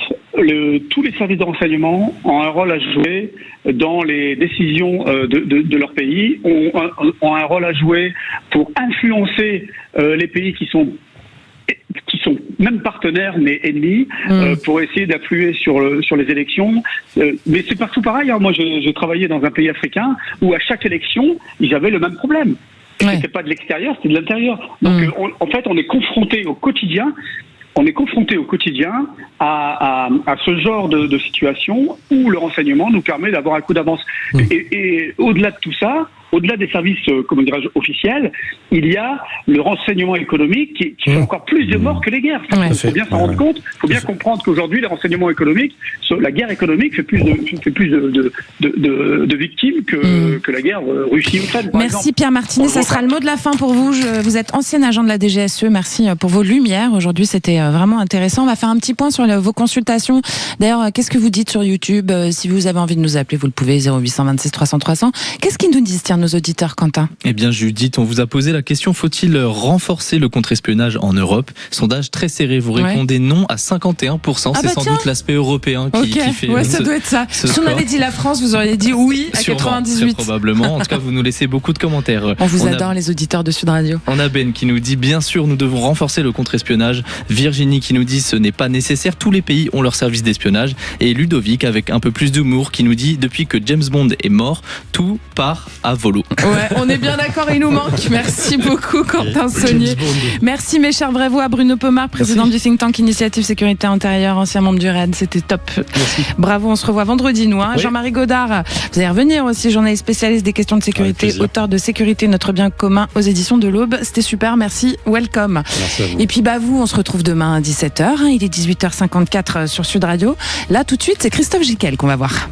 S21: tous les services de renseignement ont un rôle à jouer dans les décisions de leur pays, ont un rôle à jouer pour influencer les pays qui sont même partenaires mais ennemis, pour essayer d'influer sur les élections. Mais c'est partout pareil. Moi, j'ai travaillé dans un pays africain où à chaque élection, ils avaient le même problème. C'était pas de l'extérieur, c'était de l'intérieur. Donc, en fait, on est confronté au quotidien. À ce genre de situation où le renseignement nous permet d'avoir un coup d'avance. Et au-delà de tout ça, au-delà des services, officiels, il y a le renseignement économique qui fait encore plus de morts que les guerres. Il faut bien s'en rendre compte. Il faut bien comprendre qu'aujourd'hui, les renseignements économiques, la guerre économique fait plus de victimes que la guerre Russie-Ukraine.
S3: Merci Pierre Martinet, ça sera le mot de la fin pour vous. Vous êtes ancien agent de la DGSE. Merci pour vos lumières. Aujourd'hui, c'était vraiment intéressant. On va faire un petit point sur vos consultations. D'ailleurs, qu'est-ce que vous dites sur YouTube? Si vous avez envie de nous appeler, vous le pouvez, 0826 300 300. Qu'est-ce qu'ils nous disent, nos auditeurs, Quentin?
S12: Eh bien, Judith, on vous a posé la question, faut-il renforcer le contre-espionnage en Europe? Sondage très serré, vous répondez non à 51%. C'est sans doute l'aspect européen qui fait...
S3: Ouais, ça doit être ça. Si on avait dit la France, vous auriez dit oui à 98%.
S12: Très probablement. En tout cas, vous nous laissez beaucoup de commentaires.
S3: On vous adore, les auditeurs de Sud Radio.
S12: On a Ben qui nous dit, bien sûr, nous devons renforcer le contre-espionnage. Virginie qui nous dit, ce n'est pas nécessaire, tous les pays ont leur service d'espionnage. Et Ludovic, avec un peu plus d'humour, qui nous dit, depuis que James Bond est mort, tout part à volo.
S3: Ouais, on est bien d'accord, il nous manque. Merci beaucoup, Quentin Saunier. Merci, mes chers Vrais-Voix. Bruno Pomar, président du think tank Initiative Sécurité Intérieure, ancien membre du RAID. C'était top. Merci. Bravo, on se revoit vendredi, nous. Jean-Marie Godard, vous allez revenir aussi, journaliste spécialiste des questions de sécurité, auteur de Sécurité, notre bien commun aux éditions de l'Aube. C'était super, merci, welcome.
S5: Merci à vous.
S3: Et puis, vous, on se retrouve demain à 17h. Il est 18h54 sur Sud Radio. Là, tout de suite, c'est Christophe Giquel qu'on va voir.